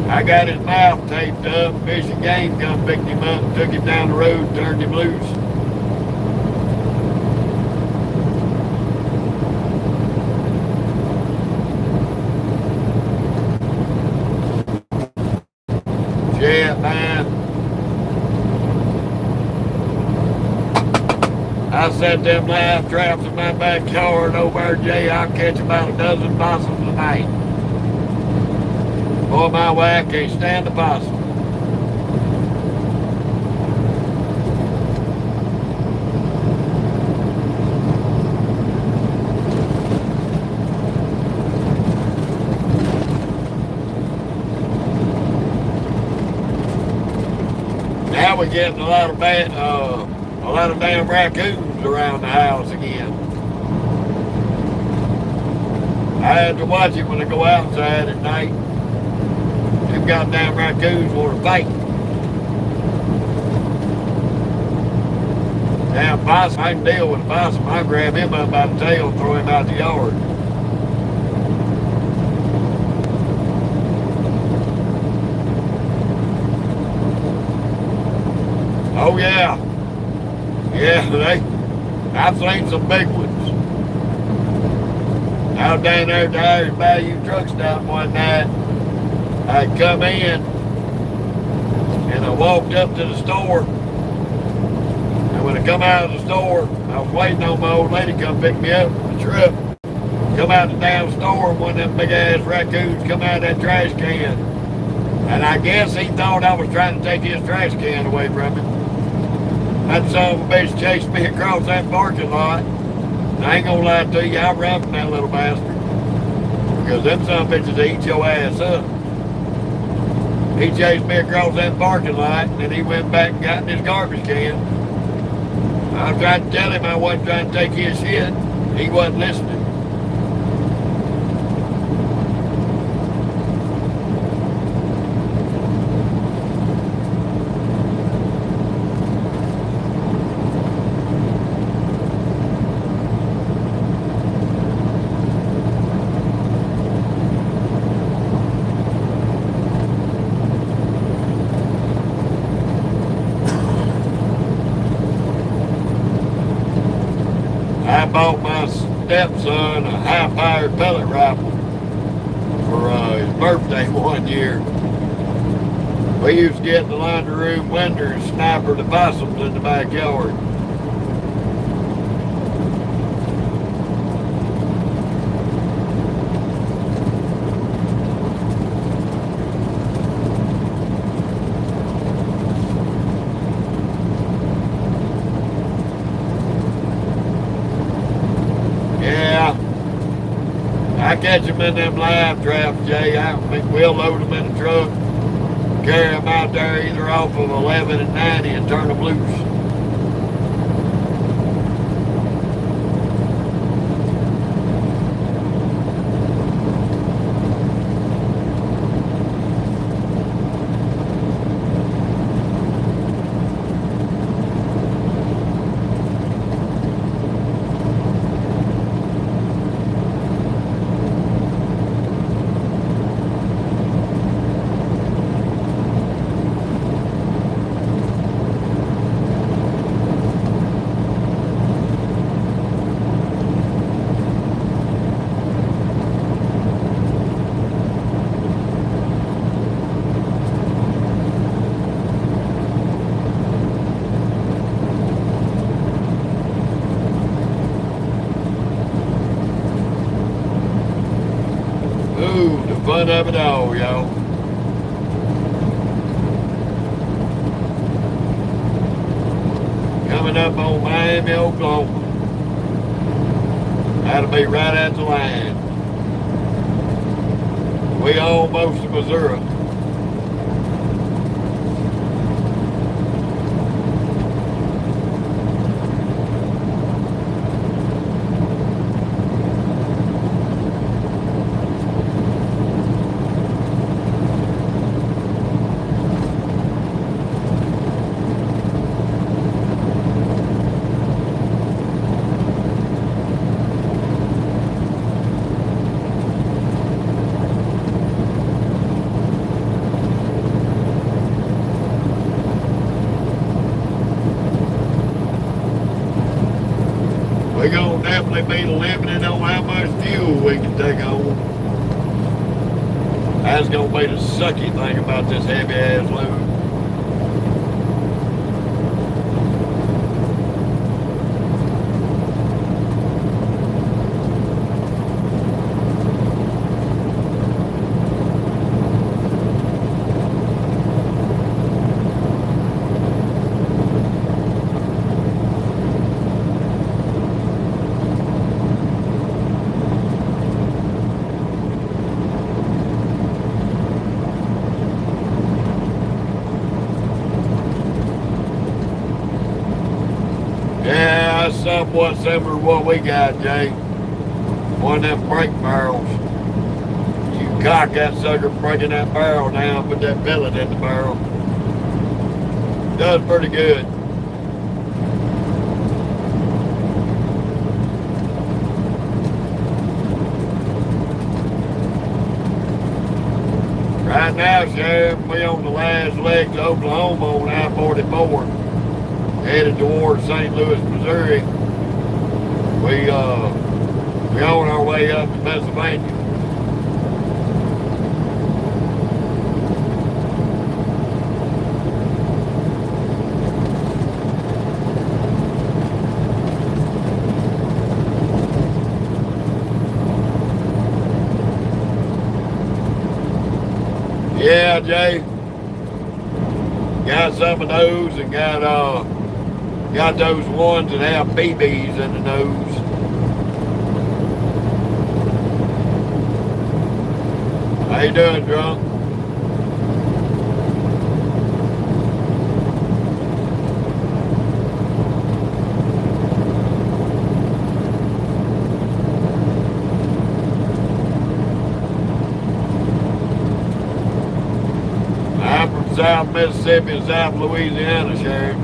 I got his mouth taped up. Fish and Game come picked him up, took him down the road, turned him loose. Yeah, man. I set them live traps in my backyard over there, Jay. I'll catch about a dozen possums a night. Boy, my wife can't stand the possum. Now we're getting a lot of damn raccoons around the house again. I had to watch it when I go outside at night. Them goddamn raccoons want to fight. Damn possum, I can deal with a possum. I grab him up by the tail and throw him out the yard. Oh yeah. Yeah, I've seen some big ones. I was down there at the Irish Bayou truck stop one night. I'd come in and I walked up to the store. And when I come out of the store, I was waiting on my old lady to come pick me up from the truck. Come out the damn store, and one of them big ass raccoons come out of that trash can. And I guess he thought I was trying to take his trash can away from him. That son of a bitch chased me across that parking lot. And I ain't gonna lie to you, I run from that little bastard. Because them son of bitches eat your ass up. He chased me across that parking lot, and then he went back and got in his garbage can. I tried to tell him I wasn't trying to take his shit. He wasn't listening. I bought my stepson a high-powered pellet rifle for his birthday one year. We used to get in the laundry room window and sniper the possums in the backyard. I catch them in them live traps, Jay. We'll load them in the truck, carry them out there either off of 11 and 90 and turn them loose. fun of it all, y'all. Coming up on Miami, Oklahoma. That'll be right at the line. We almost to Missouri. We're going to definitely be limited on how much fuel we can take on. That's going to be the sucky thing about this heavy ass load. Yeah, that's somewhat similar to what we got, Jay. One of them brake barrels. You cock that sucker, breaking that barrel down, put that billet in the barrel. Does pretty good. Right now, Sheriff, we on the last leg to Oklahoma on I-44. Headed towards St. Louis, Missouri. We on our way up to Pennsylvania. Yeah, Jay. Got some of those and got those ones that have BBs in the nose. How you doing, drunk? I'm from South Mississippi and South Louisiana, Sheriff.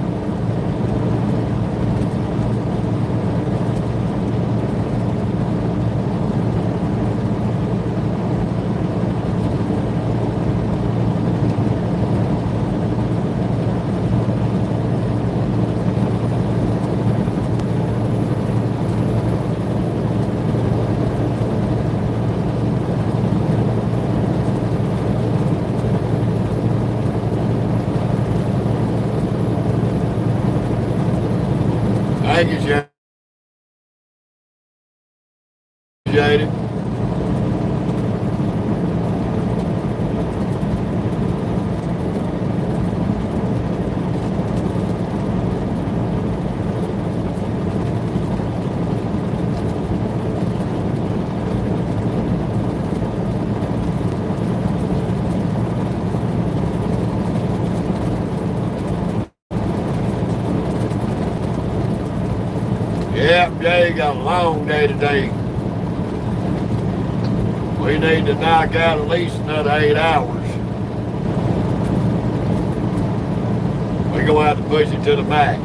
Thank you, Sheriff. Appreciate it. Yep, Jay, got a long day today. We need to knock out at least another 8 hours. We're going to have to push it to the max.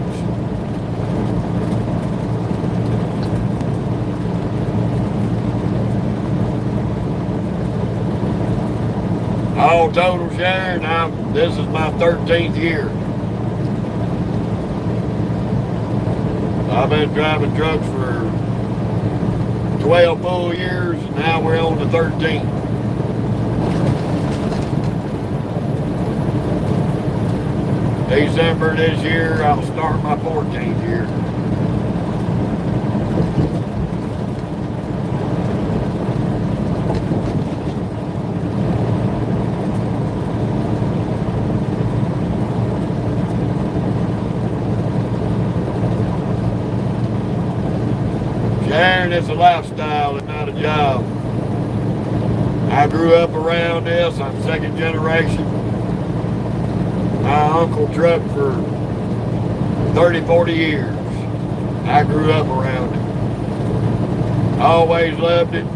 All total, Sharon, this is my 13th year. I've been driving trucks for 12 full years, and now we're on the 13th. December this year, I'll start my 14th year. learned it's a lifestyle and not a job. I grew up around this. I'm second generation. My uncle trucked for 30, 40 years. I grew up around it. Always loved it.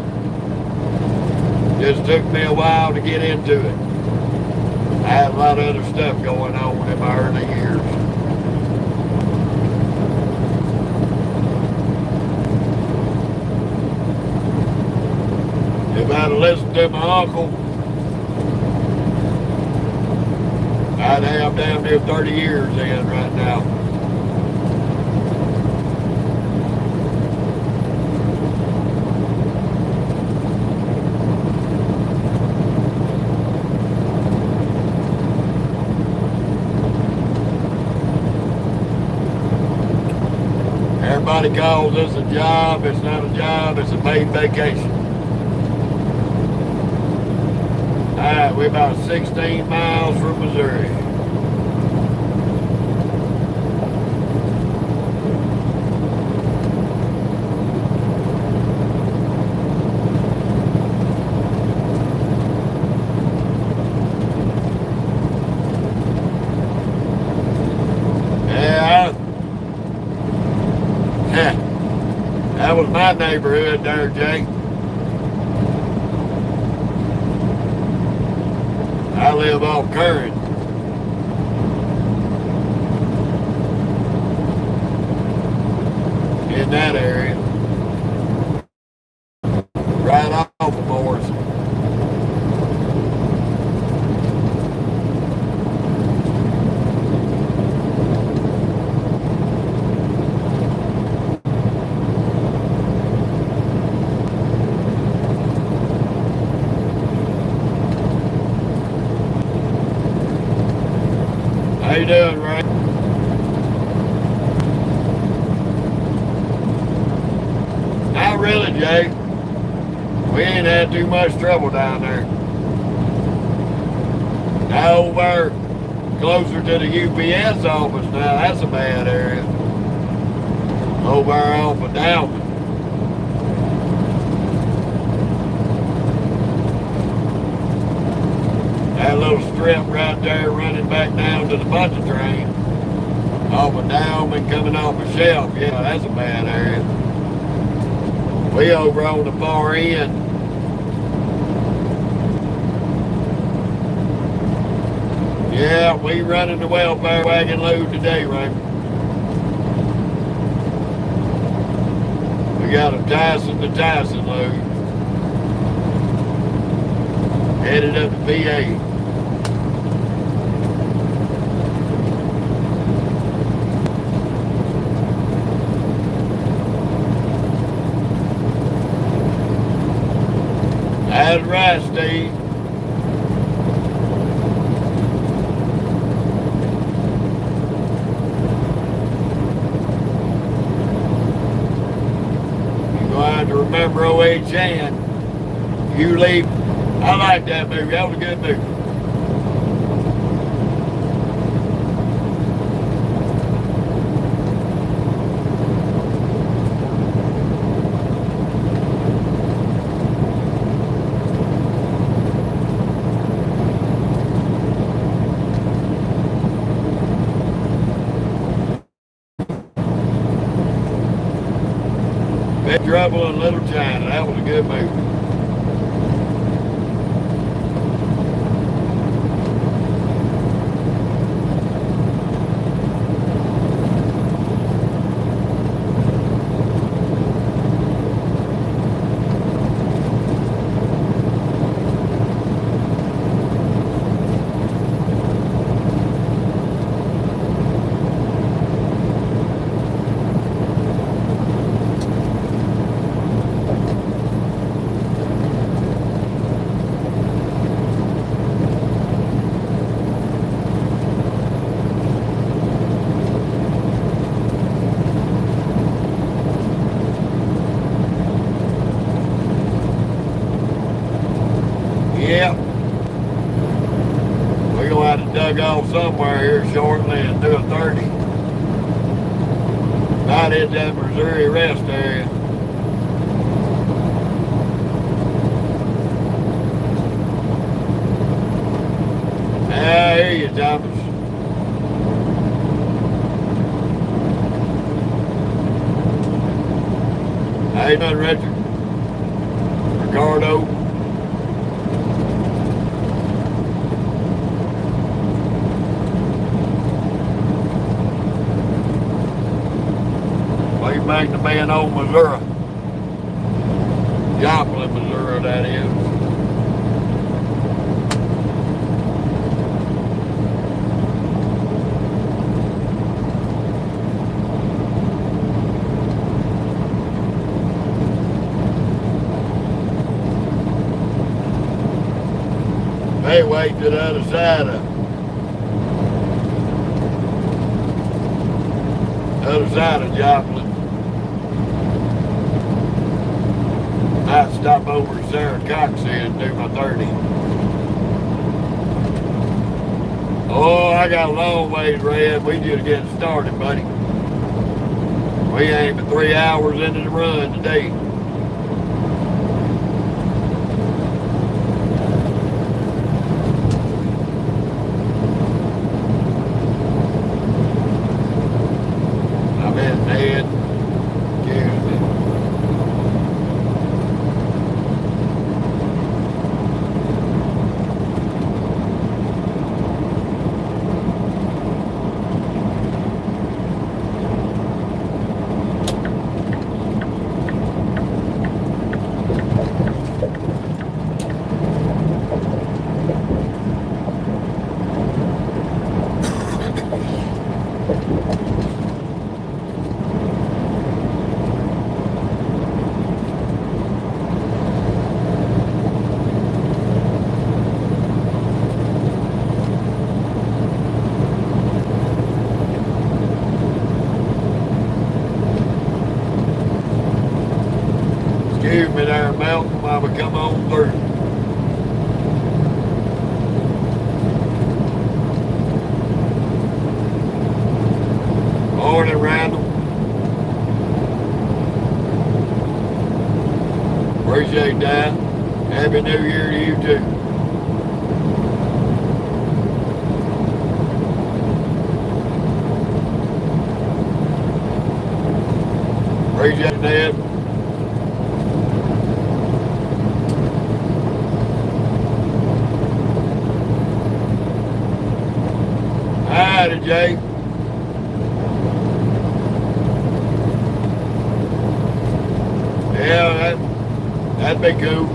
Just took me a while to get into it. I had a lot of other stuff going on in my early years. If I'd have listened to my uncle, I'd have damn near 30 years in right now. Everybody calls this a job. It's not a job. It's a paid vacation. All right, we're about 16 miles from Missouri. That was my neighborhood there, Jay. I live off Curran. In that area. Right off of Morrison. How you doing, Ray? Not really, Jay. We ain't had too much trouble down there. Now over closer to the UPS office now, that's a bad area. Over off of Dalton. That little strip right there running back down to the bunch train. Off of Dalton coming off a shelf. Yeah, that's a bad area. We over on the far end. Yeah, we running the welfare wagon load today, right? We got a Tyson to Tyson load. Headed up to VA. That's right, Steve. You're going to have to remember OHN. You leave. I like that movie. That was a good movie. Big Trouble in Little China. That was a good movie. Yep. We're going to have to dug off somewhere here shortly and do a 30. Not in that Missouri rest area. I hear you, Thomas. Hey, nothing, Richard. Ricardo. Way back to being old Missouri. Joplin, Missouri, that is. They wait to the other side of Joplin. Might stop over to Sarah Cox and do my 30. Oh, I got a long ways, Red. We just getting started, buddy. We ain't but 3 hours into the run today. I'm in Ned. Excuse me there, Malcolm, while we come on through. Morning, Randall. Appreciate that. Happy New Year to you too. Appreciate it, Ned. Howdy, Jay. Yeah, that'd be cool.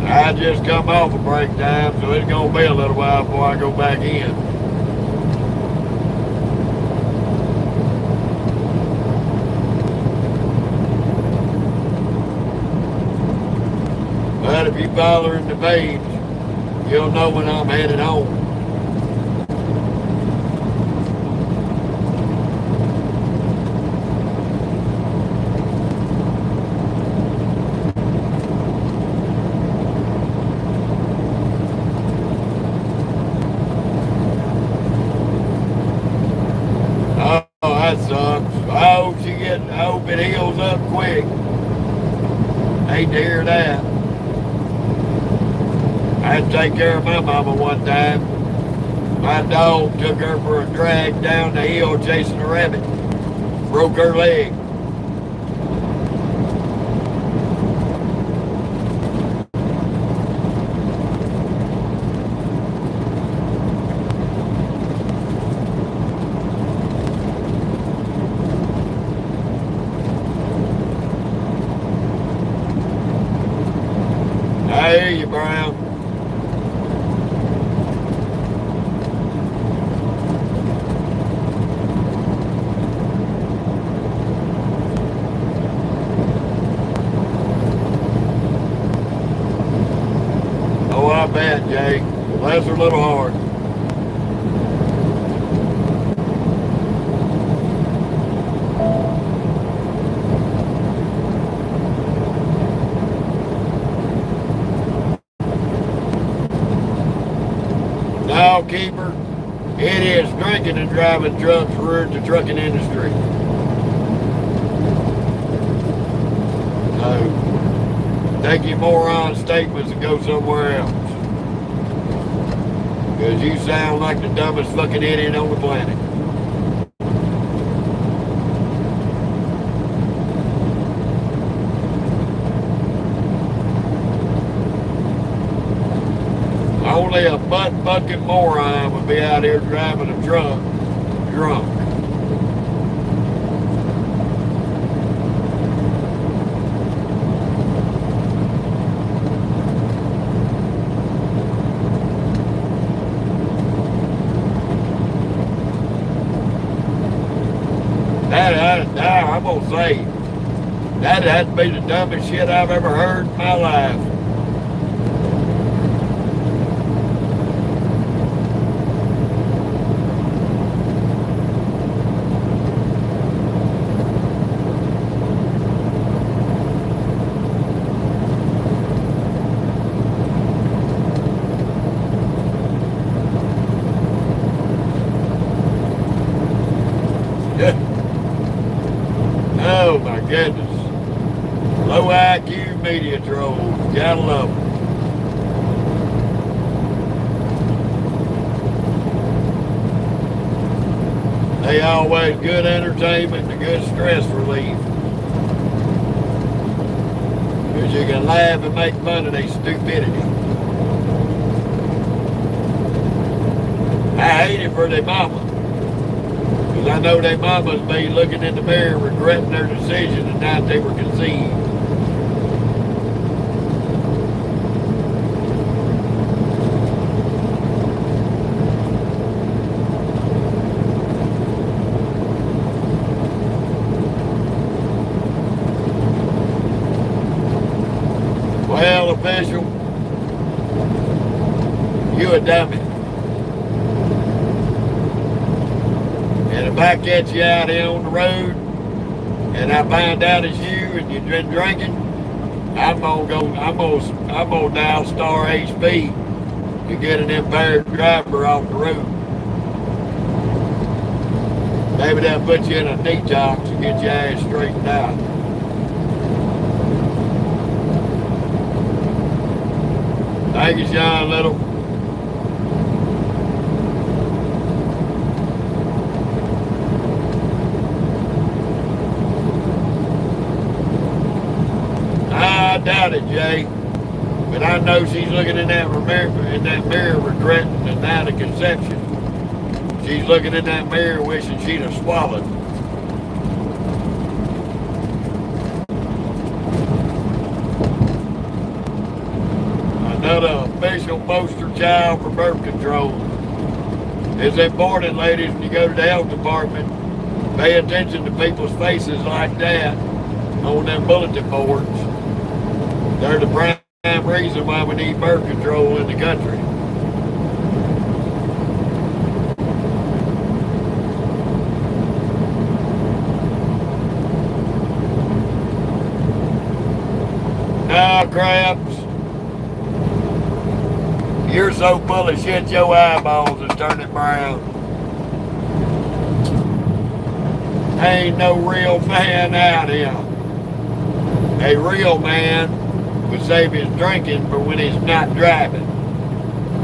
I just come off a break time, so it's gonna be a little while before I go back in. But if you following the page, you'll know when I'm headed home. Oh, that sucks. I hope it heals up quick. Hate to hear that. I had to take care of my mama one time. My dog took her for a drag down the hill chasing a rabbit. Broke her leg. I hear you, Brown. Oh, I bet, Jay. Well, that's a little hard. Now, keeper, drinking and driving trucks ruined the trucking industry. So, take your moron statements and go somewhere else. Because you sound like the dumbest fucking idiot on the planet. Only a butt-fucking moron would be out here driving a truck drunk. I'm gonna say, that had to be the dumbest shit I've ever heard in my life. Oh my goodness. Low IQ media trolls. Gotta love them. They always good entertainment and good stress relief. Because you can laugh and make fun of their stupidity. I hate it for their mama. Because I know their mamas be looking in the mirror regretting their decision the night they were conceived. Well, official, you a dummy. And if I catch you out here on the road and I find out it's you and you've been drinking, I'm gonna dial star HP to get an impaired driver off the road. Maybe they'll put you in a detox and get your ass straightened out. Thank you, Sean Little. I doubt it, Jay. But I know she's looking in that mirror regretting the night of conception. She's looking in that mirror wishing she'd have swallowed. Another official poster child for birth control. It's important, ladies, when you go to the health department, pay attention to people's faces like that on them bulletin boards. They're the prime reason why we need birth control in the country. Nah, craps. You're so full of shit, your eyeballs is turning brown. Ain't no real man out here. A real man would save his drinking for when he's not driving.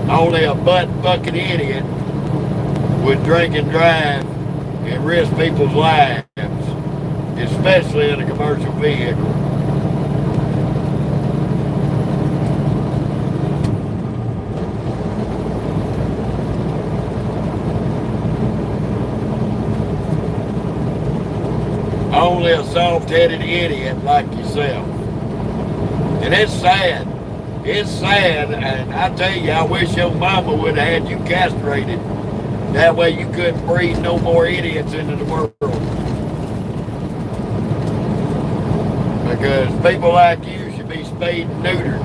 Only a butt-fucking idiot would drink and drive and risk people's lives, especially in a commercial vehicle. Only a soft-headed idiot like yourself. And it's sad. It's sad, and I tell you, I wish your mama would have had you castrated. That way you couldn't breed no more idiots into the world. Because people like you should be spayed and neutered.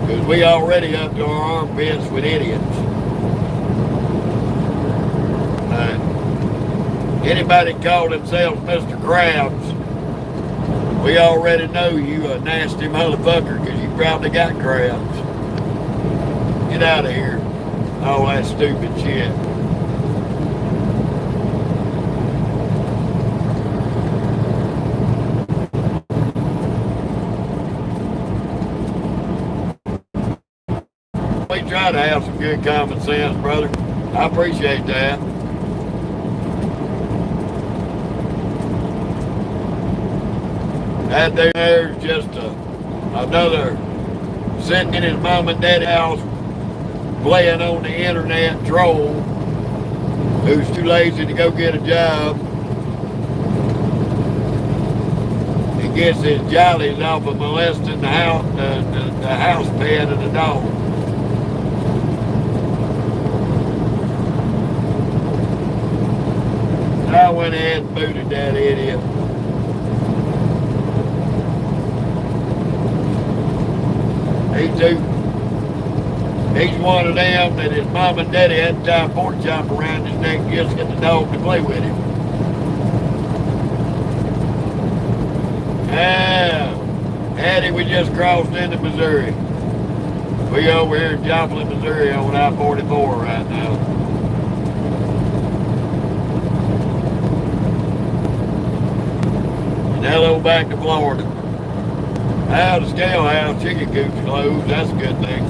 Because we already up to our armpits with idiots. Anybody call themselves Mr. Krabs, we already know you a nasty motherfucker because you probably got crabs. Get out of here. All that stupid shit. try to have some good common sense, brother. I appreciate that. That dude there's just another sitting in his mom and dad's house playing on the internet troll who's too lazy to go get a job and gets his jollies off of molesting the house pet and the dog. I went ahead and booted that idiot. He's one of them that his mom and daddy had to tie a pork chop around his neck just to get the dog to play with him. Hattie, we just crossed into Missouri. We over here in Joplin, Missouri on I-44 right now. And hello back to Florida. The scale house chicken coop's closed. That's a good thing.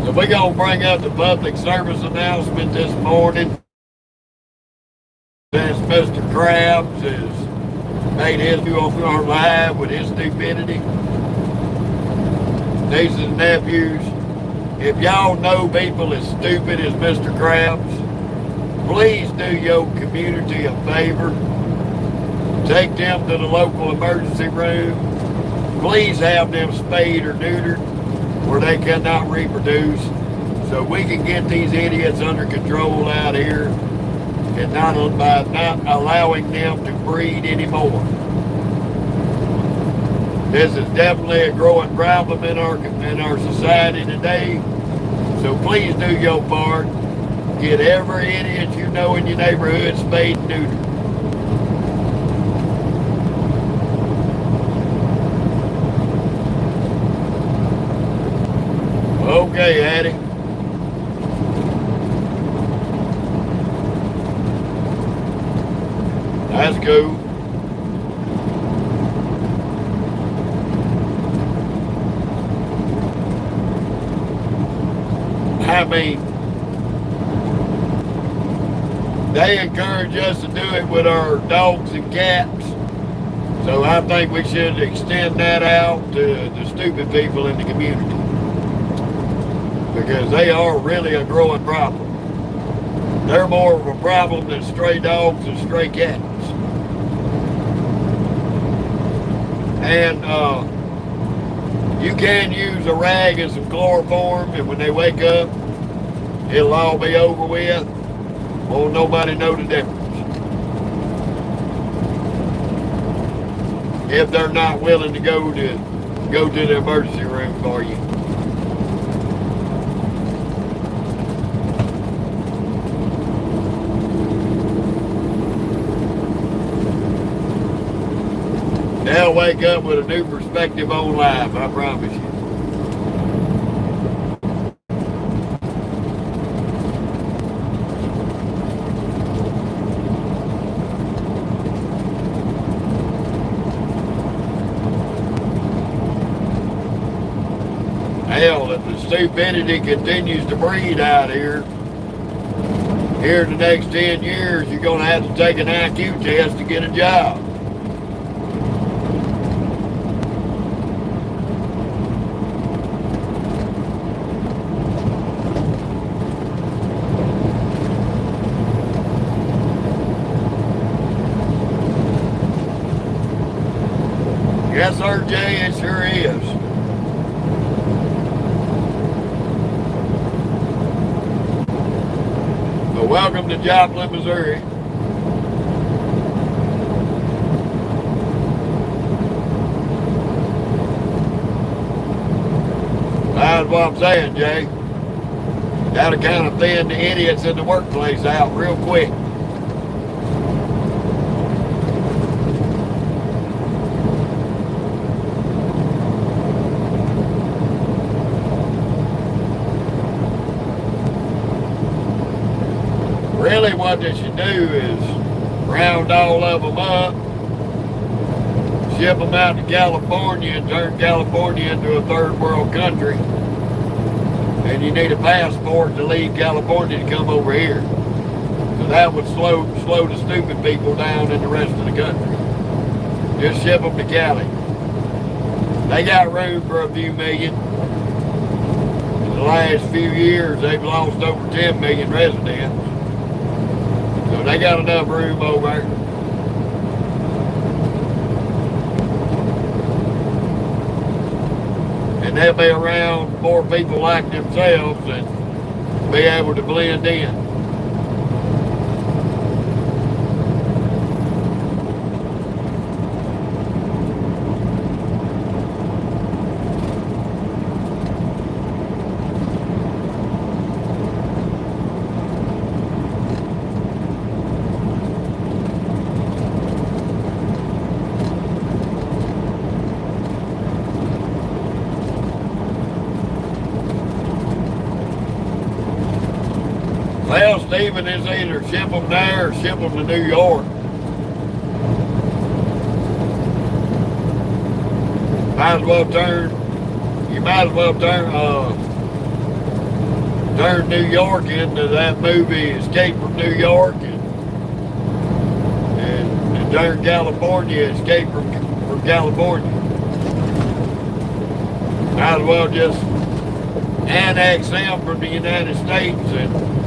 So we're going to bring up the public service announcement this morning. Since Mr. Krabs has made his view on our live with his stupidity. Nieces and nephews, if y'all know people as stupid as Mr. Krabs, please do your community a favor. Take them to the local emergency room. Please have them spayed or neutered where they cannot reproduce so we can get these idiots under control out here and by not allowing them to breed anymore. This is definitely a growing problem in our society today. So please do your part. Get every idiot you know in your neighborhood spayed and neutered. Okay, Hattie. That's cool. I mean, they encourage us to do it with our dogs and cats. So I think we should extend that out to the stupid people in the community. Because they are really a growing problem. They're more of a problem than stray dogs and stray cats. And you can use a rag and some chloroform, and when they wake up, it'll all be over with. Won't nobody know the difference. If they're not willing to go to the emergency room for you. They'll wake up with a new perspective on life, I promise you. Hell, if the stupidity continues to breed out here in the next 10 years, you're going to have to take an IQ test to get a job. Yes, sir, Jay, it sure is. But welcome to Joplin, Missouri. That's what I'm saying, Jay. That'll kind of thin the idiots in the workplace out real quick. Really what they should do is round all of them up, ship them out to California and turn California into a third world country. And you need a passport to leave California to come over here. So that would slow the stupid people down in the rest of the country. Just ship them to Cali. They got room for a few million. In the last few years, they've lost over 10 million residents. So they got enough room over there. And they'll be around more people like themselves and be able to blend in. Well, Stephen, is either ship them there or ship them to New York. You might as well turn New York into that movie Escape from New York and turn California Escape from California. Might as well just annex them from the United States and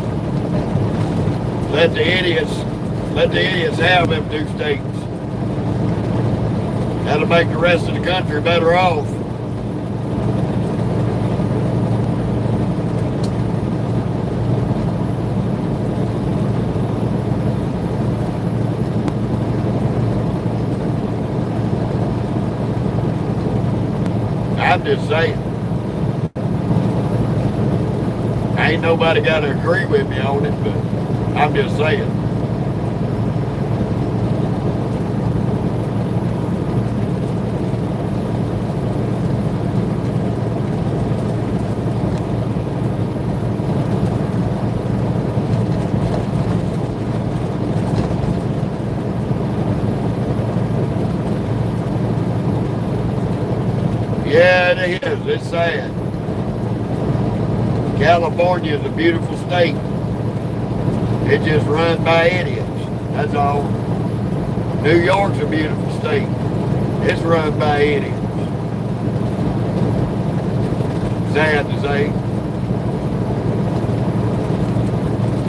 let the idiots have them 2 states. That'll make the rest of the country better off. I'm just saying. Ain't nobody got to agree with me on it, but I'm just saying. Yeah, it is. It's sad. California is a beautiful state. It's just run by idiots. That's all. New York's a beautiful state. It's run by idiots. Sad to say.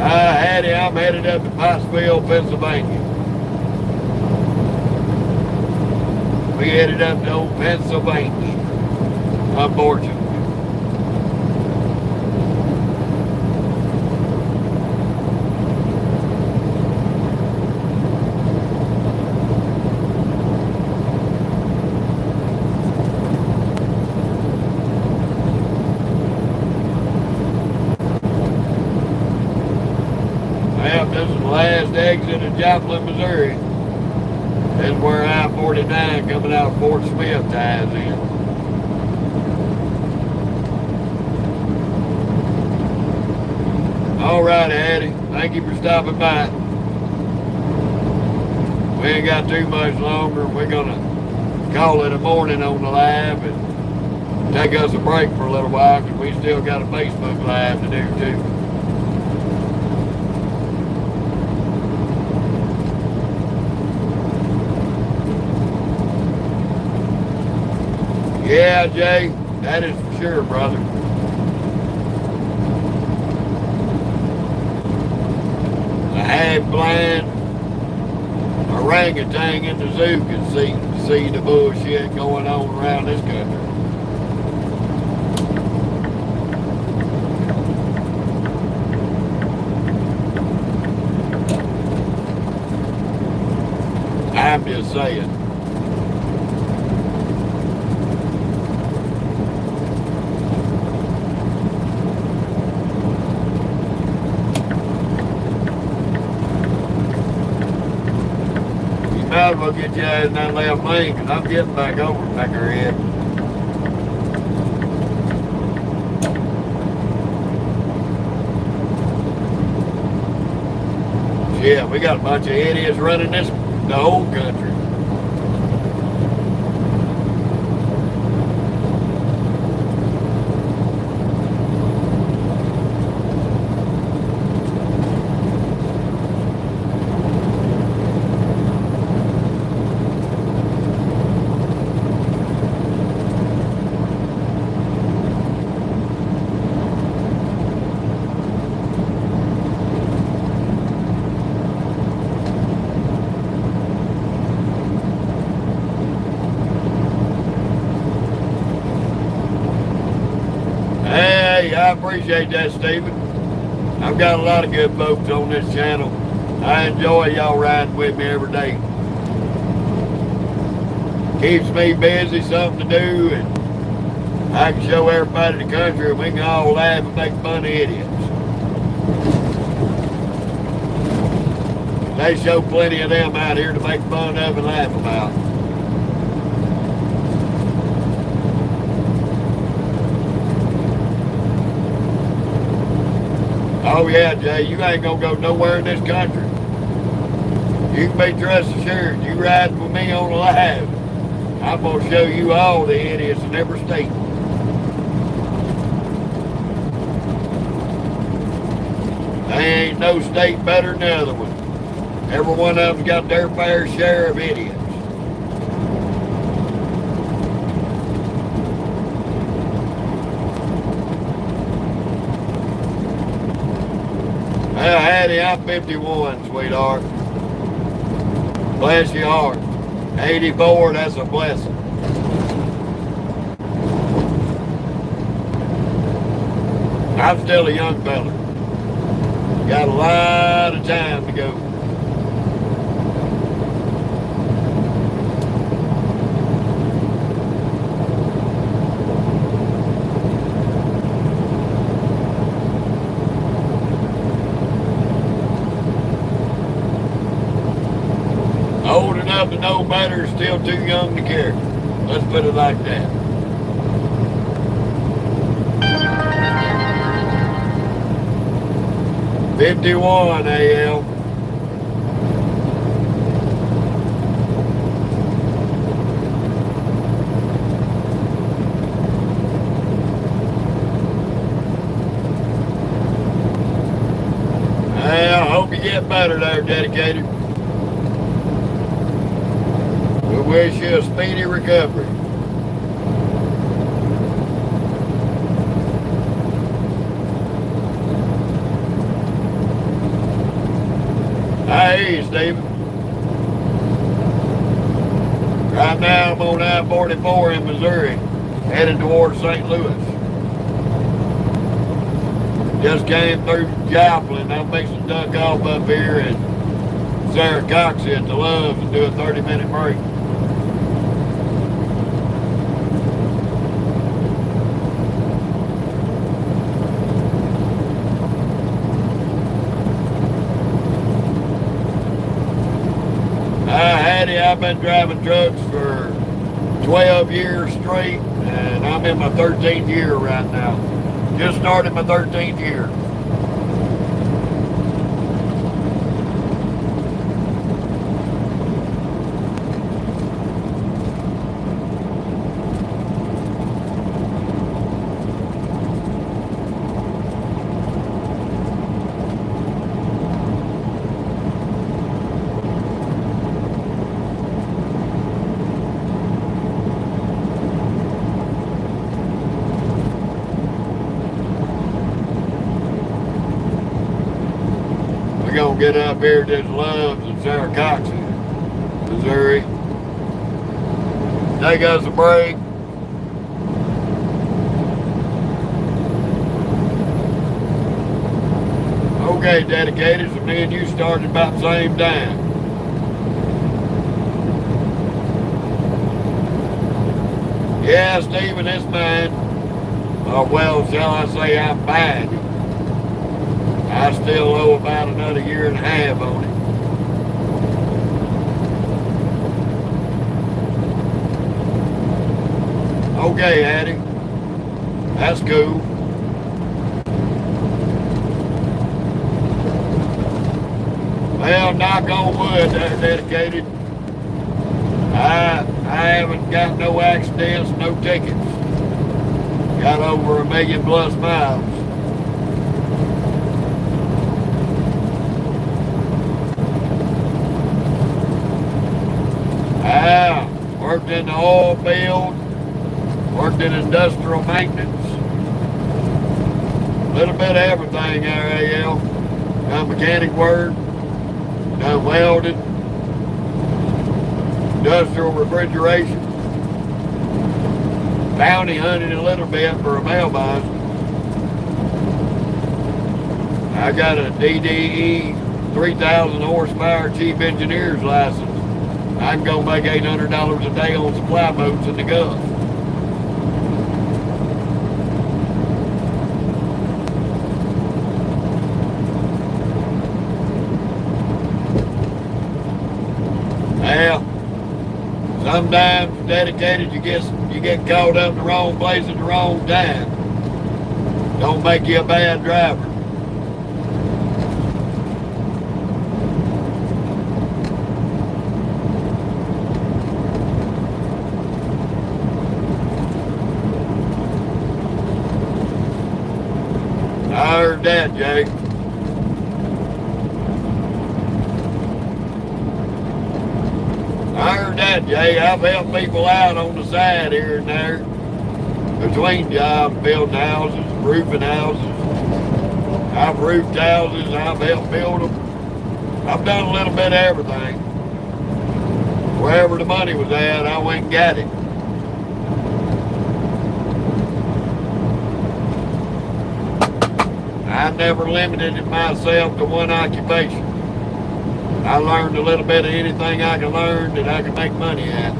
I'm headed up to Pottsville, Pennsylvania. We headed up to old Pennsylvania. Unfortunately. This is the last exit of Joplin, Missouri. This is where I-49 coming out of Fort Smith ties in. All right, Addie. Thank you for stopping by. We ain't got too much longer. We're going to call it a morning on the live and take us a break for a little while because we still got a Facebook live to do too. Yeah, Jay, that is for sure, brother. A half-blind orangutan in the zoo can see the bullshit going on around this country. I'm just saying. Might as well get you out in that left lane because I'm getting back over Peckerhead. Yeah, we got a bunch of idiots running the whole country. appreciate that, Stephen. I've got a lot of good folks on this channel. I enjoy y'all riding with me every day. Keeps me busy, something to do, and I can show everybody in the country and we can all laugh and make fun of idiots. They show plenty of them out here to make fun of and laugh about. Oh yeah, Jay, you ain't gonna go nowhere in this country. You can be trust assured, you riding with me on the live, I'm gonna show you all the idiots in every state. They ain't no state better than the other one. Every one of them's got their fair share of idiots. Well, Hattie, I'm 51, sweetheart. Bless your heart. 84, that's a blessing. I'm still a young fella. Got a lot of time to go. Old enough to know better, still too young to care. Let's put it like that. "51 AL. Well, I hope you get better there, Dedicated. We wish you a speedy recovery. I hear you, Stephen. Right now I'm on I-44 in Missouri, headed towards St. Louis. Just came through Joplin. I'm fixing to duck off up here at Sarah Cox at the Loves and do a 30-minute break. Hattie, I've been driving trucks for 12 years straight, and I'm in my 13th year right now. Just started my 13th year. We're gonna get up here to the Loves in Sarah Cox, Missouri. Take us a break. Okay, Dedicated, so me and you started about the same time. Yeah, Stephen, it's mine. Or well, shall I say I'm buying it. I still owe about another year and a half on it. Okay, Hattie. That's cool. Well, knock on wood there, Dedicated. I haven't got no accidents, no tickets. Got over 1 million plus miles. Worked in the oil field, worked in industrial maintenance. A little bit of everything there, AL. Done mechanic work, done welding, industrial refrigeration, bounty hunting a little bit for a mailbox. I got a DDE 3,000 horsepower chief engineer's license. I can go make $800 a day on supply boats in the Gulf. Well, sometimes dedicated, you get caught up in the wrong place at the wrong time. Don't make you a bad driver. I heard that, Jake. I heard that, Jay. I've helped people out on the side here and there. Between jobs, building houses, roofing houses. I've roofed houses, I've helped build them. I've done a little bit of everything. Wherever the money was at, I went and got it. I never limited myself to one occupation. I learned a little bit of anything I could learn that I could make money at.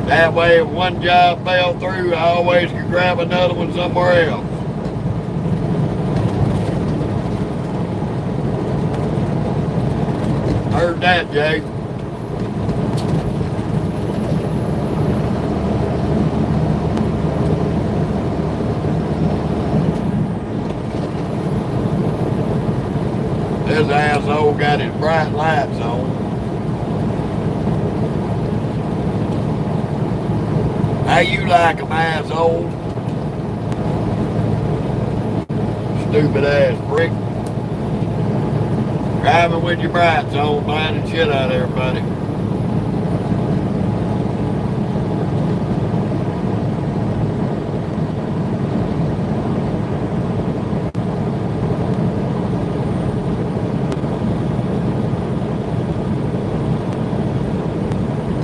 That way, if one job fell through, I always could grab another one somewhere else. Heard that, Jay. This asshole got his bright lights on. How you like 'em, asshole? Stupid ass prick. Driving with your brights on, blinding shit out of everybody.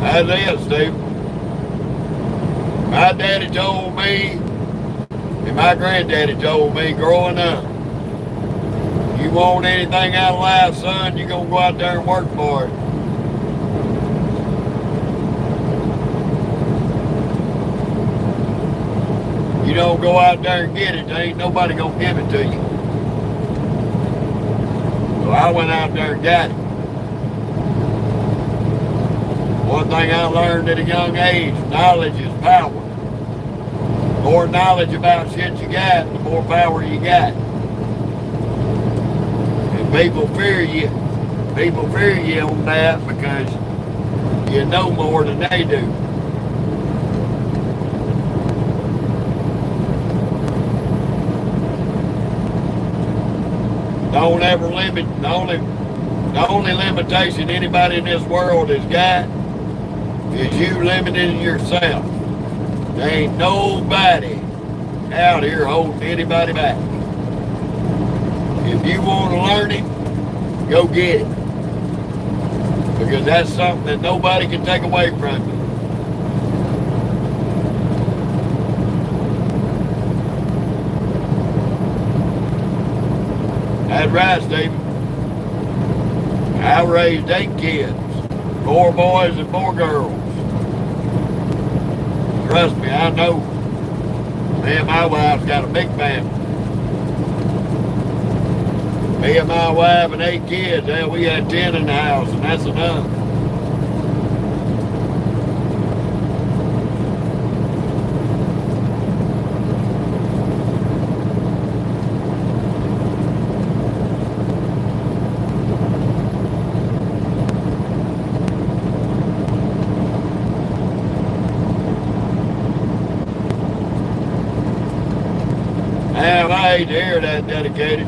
That's it, Steve. My daddy told me, and my granddaddy told me growing up, you want anything out of life, son, you're going to go out there and work for it. You don't go out there and get it, there ain't nobody going to give it to you. So I went out there and got it. One thing I learned at a young age, knowledge is power. The more knowledge about shit you got, the more power you got. And people fear you. People fear you on that because you know more than they do. Don't ever limit, the only limitation anybody in this world has got is you limiting yourself. There ain't nobody out here holding anybody back. If you want to learn it, go get it. Because that's something that nobody can take away from you. That's right, Stephen. I raised 8 kids, 4 boys and 4 girls. Trust me, I know. Me and my wife's got a big family. Me and my wife and 8 kids, hell, we had 10 in the house, and that's enough. Damn, I hate to hear that, dedicated.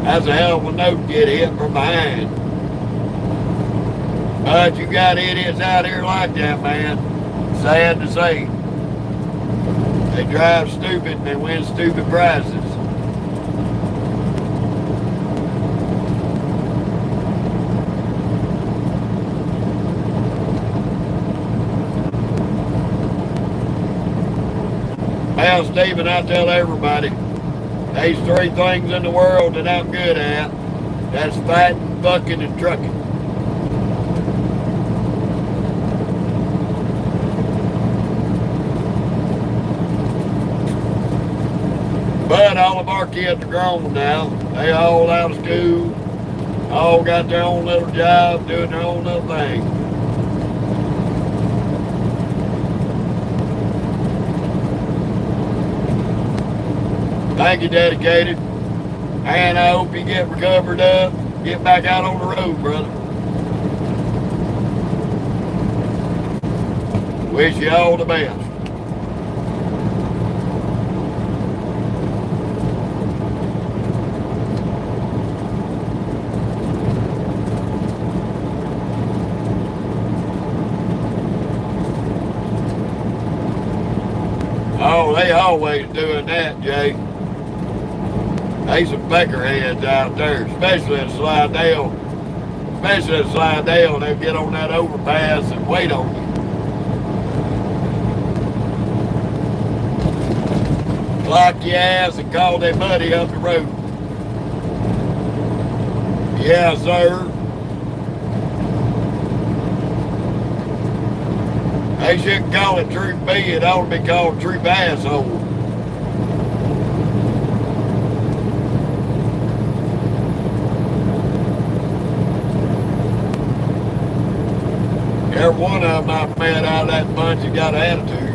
That's a hell of a note to get hit from behind. But you got idiots out here like that, man. Sad to say. They drive stupid and they win stupid prizes. Well, Stephen, I tell everybody, There's three things in the world that I'm good at. That's fighting, bucking, and trucking. But all of our kids are grown now. They all out of school, all got their own little job, doing their own little thing. Thank you, Dedicated. And I hope you get recovered up, get back out on the road, brother. Wish you all the best. Oh, they always doing that, Jay. There's some peckerheads out there, especially in Slidell. Especially in Slidell, they get on that overpass and wait on you. Lock your ass and call their buddy up the road. Yeah, sir. They shouldn't call it Troop B, it ought to be called Troop Asshole. Every one of them I've met out of that bunch has got an attitude.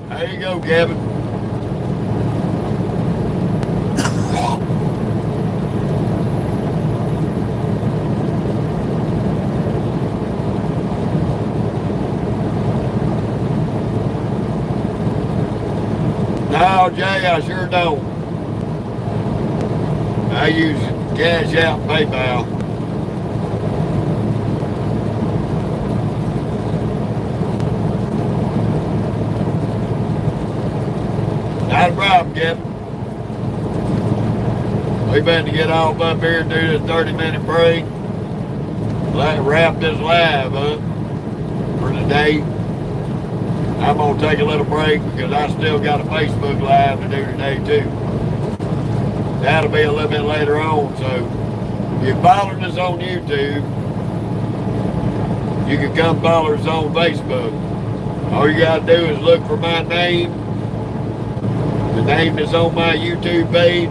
There you go, Gavin. No, Jay, I sure don't. I use Cash Out and PayPal. Not a problem, Kevin. We've been to get off up here and do this 30-minute break. Wrap this live up for today. I'm going to take a little break because I still got a Facebook Live to do today too. That'll be a little bit later on, so if you're following us on YouTube, you can come follow us on Facebook. All you got to do is look for my name, the name that's on my YouTube page,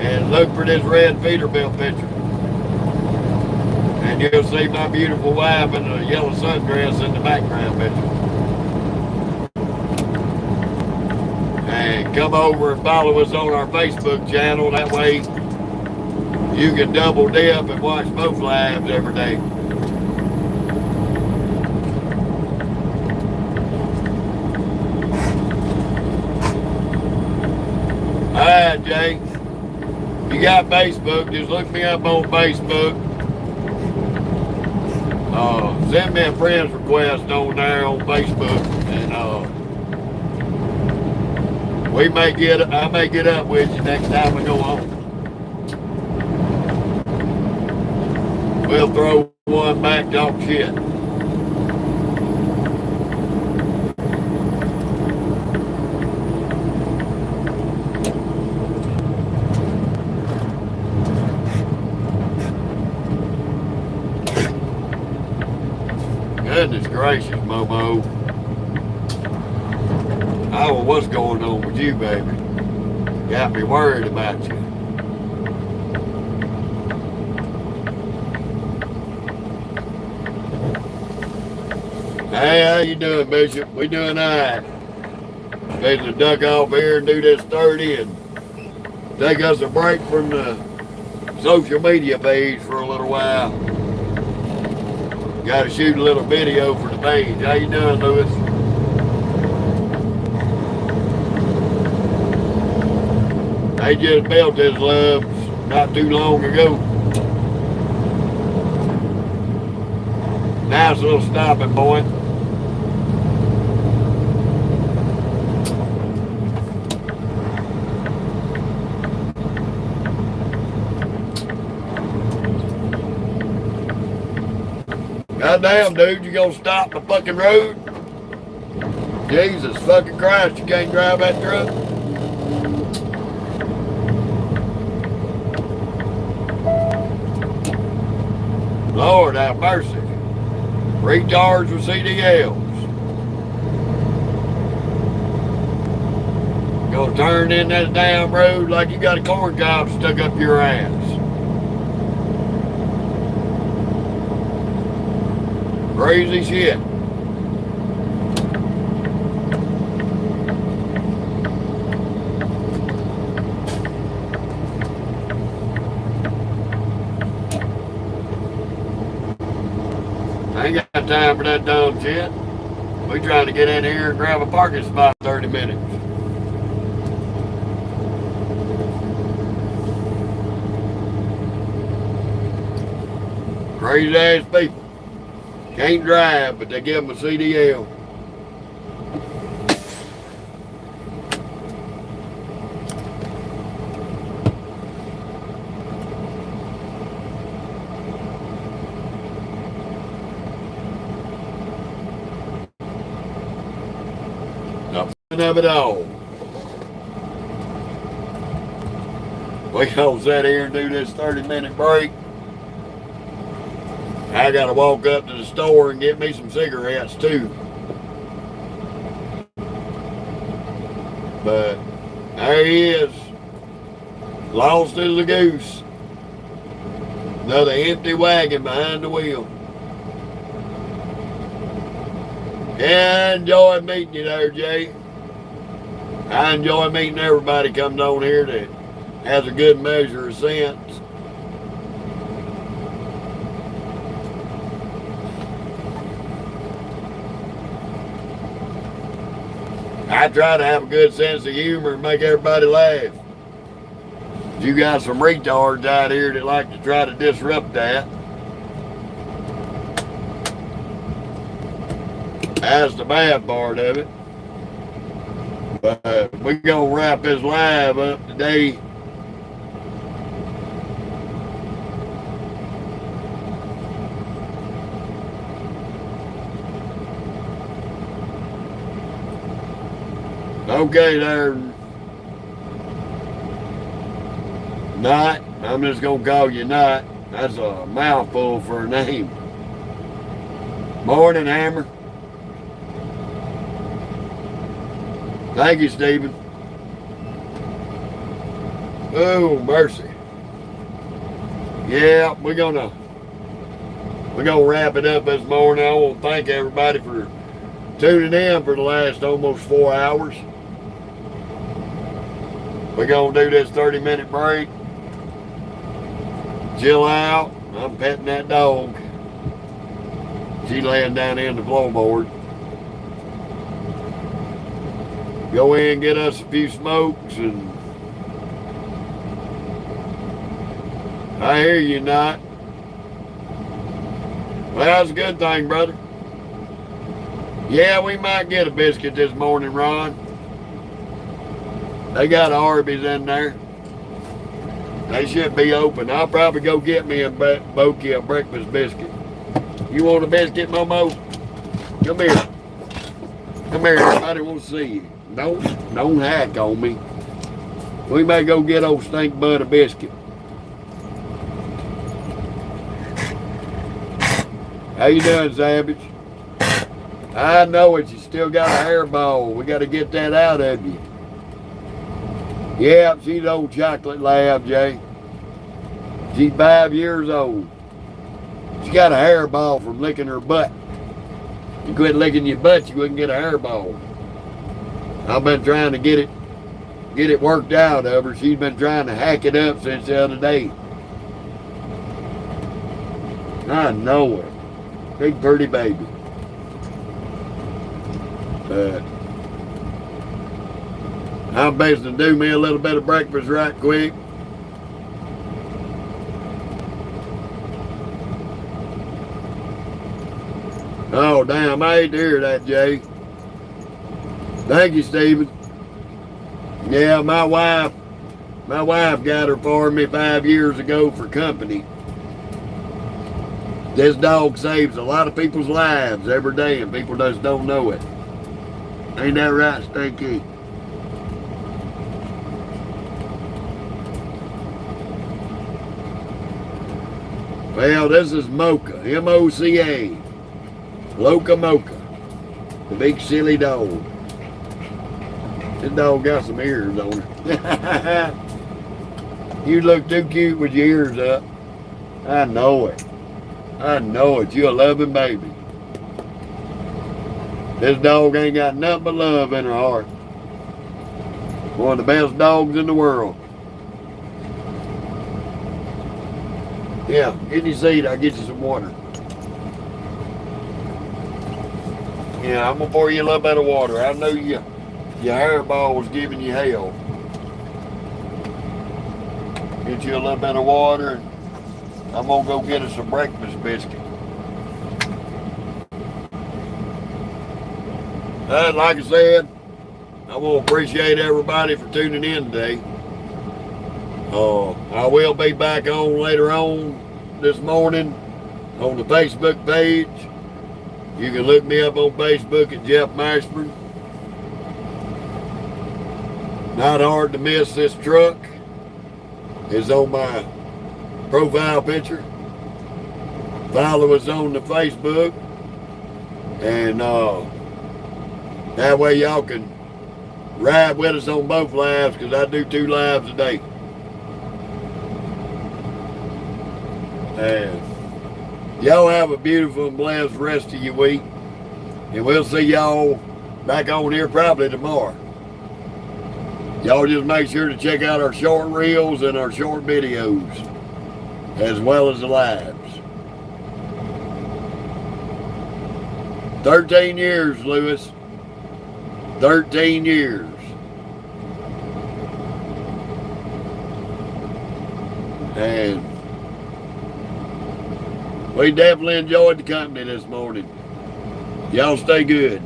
and look for this red Peterbilt picture. And you'll see my beautiful wife in a yellow sundress in the background picture. And come over and follow us on our Facebook channel. That way you can double dip and watch both lives every day. Alright, Jay. You got Facebook, just look me up on Facebook. Send me a friend's request on there on Facebook, and I may get up with you next time we go home. We'll throw one back, talk shit. Goodness gracious, Momo. Oh, what's going on with you, baby? Got me worried about you. Hey, how you doing, Bishop? We doing all right. Ready to duck off here and do this 30 and take us a break from the social media page for a little while. Got to shoot a little video for the page. How you doing, Lewis? They just built this Loves not too long ago. Nice little stopping point. Goddamn, dude, you gonna stop the fucking road? Jesus fucking Christ, you can't drive that truck? Lord have mercy. Retards with CDLs. Gonna turn in that damn road like you got a corn cob stuck up your ass. Crazy shit. I ain't got time for that dumb shit. We trying to get in here and grab a parking spot in 30 minutes. Crazy ass people. Can't drive, but they give them a CDL. Nothing of it all. We gonna sit here and do this 30-minute break. I gotta walk up to the store and get me some cigarettes too. But there he is. Lost as a goose. Another empty wagon behind the wheel. Yeah, I enjoyed meeting you there, Jay. I enjoy meeting everybody coming on here that has a good measure of sense. I try to have a good sense of humor and make everybody laugh. You got some retards out here that like to try to disrupt that. That's the bad part of it. But we're going to wrap this live up today. Okay there, Knot. I'm just going to call you Knot. That's a mouthful for a name. Morning, Hammer. Thank you, Stephen. Oh, mercy. Yeah, we're gonna wrap it up this morning. I want to thank everybody for tuning in for the last almost 4 hours. We're going to do this 30-minute break. Chill out. I'm petting that dog. She laying down in the floorboard. Go in and get us a few smokes, and I hear you, Not. Well, that's a good thing, brother. Yeah, we might get a biscuit this morning, Ron. They got Arby's in there. They should be open. I'll probably go get me a bouquet of breakfast biscuit. You want a biscuit, Momo? Come here. Come here, everybody wants to see you. Don't hack on me. We may go get old Stink Bud a biscuit. How you doing, Savage? I know it. You still got a hairball. We got to get that out of you. Yeah, she's old chocolate lab, Jay. She's 5 years old. She got a hairball from licking her butt. You quit licking your butt, you wouldn't get a hairball. I've been trying to get it worked out of her. She's been trying to hack it up since the other day. I know her. Big pretty baby. But I'm based to do me a little bit of breakfast right quick. Oh, damn, I hate to hear that, Jay. Thank you, Stephen. Yeah, my wife got her for me 5 years ago for company. This dog saves a lot of people's lives every day, and people just don't know it. Ain't that right, Stinky? Well, this is Mocha, M-O-C-A. Loca Mocha. The big silly dog. This dog got some ears on her. You look too cute with your ears up. I know it. I know it. You're a loving baby. This dog ain't got nothing but love in her heart. One of the best dogs in the world. Yeah, get in your seat. I'll get you some water. Yeah, I'm going to pour you a little bit of water. I know your hairball was giving you hell. Get you a little bit of water, and I'm going to go get us some breakfast biscuit. Like I said, I want to appreciate everybody for tuning in today. I will be back on later on this morning on the Facebook page. You can look me up on Facebook at Jeff Mashburn. Not hard to miss this truck. It's on my profile picture. Follow us on the Facebook. And that way y'all can ride with us on both lives, because I do 2 lives a day. And y'all have a beautiful and blessed rest of your week. And we'll see y'all back on here probably tomorrow. Y'all just make sure to check out our short reels and our short videos, as well as the lives. 13 years, Lewis. 13 years. And we definitely enjoyed the company this morning. Y'all stay good.